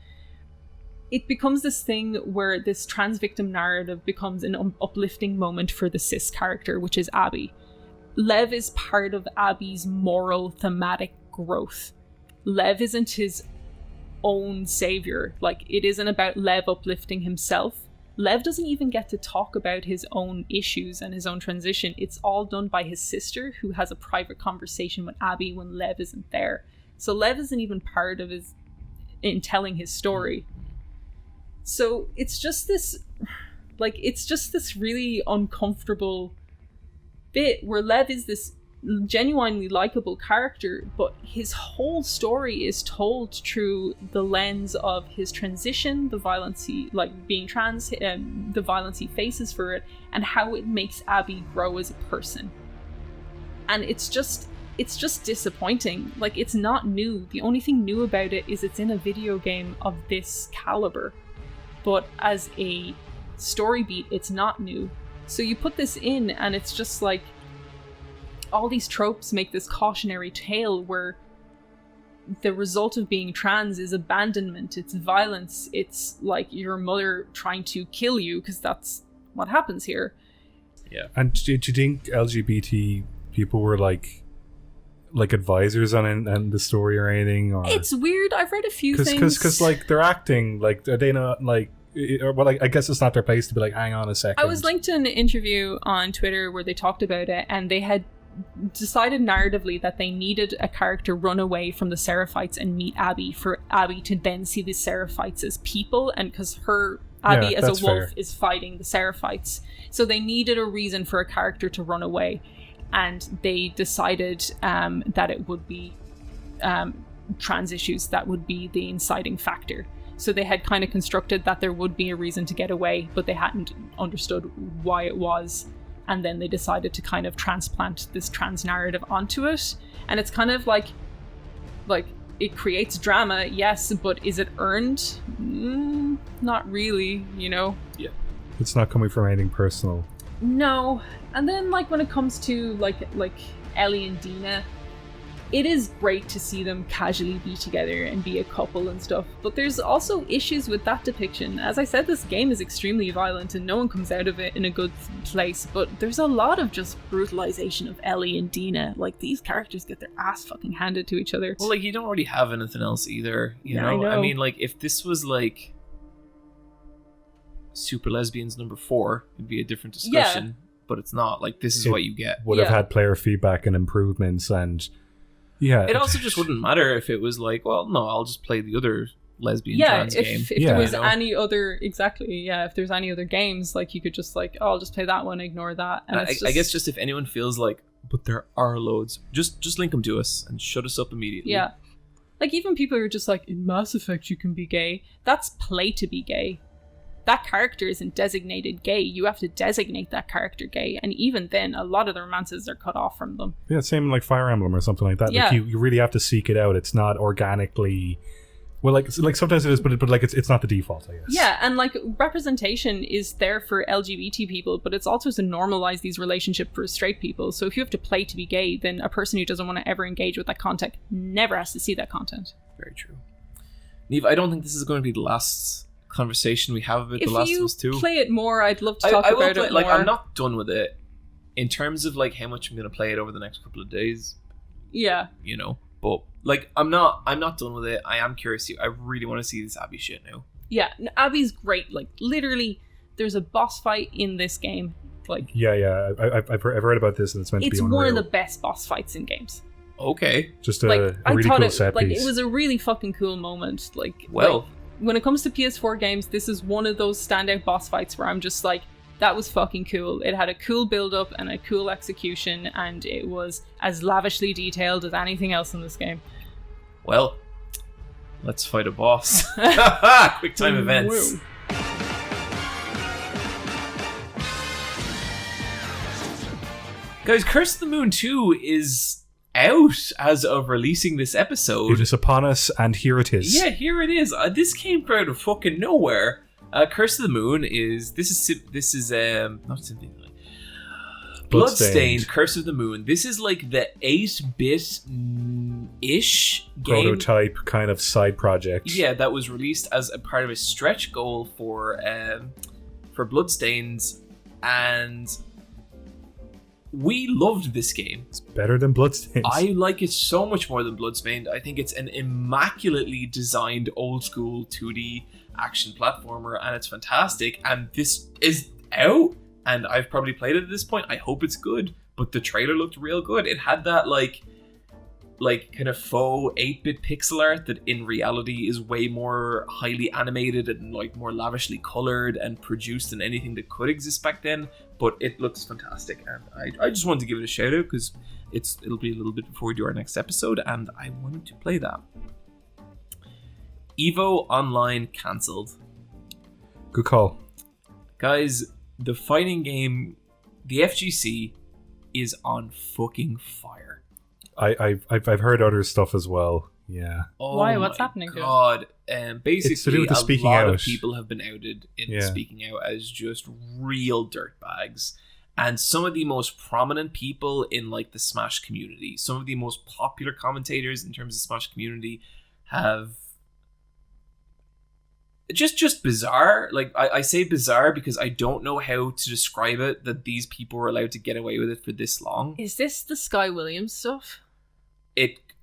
It becomes this thing where this trans victim narrative becomes an uplifting moment for the cis character, which is Abby. Lev is part of Abby's moral thematic growth. Lev isn't his own savior. Like, it isn't about Lev uplifting himself. Lev doesn't even get to talk about his own issues and his own transition. It's all done by his sister, who has a private conversation with Abby when Lev isn't there. So Lev isn't even part of in telling his story. So it's just this really uncomfortable bit where Lev is this genuinely likable character, but his whole story is told through the lens of his transition, the violence he, like being trans, the violence he faces for it, and how it makes Abby grow as a person. And it's just disappointing. Like, it's not new. The only thing new about it is it's in a video game of this caliber. But as a story beat, it's not new. So you put this in, and it's just like, all these tropes make this cautionary tale where the result of being trans is abandonment, it's violence, it's like your mother trying to kill you, because that's what happens here. Yeah. And do you think LGBT people were like advisors on the story or anything? Or it's weird. I've read a few things. Because like they're acting, like, are they not like... Well, I guess it's not their place to be like, hang on a second. I was linked to an interview on Twitter where they talked about it, and they had decided narratively that they needed a character run away from the Seraphites and meet Abby, for Abby to then see the Seraphites as people, and because Abby as a wolf fair. Is fighting the Seraphites. So they needed a reason for a character to run away, and they decided that it would be trans issues that would be the inciting factor. So they had kind of constructed that there would be a reason to get away, but they hadn't understood why it was. And then they decided to kind of transplant this trans narrative onto it. And it's kind of like it creates drama, yes, but is it earned? Not really, you know? Yeah. It's not coming from anything personal. No. And then like when it comes to like Ellie and Dina, it is great to see them casually be together and be a couple and stuff, but there's also issues with that depiction. As I said, this game is extremely violent and no one comes out of it in a good place, but there's a lot of just brutalization of Ellie and Dina. Like, these characters get their ass fucking handed to each other. Well, like, you don't really have anything else either, you know? I mean, like, if this was like Super Lesbians number 4, it'd be a different discussion, yeah. But it's not. Like, this is what you get. Would have had player feedback and improvements, and yeah. It also just wouldn't matter if it was like, well, no, I'll just play the other lesbian trans game. If there was any other, if there's any other games, like, you could just like, oh, I'll just play that one, ignore that. And I guess just if anyone feels like, but there are loads, just link them to us and shut us up immediately. Yeah. Like, even people who are just like, in Mass Effect you can be gay. That's play to be gay. That character isn't designated gay. You have to designate that character gay. And even then, a lot of the romances are cut off from them. Yeah, same like Fire Emblem or something like that. Yeah. Like, you really have to seek it out. It's not organically... Well, like sometimes it is, but like it's not the default, I guess. Yeah, and like representation is there for LGBT people, but it's also to normalize these relationships for straight people. So if you have to play to be gay, then a person who doesn't want to ever engage with that content never has to see that content. Very true. Niamh, I don't think this is going to be the last conversation we have about The Last of Us 2. If you play it more, I'd love to talk about it more. Like, I'm not done with it in terms of like how much I'm going to play it over the next couple of days. Yeah. You know, but like I'm not done with it. I am curious. I really want to see this Abby shit now. Yeah, Abby's great. Like, literally, there's a boss fight in this game. Like, yeah. I've read about this, and it's meant to be unreal. It's one of the best boss fights in games. Okay. Just a really cool set piece. Like, it was a really fucking cool moment. Like, when it comes to PS4 games, this is one of those standout boss fights where I'm just like, that was fucking cool. It had a cool build-up and a cool execution, and it was as lavishly detailed as anything else in this game. Well, let's fight a boss. Quicktime Events. Whoa. Guys, Curse of the Moon 2 is out as of releasing this episode. It is upon us, and here it is. Yeah, here it is. This came out of fucking nowhere. Curse of the Moon is not Symphony. Bloodstained, Curse of the Moon. This is like the 8-bit-ish game. Prototype kind of side project. Yeah, that was released as a part of a stretch goal for Bloodstained, and we loved this game. It's better than Bloodstained. I like it so much more than Bloodstained. I think it's an immaculately designed old school 2D action platformer, and it's fantastic. And this is out. And I've probably played it at this point. I hope it's good. But the trailer looked real good. It had that like kind of faux 8-bit pixel art that in reality is way more highly animated and like more lavishly colored and produced than anything that could exist back then. But it looks fantastic. And I just wanted to give it a shout out because it'll be a little bit before we do our next episode. And I wanted to play that. EVO Online cancelled. Good call. Guys, the fighting game, the FGC, is on fucking fire. I've heard other stuff as well. Yeah. Oh why? What's happening? God. Basically, it's to do with the speaking a lot out. of people have been outed in speaking out as just real dirtbags. And some of the most prominent people in like the Smash community, some of the most popular commentators in terms of Smash community, have just bizarre. Like I say bizarre because I don't know how to describe it, that these people were allowed to get away with it for this long. Is this the Sky Williams stuff?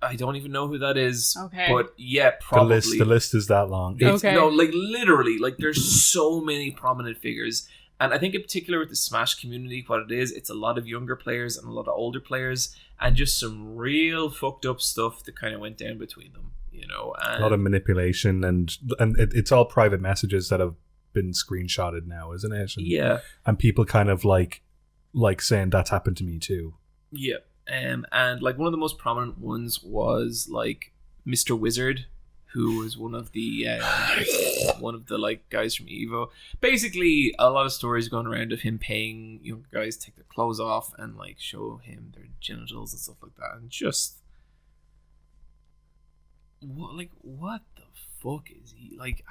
I don't even know who that is. Okay. But yeah, probably. The list is that long. Okay. No, like literally, like there's so many prominent figures. And I think in particular with the Smash community, what it is, it's a lot of younger players and a lot of older players, and just some real fucked up stuff that kind of went down between them. You know, and a lot of manipulation, and it's all private messages that have been screenshotted now, isn't it? And people kind of like saying that's happened to me too. Yeah. And like one of the most prominent ones was like Mr. Wizard, who was one of the like guys from EVO. Basically, a lot of stories going around of him paying young guys take their clothes off and like show him their genitals and stuff like that, and just what the fuck is he like?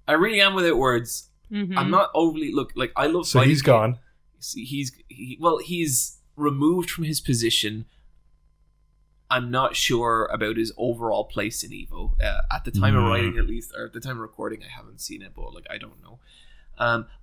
I really am without words. Mm-hmm. I'm not overly I love. So he's gone. He's removed from his position. I'm not sure about his overall place in EVO. At the time of writing, at least, or at the time of recording, I haven't seen it, but I don't know.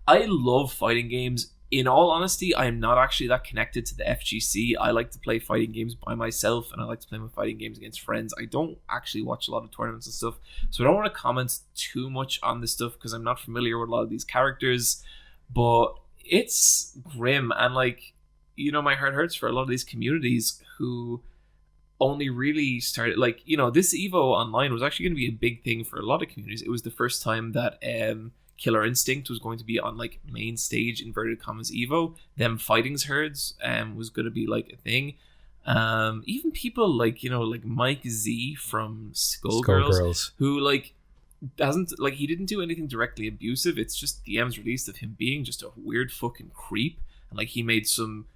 I love fighting games. In all honesty, I am not actually that connected to the FGC. I like to play fighting games by myself, and I like to play my fighting games against friends. I don't actually watch a lot of tournaments and stuff, so I don't want to comment too much on this stuff because I'm not familiar with a lot of these characters. But it's grim, and my heart hurts for a lot of these communities who only really started this EVO Online was actually going to be a big thing for a lot of communities. It was the first time that Killer Instinct was going to be on main stage, inverted commas, EVO. Them fightings herds was going to be a thing. Even people like Mike Z from Skullgirls, who doesn't he didn't do anything directly abusive. It's just DMs released of him being just a weird fucking creep, and he made some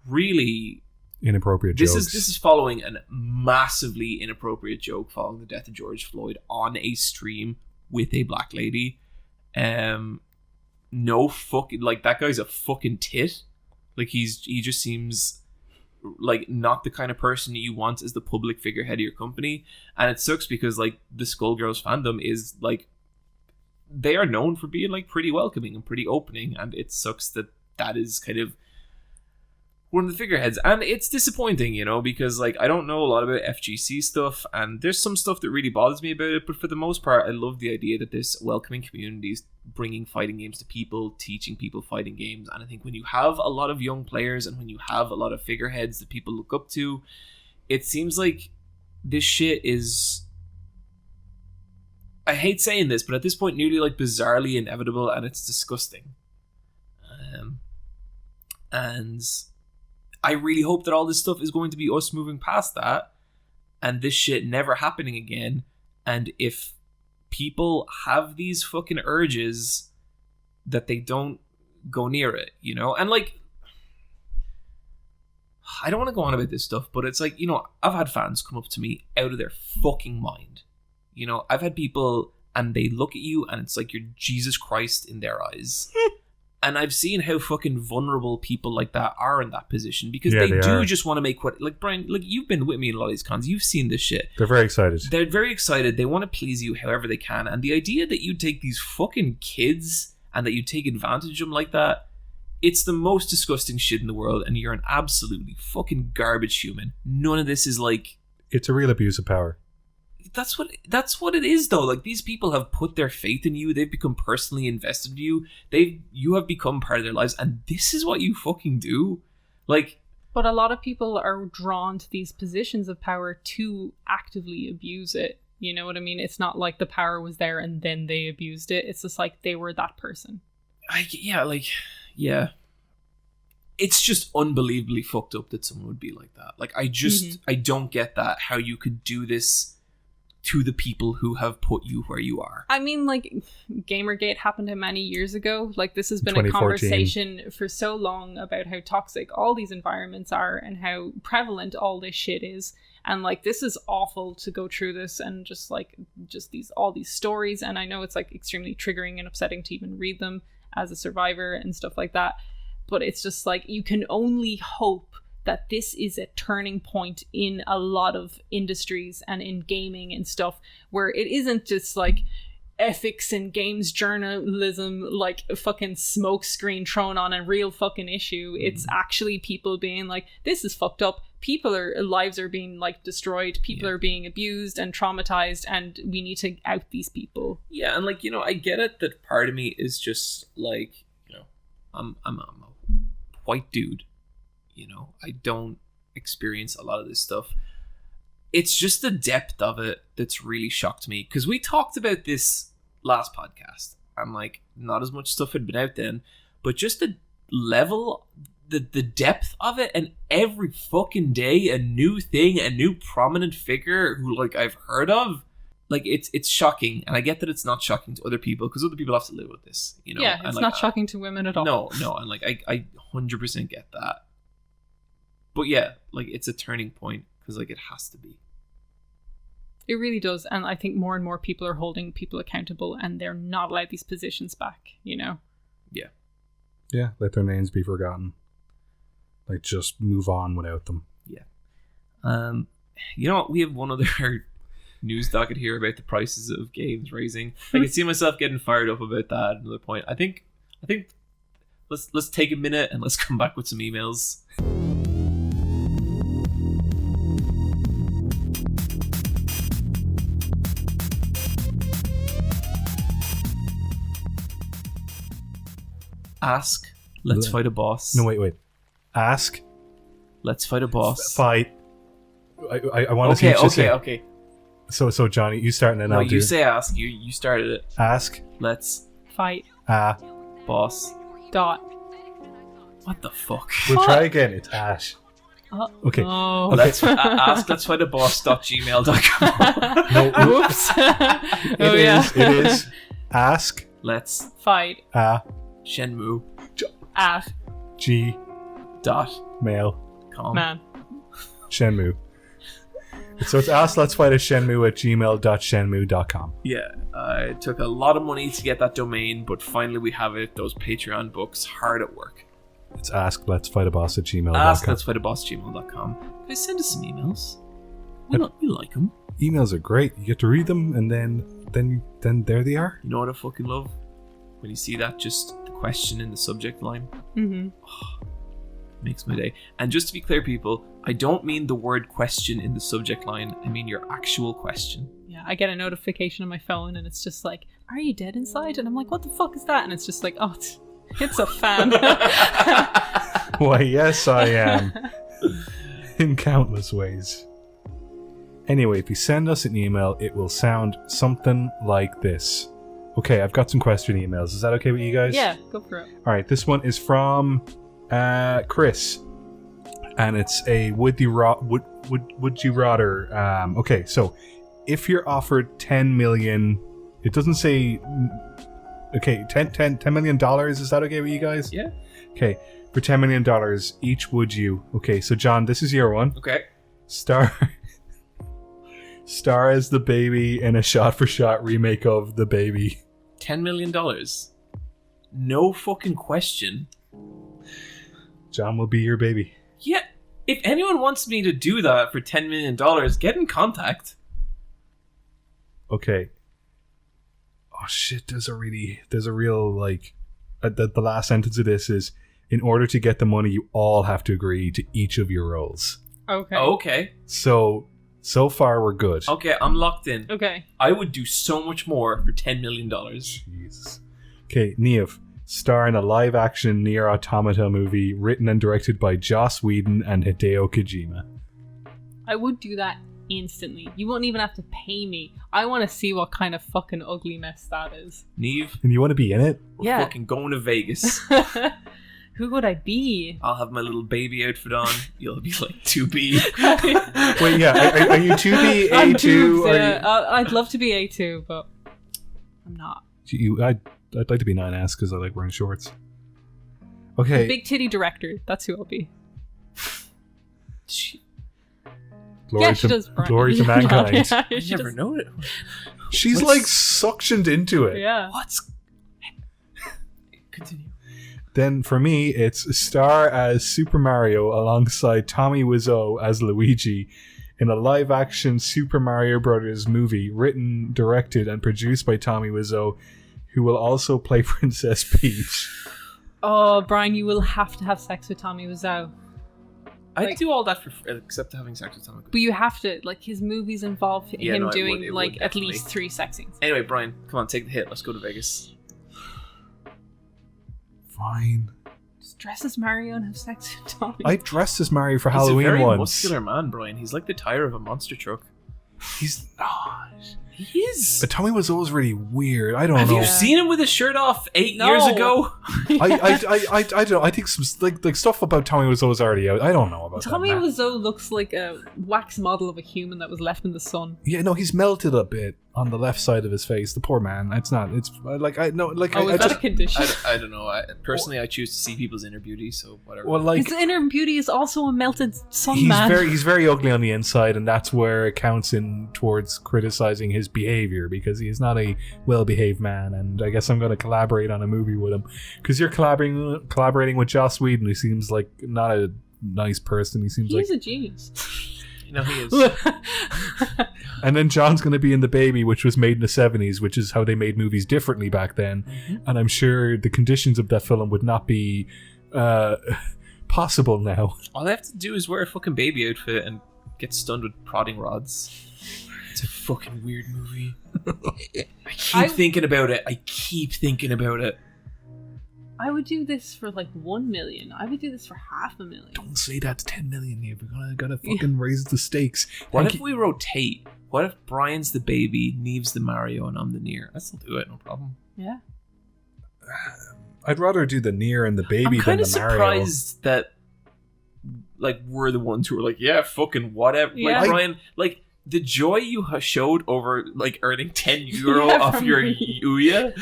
really inappropriate jokes. This is following a massively inappropriate joke following the death of George Floyd on a stream with a black lady. No fucking that guy's a fucking tit. He just seems not the kind of person you want as the public figurehead of your company, and it sucks because the Skullgirls fandom is they are known for being pretty welcoming and pretty opening, and it sucks that is kind of one of the figureheads, and it's disappointing, because I don't know a lot about FGC stuff, and there's some stuff that really bothers me about it, but for the most part I love the idea that this welcoming communities bringing fighting games to people, teaching people fighting games. And I think when you have a lot of young players and when you have a lot of figureheads that people look up to, it seems like this shit is, I hate saying this, but at this point nearly bizarrely inevitable, and it's disgusting. And I really hope that all this stuff is going to be us moving past that and this shit never happening again. And if people have these fucking urges, that they don't go near it, And I don't want to go on about this stuff, but it's like, I've had fans come up to me out of their fucking mind. I've had people, and they look at you and it's like you're Jesus Christ in their eyes. And I've seen how fucking vulnerable people like that are in that position, because they do just want to make like Bryan, like, you've been with me in a lot of these cons, you've seen this shit. They're very excited. They're very excited. They want to please you however they can. And the idea that you take these fucking kids and that you take advantage of them like that, it's the most disgusting shit in the world, and you're an absolutely fucking garbage human. None of this is like... It's a real abuse of power. That's what it is, though. Like, these people have put their faith in you. They've become personally invested in you. You have become part of their lives, and this is what you fucking do. Like... But a lot of people are drawn to these positions of power to actively abuse it. You know what I mean? It's not like the power was there and then they abused it. It's just like they were that person. Yeah. It's just unbelievably fucked up that someone would be like that. Like, I don't get that, how you could do this to the people who have put you where you are. I mean, like, Gamergate happened many years ago. Like, this has been a conversation for so long about how toxic all these environments are and how prevalent all this shit is. And, like, this is awful to go through this and just all these stories. And I know it's, like, extremely triggering and upsetting to even read them as a survivor and stuff like that. But it's just, like, you can only hope that this is a turning point in a lot of industries and in gaming and stuff, where it isn't just like ethics and games journalism, like a fucking smoke screen thrown on a real fucking issue. It's actually people being like, this is fucked up. Lives are being like destroyed. People are being abused and traumatized, and we need to out these people. Yeah, and like, I get it that part of me is just like, I'm a white dude. I don't experience a lot of this stuff. It's just the depth of it that's really shocked me, because we talked about this last podcast. I'm like, not as much stuff had been out then, but just the level, the depth of it, and every fucking day a new thing, a new prominent figure who, like, I've heard of. Like, it's shocking, and I get that it's not shocking to other people, because other people have to live with this, Yeah, it's like, not shocking to women at all. No, and like, I 100% get that. But yeah, like, it's a turning point, because, like, it has to be. It really does, and I think more and more people are holding people accountable, and they're not allowed these positions back, Yeah. Yeah, let their names be forgotten. Like, just move on without them. Yeah. We have one other news docket here about the prices of games rising. I can see myself getting fired up about that at another point. I think let's take a minute and let's come back with some emails. Ask, let's fight a boss. No, wait. Ask, let's fight a boss. Fight. I want to see what you say. Okay. So Johnny, you start and then I'll do. You say ask. You started it. Ask. Let's fight. Boss. Dot. What the fuck? We'll try again. It's Ash. Okay. Oh. Okay. Let's ask. Let's fight a boss.gmail.com. No. Whoops. It is. Ask. Let's fight. Shenmue. At. G. Mail. Man. Shenmue. So it's ask let's fight a Shenmue at gmail.shenmue.com. Yeah, it took a lot of money to get that domain, but finally we have it. Those Patreon books hard at work. It's ask let's fight a boss at gmail.com. Ask let's fight a boss at gmail.com. Guys, send us some emails. We like them. Emails are great. You get to read them, and then there they are. You know what I fucking love? When you see that, just the question in the subject line. Mm-hmm. Makes my day. And just to be clear, people, I don't mean the word question in the subject line. I mean your actual question. Yeah, I get a notification on my phone and it's just like, are you dead inside? And I'm like, what the fuck is that? And it's just like, oh, it's a fan. Why, yes, I am. In countless ways. Anyway, if you send us an email, it will sound something like this. Okay, I've got some question emails. Is that okay with you guys? Yeah, go for it. Alright, this one is from Chris. And it's a would you rather. Okay, so if you're offered 10 million, it doesn't say. Okay, $10 million. Is that okay with you guys? Yeah. Okay, For $10 million each, would you? Okay, so John, this is your one. Okay. Star as the baby in a shot-for-shot remake of The Baby. $10 million. No fucking question. John will be your baby. Yeah. If anyone wants me to do that for $10 million, get in contact. Okay. Oh shit, there's a real, like, the last sentence of this is, in order to get the money, you all have to agree to each of your roles. Okay. Okay. So far we're good. Okay, I'm locked in. Okay. I would do so much more for $10 million. Jesus. Okay, Niamh, star in a live-action Nier Automata movie written and directed by Joss Whedon and Hideo Kojima. I would do that instantly. You won't even have to pay me. I want to see what kind of fucking ugly mess that is. Niamh, And you want to be in it? we're fucking going to Vegas. Who would I be? I'll have my little baby outfit on. You'll be like 2B. Wait, yeah. Are you 2B, I'm A2? tubes, Or yeah. I'd love to be A2, but I'm not. I'd like to be 9S because I like wearing shorts. Okay. Big titty director. That's who I'll be. Glory she to, does. Bryan. glory to mankind. Yeah, I she never does. know it. She's What's- like suctioned into it. Yeah. What's... Continue. Then for me, it's star as Super Mario alongside Tommy Wiseau as Luigi in a live-action Super Mario Brothers movie written, directed, and produced by Tommy Wiseau, who will also play Princess Peach. Oh, Bryan, you will have to have sex with Tommy Wiseau. I'd Like- do all that for except having sex with Tom. But you have to. Like, his movies involve Yeah, him no, it doing, would like, at definitely. least 3 sex scenes. Anyway, Bryan, come on, take the hit. Let's go to Vegas. Fine. Just dress as Mario and have sex with Tommy. I dressed as Mario for He's Halloween a very once. muscular man, Bryan. He's like the tire of a monster truck. He's not. He is. But Tommy Wiseau's really weird. I don't Have know. you seen him with his shirt off 8 No. years ago? I don't know. I think some like stuff about Tommy Wiseau's already out. I don't know about Tommy that. Wiseau looks like a wax model of a human that was left in the sun. Yeah, no, he's melted a bit on the left side of his face. The poor man. It's not. It's like I no like Oh, I is that just a condition? I don't know. Personally, I choose to see people's inner beauty, so whatever. well like His inner beauty is also a melted sun he's man. he's very ugly on the inside, and that's where it counts in towards criticizing his behavior because he's not a well-behaved man. And I guess I'm going to collaborate on a movie with him because you're collaborating with Joss Whedon, who seems like not a nice person. He seems He's like a genius. You know, he is. And then John's going to be in The Baby, which was made in the 70s, which is how they made movies differently back then. Mm-hmm. And I'm sure the conditions of that film would not be possible now. All I have to do is wear a fucking baby outfit and get stunned with prodding rods. It's a fucking weird movie. I keep thinking about it. I would do this for like 1 million. I would do this for $500,000. Don't say that's 10 million here. We're gotta fucking raise the stakes. What if we rotate? What if Bryan's the baby, Niamh's the Mario, and I'm the Nier? I still do it, no problem. Yeah. I'd rather do the Nier and the Baby I'm than kind the of Mario. surprised that like we're the ones who are like, yeah, fucking whatever. Yeah. Like Bryan, like the joy you showed over like earning €10 Yeah, off from your me. Ouya.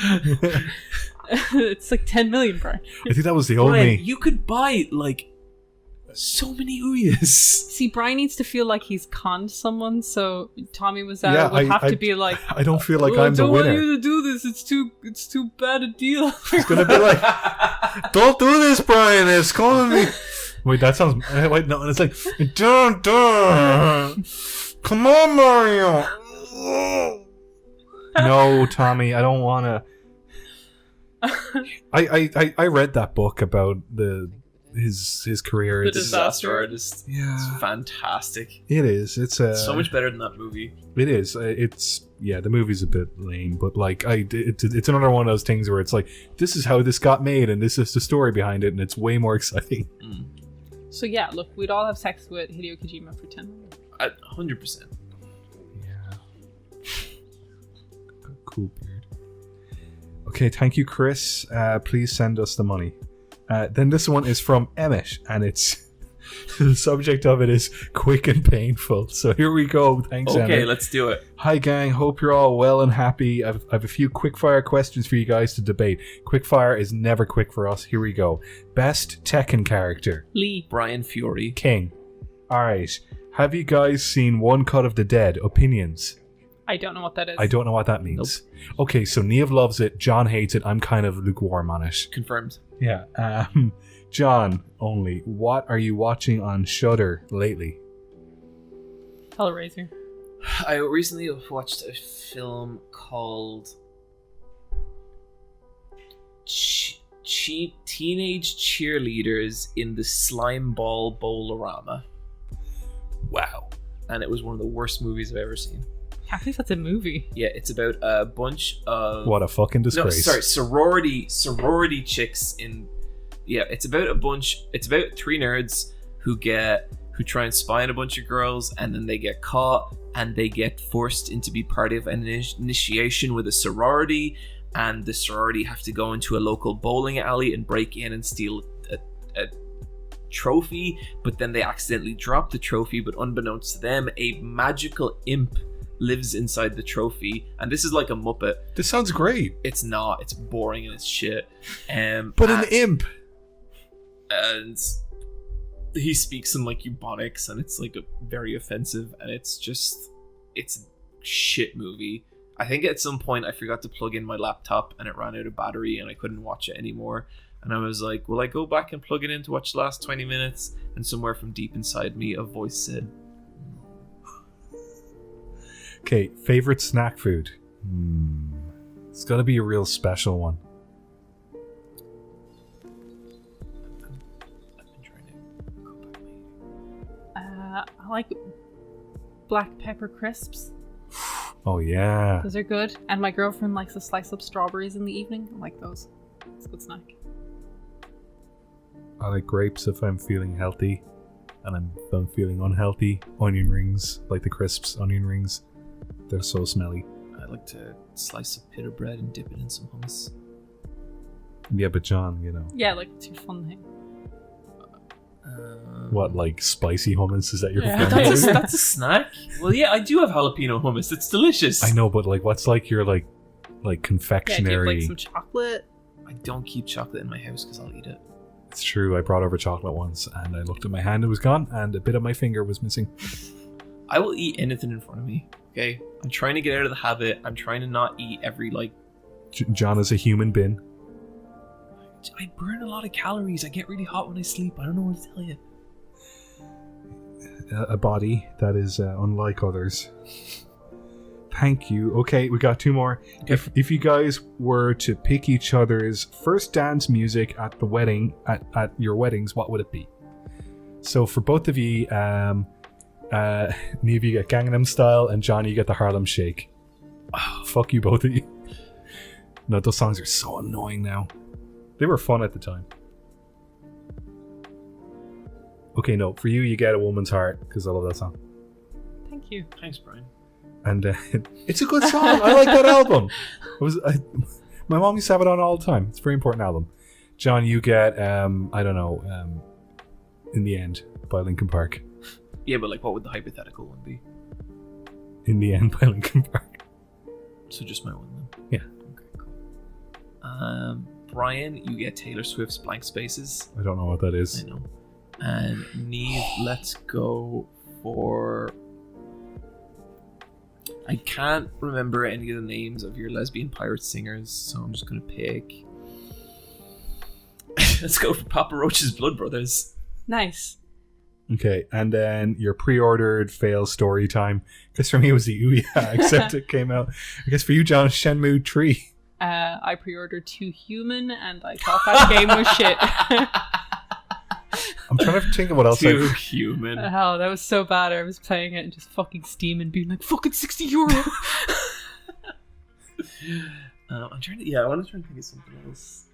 It's like 10 million, Bryan. I think that was the Bryan, only... you could buy like so many Ouyas. See, Bryan needs to feel like he's conned someone, so Tommy Wiseau Yeah, would have I- to be like, I don't feel like "Oh, I'm the I don't want winner. you to do this. It's too bad a deal. It's gonna be like, don't do this, Bryan. It's calling me. Wait, that sounds... Wait, no. It's like, don't. Come on, Mario. No, Tommy, I don't want to... I read that book about his career. The It's disaster Artist. Yeah. It's fantastic. It is. It's So much better than that movie. It is. It's the movie's a bit lame, but like it's another one of those things where it's like this is how this got made, and this is the story behind it, and it's way more exciting. So yeah, look, we'd all have sex with Hideo Kojima for 10 million. 100%. Yeah. Cool beard. Okay, thank you, Chris. Please send us the money. Then this one is from Emmett, and it's The subject of it is quick and painful. So here we go. Thanks, Okay, Anna. let's do it. Hi, gang. Hope you're all well and happy. I've a few quickfire questions for you guys to debate. Quickfire is never quick for us. Here we go. Best Tekken character. Lee. Brian Fury. King. All right. Have you guys seen One Cut of the Dead? Opinions? I don't know what that is. I don't know what that means. Nope. Okay, so Niamh loves it. John hates it. I'm kind of lukewarm on it. Confirmed. Yeah. John, only. What are you watching on Shudder lately? Hellraiser. I recently watched a film called Teenage Cheerleaders in the Slime Ball Bowl-orama. Wow. And it was one of the worst movies I've ever seen. I think that's a movie. Yeah, it's about a bunch of... What a fucking disgrace. No, sorry, sorority chicks in... Yeah, it's about three nerds who try and spy on a bunch of girls, and then they get caught, and they get forced into be part of an initiation with a sorority, and the sorority have to go into a local bowling alley and break in and steal a trophy, but then they accidentally drop the trophy, but unbeknownst to them, a magical imp lives inside the trophy, and this is like a Muppet. This sounds great. It's not. It's boring and it's shit. But an imp. And he speaks in like Ebonics, and it's like very offensive, and it's a shit movie. I think at some point I forgot to plug in my laptop, and it ran out of battery, and I couldn't watch it anymore. And I was like, will I go back and plug it in to watch the last 20 minutes? And somewhere from deep inside me, a voice said, okay, favorite snack food? It's gotta be a real special one. I like black pepper crisps. Oh yeah. Those are good. And my girlfriend likes to slice up strawberries in the evening. I like those. It's a good snack. I like grapes if I'm feeling healthy. And if I'm feeling unhealthy, onion rings, like the crisps onion rings. They're so smelly. I like to slice a pita bread and dip it in some hummus. Yeah, but John, you know. Yeah, like it's your fun thing. What, like spicy hummus? Is that your fun that's thing? that's a snack? Well, yeah, I do have jalapeno hummus. It's delicious. I know, but like, what's like your like confectionery? Yeah, do you have, like some chocolate? I don't keep chocolate in my house because I'll eat it. It's true. I brought over chocolate once, and I looked at my hand; it was gone, and a bit of my finger was missing. I will eat anything in front of me. Okay, I'm trying to get out of the habit. I'm trying to not eat every like. John is a human bin. I burn a lot of calories. I get really hot when I sleep. I don't know what to tell you. A body that is unlike others. Thank you. Okay, we got two more. Okay. If you guys were to pick each other's first dance music at the wedding, at your weddings, what would it be? So for both of you, Niamh, you get Gangnam Style, and John, you get the Harlem Shake. Oh, fuck you, both of you. No, those songs are so annoying now. They were fun at the time. Okay, no, for you get A Woman's Heart, because I love that song. Thank you. Thanks, Brian. And it's a good song. I like that album. My mom used to have it on all the time. It's a very important album. John, you get I don't know, In the End by Linkin Park. Yeah, but like, what would the hypothetical one be? In the End by Linkin Park. So just my one then. Yeah. Okay, cool. Brian, you get Taylor Swift's Blank Spaces. I don't know what that is. I know. And Niamh, let's go for... I can't remember any of the names of your lesbian pirate singers, so I'm just going to pick... Let's go for Papa Roach's Blood Brothers. Nice. Okay, and then your pre-ordered fail story time. Because for me it was the Ouya, except it came out. I guess for you, John, Shenmue 3. I pre-ordered 2 Human, and I thought that game was shit. I'm trying to think of what else. 2 Human. Oh, that was so bad. I was playing it and just fucking steaming, being like, fucking €60. I'm trying to. Yeah, I want to try and think of something else.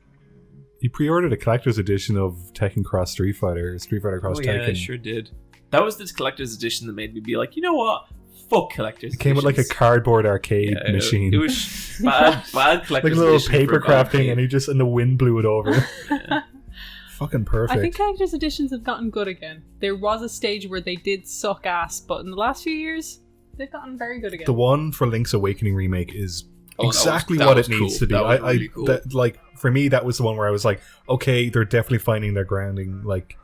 You pre-ordered a collector's edition of Tekken Cross Street Fighter Cross Tekken. Yeah, I sure did. That was this collector's edition that made me be like, you know what? Fuck collector's editions. It came with like a cardboard arcade machine. It was bad collector's like a little edition paper crafting, and the wind blew it over. Yeah. Fucking perfect. I think collector's editions have gotten good again. There was a stage where they did suck ass, but in the last few years, they've gotten very good again. The one for Link's Awakening remake is exactly that what was it needs cool. to be. That was really cool. Like for me, that was the one where I was like, okay, they're definitely finding their grounding. Like,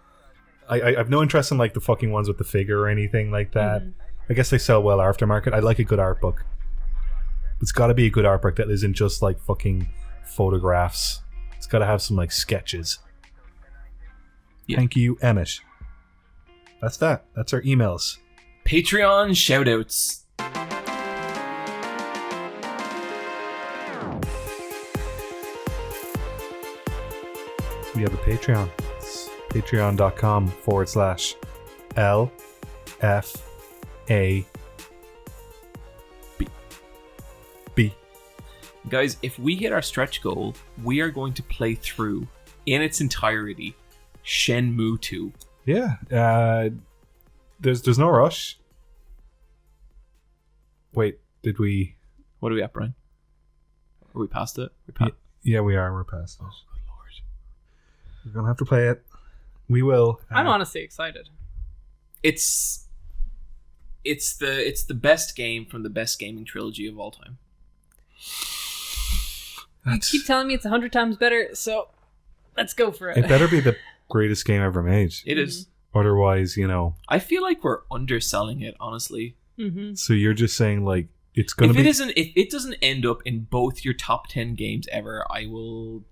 I have no interest in like the fucking ones with the figure or anything like that. Mm-hmm. I guess they sell well aftermarket. I like a good art book. It's got to be a good art book that isn't just like fucking photographs. It's got to have some like sketches. Yeah. Thank you, Emmett. That's that. That's our emails. Patreon shoutouts. We have a Patreon. It's patreon.com/LFAB. Guys, if we hit our stretch goal, we are going to play through, in its entirety, Shenmue 2. Yeah. There's no rush. Wait, did we... What are we at, Bryan? Are we past it? Yeah, we are. We're past it. Oh, good lord. We're going to have to play it. We will. I'm honestly excited. It's the best game from the best gaming trilogy of all time. You keep telling me it's 100 times better, so let's go for it. It better be the greatest game ever made. It is. Otherwise, I feel like we're underselling it, honestly. Mm-hmm. So you're just saying like it's gonna be. If it doesn't end up in both your top 10 games ever, I will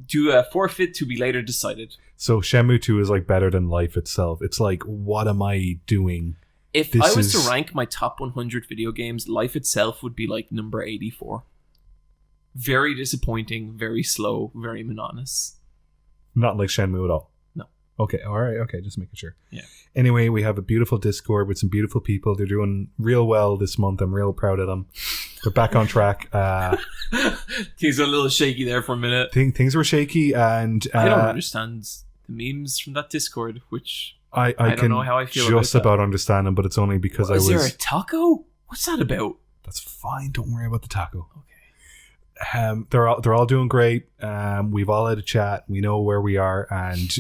do a forfeit to be later decided. So Shenmue 2 is like better than life itself. It's like, what am I doing? If I was to rank my top 100 video games, life itself would be like number 84. Very disappointing, very slow, very monotonous. Not like Shenmue at all. No. Okay, all right, okay, just making sure. Yeah. Anyway, we have a beautiful Discord with some beautiful people. They're doing real well this month. I'm real proud of them. They're back on track. Things are a little shaky there for a minute. Things were shaky, and I don't understand the memes from that Discord, which I don't know how I feel just about understand them, but it's only because Is there a taco? What's that about? That's fine. Don't worry about the taco. Okay. They're all doing great. We've all had a chat. We know where we are, and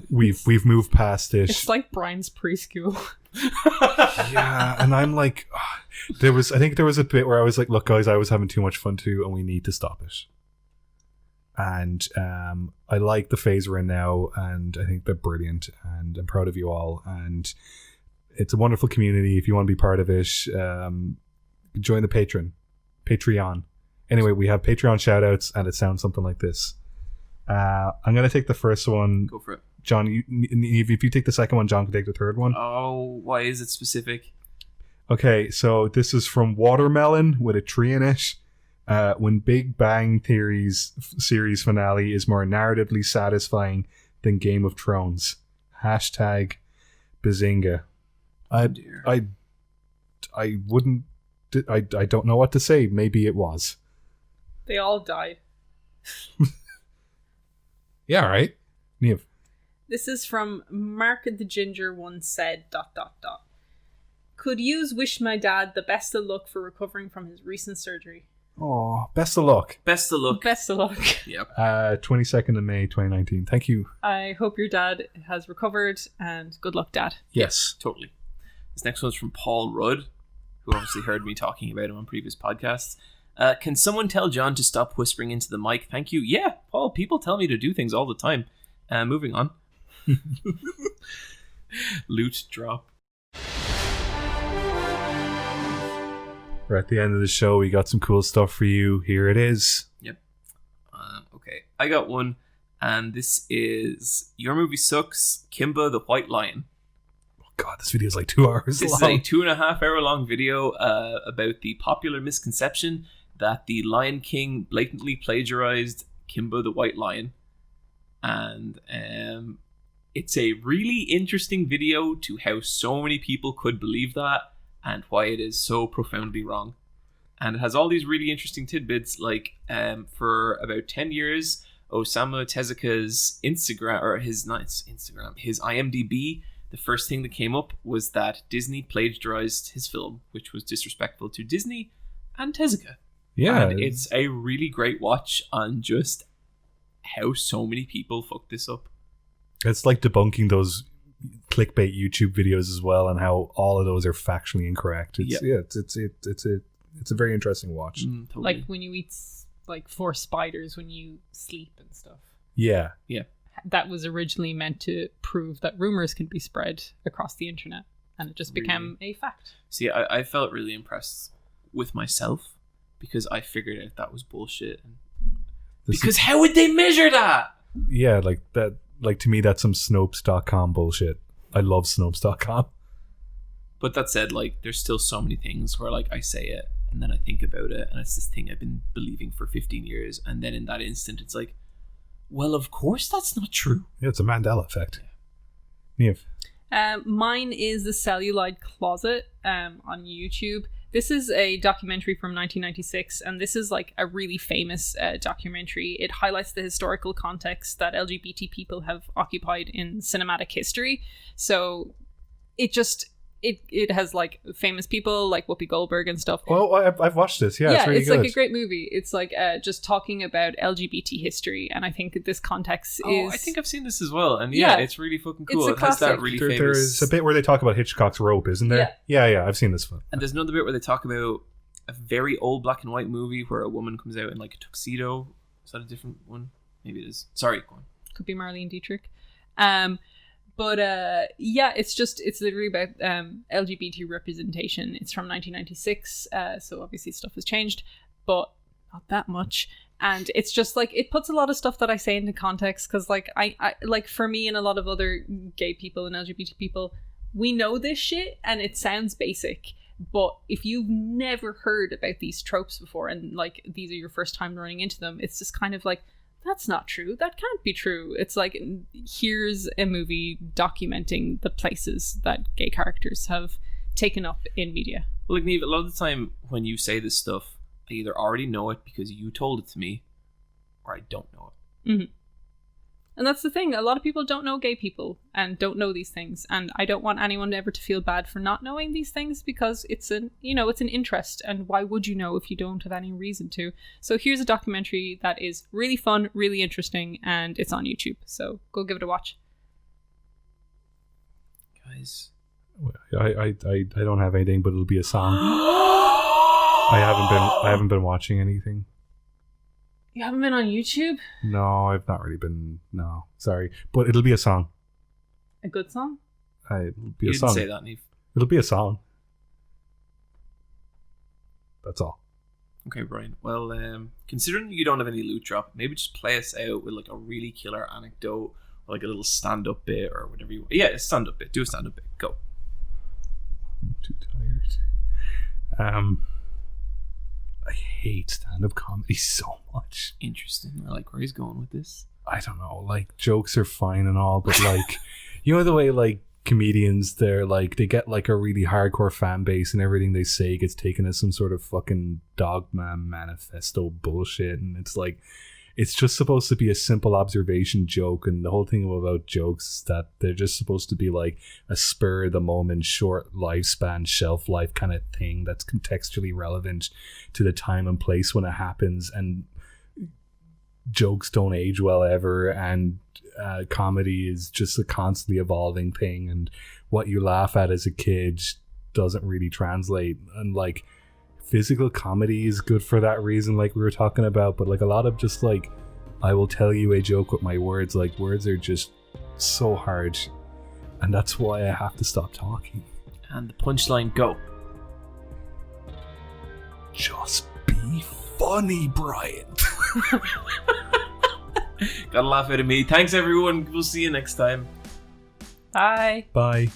we've moved past it. It's like Brian's preschool. Yeah, and I'm like, I think there was a bit where I was like, look, guys, I was having too much fun too, and we need to stop it. And I like the phase we're in now, and I think they're brilliant, and I'm proud of you all. And it's a wonderful community. If you want to be part of it, join the Patreon. Anyway, we have Patreon shoutouts, and it sounds something like this. I'm going to take the first one. Go for it. John, if you take the second one, John can take the third one. Oh, why is it specific? Okay, so this is from Watermelon with a tree in it. When Big Bang Theory's series finale is more narratively satisfying than Game of Thrones. Hashtag Bazinga. I wouldn't. I don't know what to say. Maybe it was. They all died. Yeah, right. Niamh. This is from Mark the Ginger once said ... Could yous wish my dad the best of luck for recovering from his recent surgery. Oh, best of luck. Best of luck. Best of luck. Yep. 22nd of May 2019. Thank you. I hope your dad has recovered, and good luck, Dad. Yes, totally. This next one's from Paul Rudd, who obviously heard me talking about him on previous podcasts. Can someone tell John to stop whispering into the mic? Thank you. Yeah, Paul, people tell me to do things all the time. Moving on. Loot drop. We're at the end of the show. We got some cool stuff for you. Here it is. Yep. Okay, I got one, and this is Your Movie Sucks, Kimba the White Lion. Oh God, this video is like 2 hours This long. is a 2.5 hour long video about the popular misconception that the Lion King blatantly plagiarized Kimba the White Lion. And it's a really interesting video to how so many people could believe that and why it is so profoundly wrong. And it has all these really interesting tidbits, like for about 10 years, Osamu Tezuka's Instagram, or his IMDb, the first thing that came up was that Disney plagiarized his film, which was disrespectful to Disney and Tezuka. Yeah. And it's a really great watch on just how so many people fuck this up. It's like debunking those clickbait YouTube videos as well, and how all of those are factually incorrect. It's a very interesting watch. Totally. Like when you eat like 4 spiders when you sleep and stuff. Yeah. That was originally meant to prove that rumors can be spread across the internet, and it just became a fact. See, I felt really impressed with myself because I figured out that was bullshit. Because how would they measure that? Yeah, like that. Like, to me, that's some Snopes.com bullshit. I love Snopes.com. But that said, like, there's still so many things where, like, I say it and then I think about it, and it's this thing I've been believing for 15 years, and then in that instant, it's like, well, of course that's not true. Yeah, it's a Mandela effect. Niamh. Mine is The Celluloid Closet on YouTube. This is a documentary from 1996, and this is like a really famous documentary. It highlights the historical context that LGBT people have occupied in cinematic history. So it has like famous people like Whoopi Goldberg and stuff. Oh, I've watched this. Yeah, it's really good. Like a great movie. It's like just talking about LGBT history, and I think this context is... I think I've seen this as well, and it's really fucking cool. It has that really famous... There's a bit where they talk about Hitchcock's Rope, isn't there? Yeah, I've seen this one. And there's another bit where they talk about a very old black and white movie where a woman comes out in like a tuxedo. Is that a different one? Maybe it is. Sorry, go on. Could be Marlene Dietrich. But it's literally about LGBT representation. It's from 1996, so obviously stuff has changed, but not that much. And it's just like, it puts a lot of stuff that I say into context, because like I like, for me and a lot of other gay people and LGBT people, we know this shit and it sounds basic, but if you've never heard about these tropes before and like these are your first time running into them, it's just kind of like, that's not true. That can't be true. It's like, here's a movie documenting the places that gay characters have taken up in media. Well, like, Niamh, a lot of the time when you say this stuff, I either already know it because you told it to me, or I don't know it. Mm-hmm. And that's the thing. A lot of people don't know gay people and don't know these things. And I don't want anyone ever to feel bad for not knowing these things, because it's an interest. And why would you know if you don't have any reason to? So here's a documentary that is really fun, really interesting, and it's on YouTube. So go give it a watch. Guys. I don't have anything, but it'll be a song. I haven't been watching anything. You haven't been on YouTube? No, I've not really been. No, sorry, but it'll be a song. A good song? It'll be you a song. Didn't say that, Niamh. It'll be a song. That's all. Okay, Bryan. Well, considering you don't have any loot drop, maybe just play us out with like a really killer anecdote, or like a little stand-up bit, or whatever you want. Yeah, a stand-up bit. Do a stand-up bit. Go. I'm too tired. I hate stand-up comedy so much. Interesting. I like where he's going with this. I don't know, like, jokes are fine and all, but like, you know the way like comedians, they're like, they get like a really hardcore fan base and everything they say gets taken as some sort of fucking dogma manifesto bullshit, and it's like, it's just supposed to be a simple observation joke, and the whole thing about jokes is that they're just supposed to be like a spur of the moment, short lifespan, shelf life kind of thing that's contextually relevant to the time and place when it happens, and jokes don't age well ever, and comedy is just a constantly evolving thing, and what you laugh at as a kid doesn't really translate, and like, physical comedy is good for that reason, like we were talking about, but like a lot of just like, I will tell you a joke with my words, like words are just so hard, and that's why I have to stop talking. And the punchline, go. Just be funny, Bryan. Got a laugh out of me. Thanks everyone. We'll see you next time. Bye. Bye.